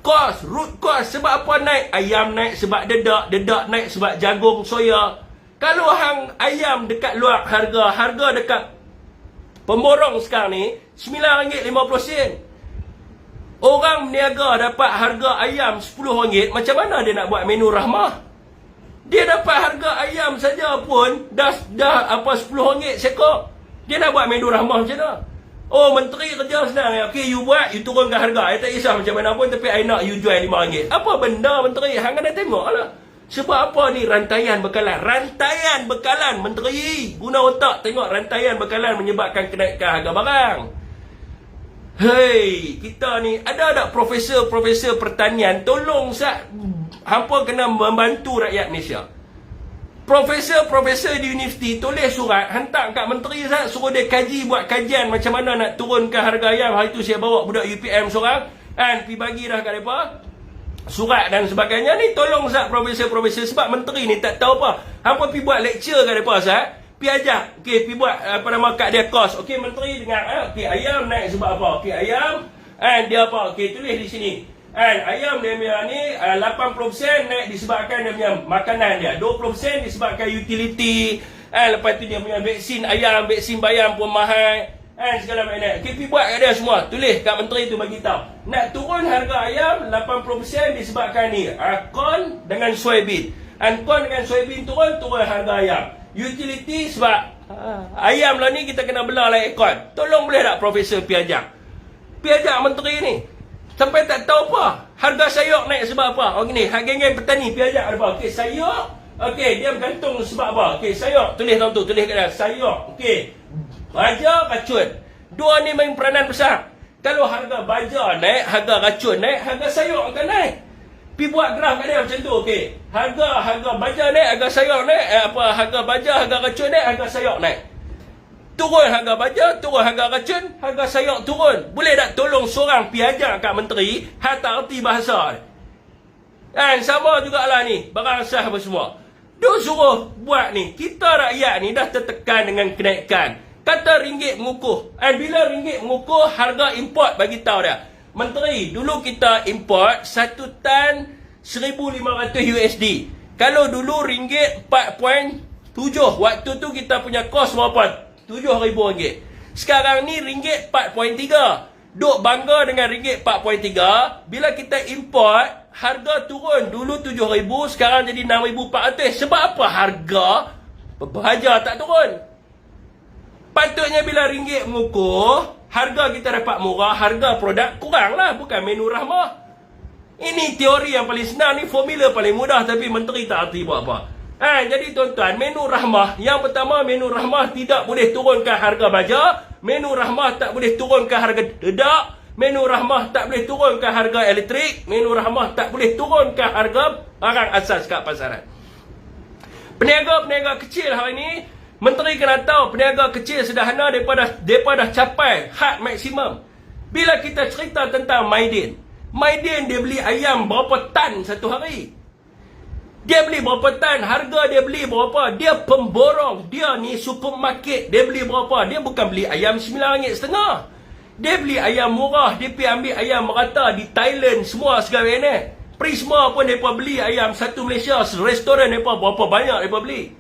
Kos, root kos. Sebab apa naik? Ayam naik sebab dedak naik sebab jagung soya. Kalau hang ayam dekat luar harga dekat pemborong sekarang ni RM9.50. Orang berniaga dapat harga ayam RM10, macam mana dia nak buat menu rahmah? Dia dapat harga ayam saja pun dah RM10 seekor. Dia nak buat menu rahmah macam mana? Oh, menteri kerja senang ya. Okey, you buat, you turunkan harga. I tak kisah macam mana pun, tapi I nak you jual RM5. Apa benda menteri? Hang kena tengoklah. Sebab apa ni rantaian bekalan? Rantaian bekalan, menteri. Guna otak tengok rantaian bekalan menyebabkan kenaikan harga barang. Hei, kita ni ada tak profesor pertanian tolong hampa kena membantu rakyat Malaysia. Profesor di universiti tulis surat hantar kat menteri suruh dia buat kajian macam mana nak turunkan harga ayam. Hari tu saya bawa budak UPM seorang kan pergi bagi dah kat depa surat dan sebagainya ni. Tolong profesor sebab menteri ni tak tahu apa. Hampa pergi buat lecture kat depa pergi ajak, okey, pergi buat kat dia kos. Okey, menteri dengar, okey, ayam naik sebab apa? Okey, ayam dia apa? Okey, tulis di sini. Ayam dia punya ni 80% naik disebabkan dia punya makanan dia. 20% disebabkan utility. Lepas tu dia punya vaksin ayam, vaksin bayam pun mahal. Segala macam. Okey, pergi buat kat dia semua. Tulis kat menteri tu bagi tahu. Nak turun harga ayam 80% disebabkan ni. Corn dengan soybean. Corn dengan soybean turun harga ayam. Utility sebab ayam lah ni kita kena belah lah ekor. Tolong boleh tak profesor piajak menteri ni? Sampai tak tahu apa. Harga sayur naik sebab apa? Oh gini, geng-geng petani piajak apa? Okey, sayur. Okey, dia bergantung sebab apa? Okey, sayur. Tulis dalam tu, tulis kat dia. Sayur. Okey. Baja, racun. Dua ni main peranan besar. Kalau harga baja naik, harga racun naik, harga sayur akan naik. Pergi buat graf kat dia macam tu. Okey. Harga baja naik, harga sayur naik. Harga baja, harga racun naik, harga sayur naik. Turun harga baja, turun harga racun, harga sayur turun. Boleh tak tolong seorang piajak kat menteri tak erti bahasa ni? Sama jugalah ni, barang sah apa semua. Dia suruh buat ni. Kita rakyat ni dah tertekan dengan kenaikan. Kata ringgit mengukuh. Bila ringgit mengukuh, harga import bagi tahu dia. Menteri, dulu kita import 1 tan 1,500 USD. Kalau dulu ringgit 4.7. Waktu tu kita punya kos berapa? RM7,000. Sekarang ni ringgit 4.3. Duk bangga dengan ringgit 4.3. Bila kita import, harga turun. Dulu RM7,000, sekarang jadi RM6,400. Sebab apa harga baja tak turun? Patutnya bila ringgit mengukuh, harga kita dapat murah, harga produk kurang lah. Bukan menu rahmah. Ini teori yang paling senang ni, formula paling mudah, tapi menteri tak erti buat apa. Jadi tuan-tuan, menu rahmah. Yang pertama, menu rahmah tidak boleh turunkan harga baja. Menu rahmah tak boleh turunkan harga dedak. Menu rahmah tak boleh turunkan harga elektrik. Menu rahmah tak boleh turunkan harga barang asas kat pasaran. Peniaga-peniaga kecil hari ini, menteri kena tahu peniaga kecil sederhana mereka dah capai had maksimum. Bila kita cerita tentang Maidin dia beli ayam berapa tan satu hari. Dia beli berapa tan, harga dia beli berapa. Dia pemborong, dia ni supermarket. Dia beli berapa? Dia bukan beli ayam RM9.50. Dia beli ayam murah. Dia pergi ambil ayam merata di Thailand semua segala ni. Prisma pun mereka beli ayam satu Malaysia. Restoran mereka berapa banyak mereka beli.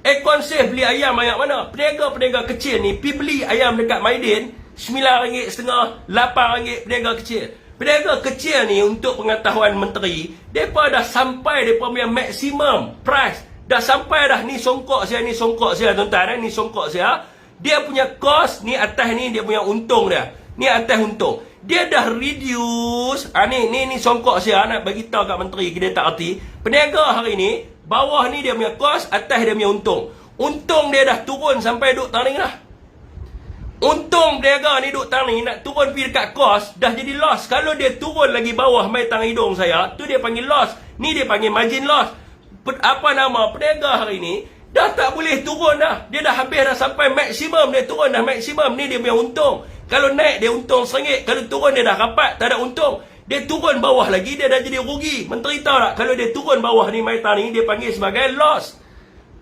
Econsave beli ayam banyak mana? Peniaga-peniaga kecil ni pergi beli ayam dekat Maidin RM9.50, RM8 peniaga kecil. Peniaga kecil ni, untuk pengetahuan menteri, mereka dah sampai mereka punya maksimum price. Dah sampai dah, ni songkok saya, tuan-tuan. Ni songkok saya. Dia punya cost, ni atas ni dia punya untung dia. Ni atas untung. Dia dah reduce. Ni songkok saya, nak bagi tahu kat menteri, dia tak erti. Peniaga hari ni, bawah ni dia punya cost, atas dia punya untung. Untung dia dah turun sampai duk taring lah. Untung peniaga ni duk taring, nak turun pergi dekat kos, dah jadi loss. Kalau dia turun lagi bawah mai tang hidung saya, tu dia panggil loss. Ni dia panggil margin loss. Peniaga hari ni dah tak boleh turun dah. Dia dah habis dah sampai maksimum, dia turun dah maksimum. Ni dia punya untung. Kalau naik dia untung RM1, kalau turun dia dah rapat, tak ada untung. Dia turun bawah lagi, dia dah jadi rugi. Menteri tahu tak, kalau dia turun bawah ni mai tang ni, dia panggil sebagai loss.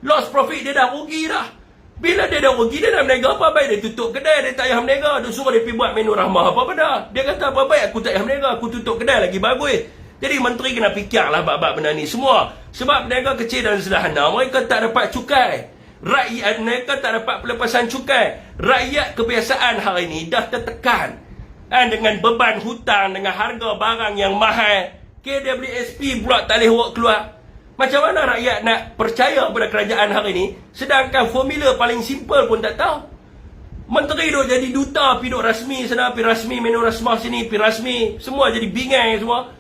Loss profit, dia dah rugi dah. Bila dia dah rugi, dia nak berniaga apa? Baik dia tutup kedai, dia tak payah berniaga. Dia suruh dia pergi buat menu rahmah apa benda. Dia kata apa baik, aku tak payah berniaga, aku tutup kedai lagi bagus. Jadi menteri kena fikirlah bab-bab benda ni semua. Sebab peniaga kecil dan sederhana, mereka tak dapat cukai. Rakyat mereka tak dapat pelepasan cukai. Rakyat kebiasaan hari ini dah tertekan dengan beban hutang, dengan harga barang yang mahal. KWSP pula tak boleh buat keluar. Macam mana rakyat nak percaya pada kerajaan hari ini, sedangkan formula paling simple pun tak tahu. Menteri duk jadi duta, pergi duk rasmi sana, pergi rasmi menu rasmah sini, pergi rasmi, semua jadi bingai semua.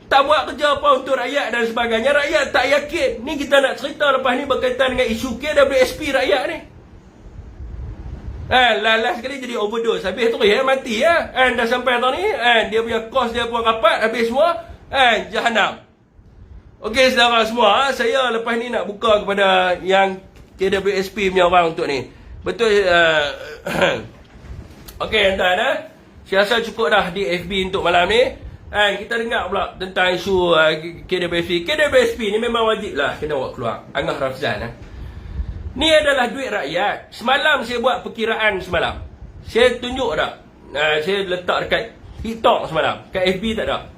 Tak buat kerja apa untuk rakyat dan sebagainya. Rakyat tak yakin. Ni kita nak cerita lepas ni berkaitan dengan isu KWSP rakyat ni. Last sekali jadi overdose. Habis tu mati ya. Dah sampai tahun ni, dia punya kos dia pun rapat, habis semua, jahanam. Okey saudara semua, saya lepas ni nak buka kepada yang KWSP punya orang untuk ni. Betul. Okey tuan-tuan, saya rasa cukup dah di FB untuk malam ni. Kita dengar pula tentang isu KWSP. KWSP ni memang wajib lah kena buat keluar. Angah Rafzan. Ni adalah duit rakyat. Semalam saya buat perkiraan semalam. Saya tunjuk tak? Saya letak dekat TikTok semalam. Kat FB tak ada.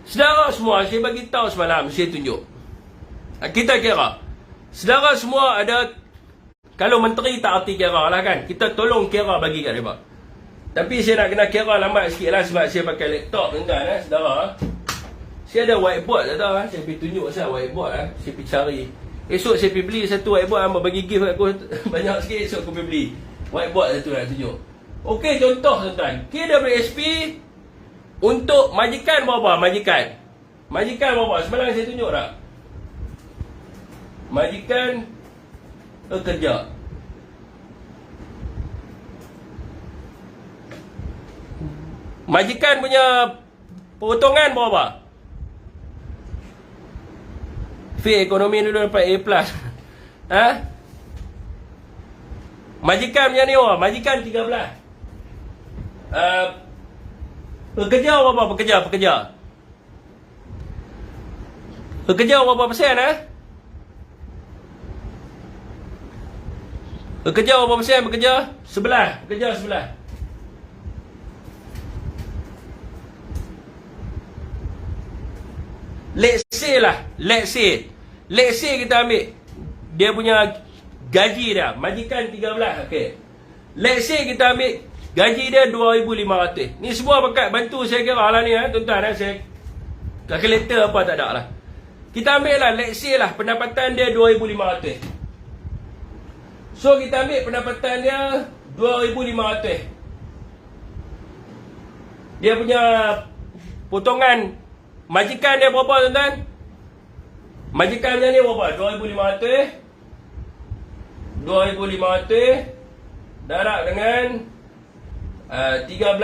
Saudara semua, saya bagi tahu semalam, saya tunjuk. Kita kira. Saudara semua ada, kalau menteri tak arti kira lah kan. Kita tolong kira bagi kat mereka. Tapi saya nak kena kira lambat sikit lah sebab saya pakai laptop tuan-tuan saudara. Saya ada whiteboard tak tahu saya pergi tunjuk saya whiteboard saya pergi cari. Esok saya pergi beli satu whiteboard hamba bagi gift aku banyak sikit, esok aku pergi beli whiteboard satu nak tunjuk. Okey, contoh tuan-tuan, KWSP untuk majikan berapa? Majikan berapa? Semalam saya tunjuk tak? Majikan kerja. Majikan punya potongan berapa? Fee ekonomi dulu dapat A+. Majikan punya ni majikan 13. Pekerja berapa? Pekerja berapa persen? Pekerja berapa persen? Pekerja 11. Let's say kita ambil dia punya gaji dia, majikan 13, okey. Let's say kita ambil gaji dia 2,500. Ni semua berkat bantu saya kira lah ni tuan-tuan saya kalkulator apa tak ada lah. Kita ambil lah, let's say lah pendapatan dia 2,500. So kita ambil pendapatan dia 2,500. Dia punya potongan majikan dia berapa tuan-tuan? Majikan dia ni berapa? 2,500 darab dengan 13%.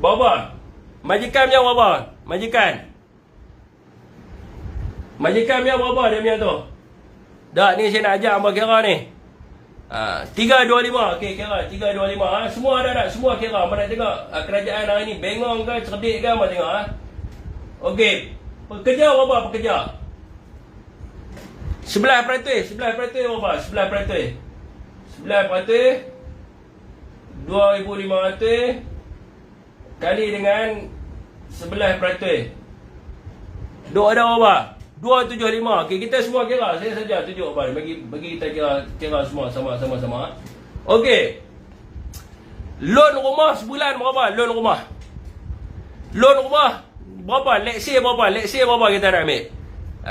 Berapa? Majikan punya berapa? Majikan punya berapa dia punya tu? Dah ni saya nak ajar hamba kira ni. 325. Okey, kira 325. Semua ada tak? Semua kira. Mana tengok kerajaan hari ni bengong ke, cerdik ke, mana tengok Okey. Pekerja berapa pekerja? 11% berapa? 11%. 2,500 kali dengan 11%. Duk ada berapa? 275. Okey, kita semua kira. Saya saja tunjuk apa. Bagi kita kira semua sama. Okey. Loan rumah sebulan berapa? Loan rumah berapa? Let's say berapa kita nak ambil?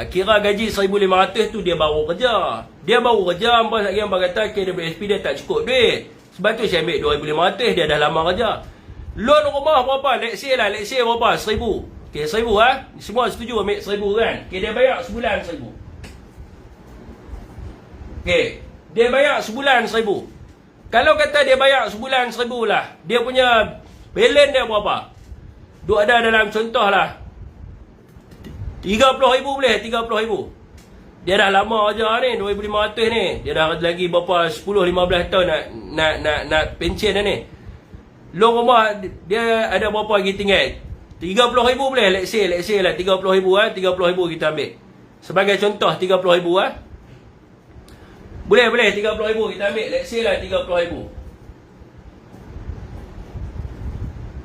Kira gaji 1,500 tu dia baru kerja. Hamba kata KWSP dia tak cukup duit. Sebab tu saya ambil 2,500, dia dah lama kerja. Loan rumah berapa? Let's say berapa? 1,000. Okey, 1,000 semua setuju ambil 1,000 kan? Okey, dia bayar sebulan 1,000. Okey, dia bayar sebulan 1,000. Kalau kata dia bayar sebulan 1,000 lah, dia punya balance dia berapa? Duk ada dalam contoh lah 30,000 boleh? 30,000. Dia dah lama aja ni, 2,500 ni. Dia dah lagi berapa 10-15 tahun nak pencen dah ni. Loan rumah dia ada berapa lagi tinggal? 30,000 boleh? Let's say lah 30,000 30,000 kita ambil. Sebagai contoh 30,000 Boleh 30,000 kita ambil. Let's say lah 30,000.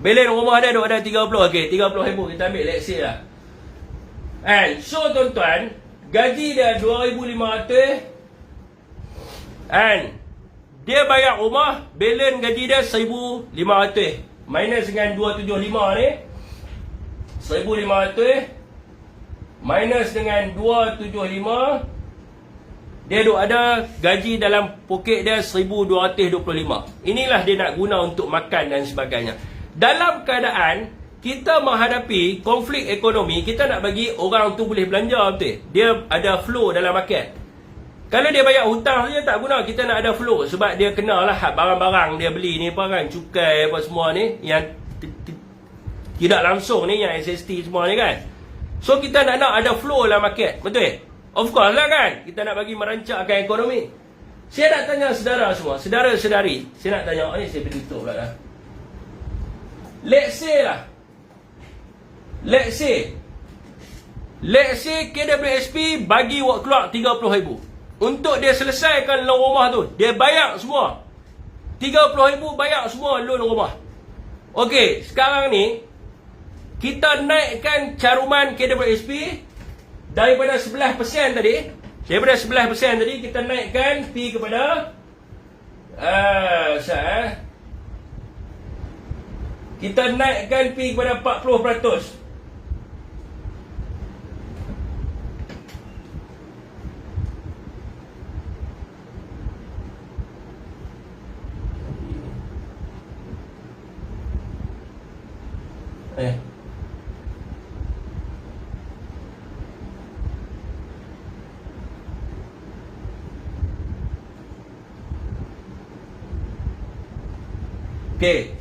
Belen rumah dia duk ada 30. Okey, 30,000 kita ambil let's say lah. And so tuan-tuan, gaji dia 2,500 and dia bayar rumah, belen gaji dia 1,500 minus dengan 275 ni, 1,500 minus dengan 275, dia duk ada gaji dalam poket dia 1,225. Inilah dia nak guna untuk makan dan sebagainya. Dalam keadaan kita menghadapi konflik ekonomi, kita nak bagi orang tu boleh belanja betul. Dia ada flow dalam market. Kalau dia bayar hutang saja tak guna, kita nak ada flow. Sebab dia kenalah barang-barang dia beli ni apa kan, cukai apa semua ni, yang tidak langsung ni, yang SST semua ni kan. So kita nak ada flow dalam market, betul? Of course lah kan, kita nak bagi merancangkan ekonomi. Saya nak tanya saudara semua, saudara-saudari, saya nak tanya, ni saya tutup pula dah. Let's say KWSP bagi awak keluar 30,000 untuk dia selesaikan loan rumah tu. Dia bayar semua 30,000, bayar semua loan rumah. Okey, sekarang ni kita naikkan caruman KWSP daripada 11% tadi. Daripada 11% tadi kita naikkan pi kepada kita naikkan pi kepada 40%. Okey.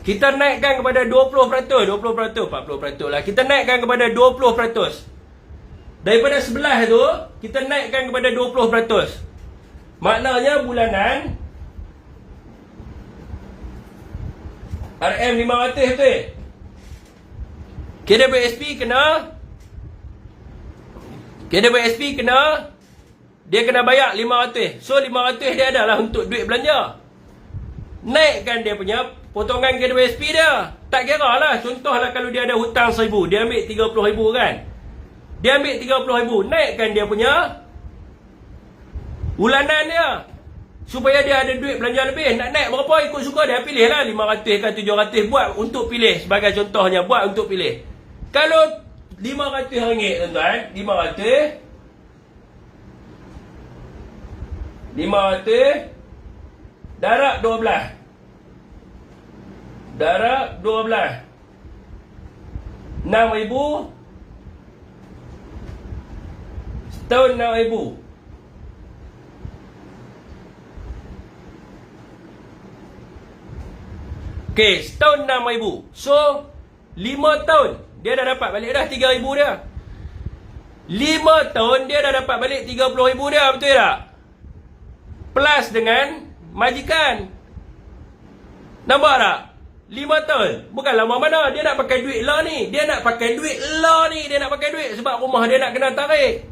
Kita naikkan kepada 20%, 40% lah. Kita naikkan kepada 20%. Daripada 11 tu, kita naikkan kepada 20%. Maknanya bulanan RM 500 betul? KWSP kena dia kena bayar 500. So 500 dia adalah untuk duit belanja. Naikkan dia punya potongan KWSP dia. Tak kira lah. Contohlah kalau dia ada hutang 1,000, dia ambil 30,000 kan. Dia ambil 30,000, naikkan dia punya bulanan dia, supaya dia ada duit belanja lebih. Nak naik berapa ikut suka dia, pilih lah 500 ke 700. Buat untuk pilih. Sebagai contohnya, buat untuk pilih. Kalau RM500 tuan-tuan, 500 darab 12. Darab 12. 6,000. Setahun 6,000. Okey, setahun 6,000. So 5 tahun dia dah dapat balik dah 3,000 dia. 5 tahun dia dah dapat balik 30,000 dia, betul tak? Plus dengan majikan. Nampak tak? 5 tahun. Bukan lama mana. Dia nak pakai duit lah ni. Dia nak pakai duit lah ni. Dia nak pakai duit sebab rumah dia nak kena tarik.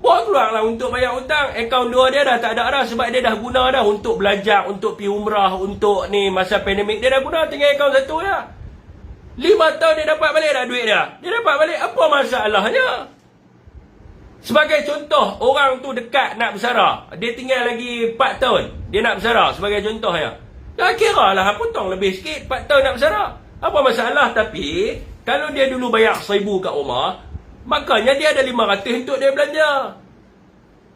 Buat keluar lah untuk bayar hutang. Akaun 2 dia dah tak ada dah. Sebab dia dah guna dah untuk belajar, untuk pergi umrah, untuk ni masa pandemik. Dia dah guna, tinggal akaun 1 dah. 5 tahun dia dapat balik dah duit dia. Dia dapat balik, apa masalahnya? Sebagai contoh, orang tu dekat nak bersara. Dia tinggal lagi 4 tahun. Dia nak bersara sebagai contohnya. Dah kira lah, potong lebih sikit, 4 tahun nak bersara. Apa masalah? Tapi, kalau dia dulu bayar 1,000 kat rumah, makanya dia ada 500 untuk dia belanja.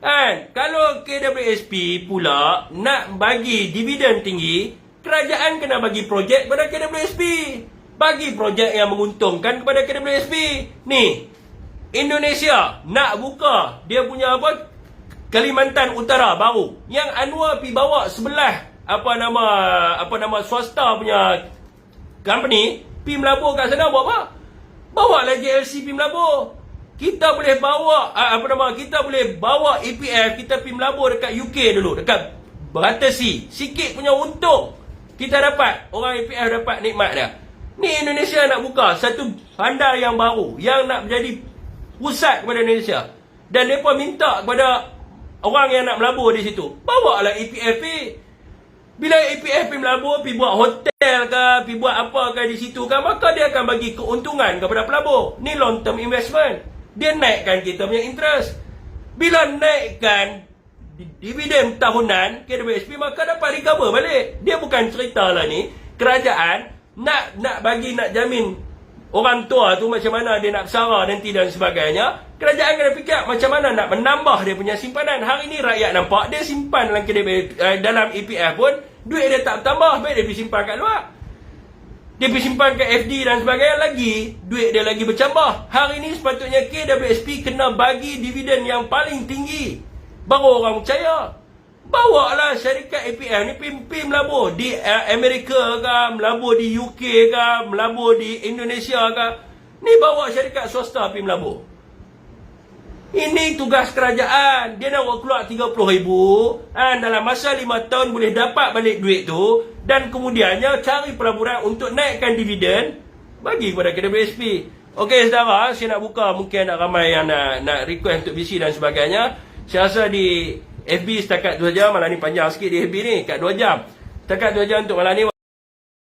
Kan? Kalau KWSP pula nak bagi dividen tinggi, kerajaan kena bagi projek kepada KWSP. Bagi projek yang menguntungkan kepada KWSP. Ni, Indonesia nak buka dia punya apa? Kalimantan Utara baru. Yang Anwar pi bawa sebelah apa nama swasta punya company pi melabur kat sana buat apa? Bawa lagi LC pi melabur. Kita boleh bawa kita boleh bawa EPF kita pi melabur dekat UK dulu, dekat beratasi. Sikit punya untung kita dapat, orang EPF dapat nikmat dia. Ni Indonesia nak buka satu bandar yang baru yang nak menjadi pusat kepada Indonesia. Dan mereka minta kepada orang yang nak melabur di situ, bawa lah EPF. Bila EPF pergi melabur, pergi buat hotel ke, pergi buat apa ke di situ ke, maka dia akan bagi keuntungan kepada pelabur. Ni long term investment. Dia naikkan kita punya interest. Bila naikkan dividen tahunan KWSP, maka dapat recover balik. Dia bukan cerita lah ni, kerajaan nak jamin orang tua tu macam mana dia nak bersara nanti dan sebagainya. Kerajaan kena fikir macam mana nak menambah dia punya simpanan. Hari ni rakyat nampak dia simpan dalam EPF pun duit dia tak bertambah, baik dia pergi simpan kat luar. Dia pergi simpan kat FD dan sebagainya, lagi duit dia lagi bercambah. Hari ni sepatutnya KWSP kena bagi dividen yang paling tinggi, baru orang percaya. Bawa lah syarikat EPF ni pergi melabur di Amerika ke, melabur di UK ke, melabur di Indonesia ke. Ni bawa syarikat swasta pergi melabur. Ini tugas kerajaan. Dia nak keluar 30,000 dalam masa 5 tahun boleh dapat balik duit tu, dan kemudiannya cari pelaburan untuk naikkan dividen bagi kepada KWSP. Okey saudara, saya nak buka, mungkin ada ramai yang nak request untuk BC dan sebagainya. Saya rasa di FB setakat 2 jam. Malam ni panjang sikit di FB ni, kat 2 jam. Setakat 2 jam untuk malam ni.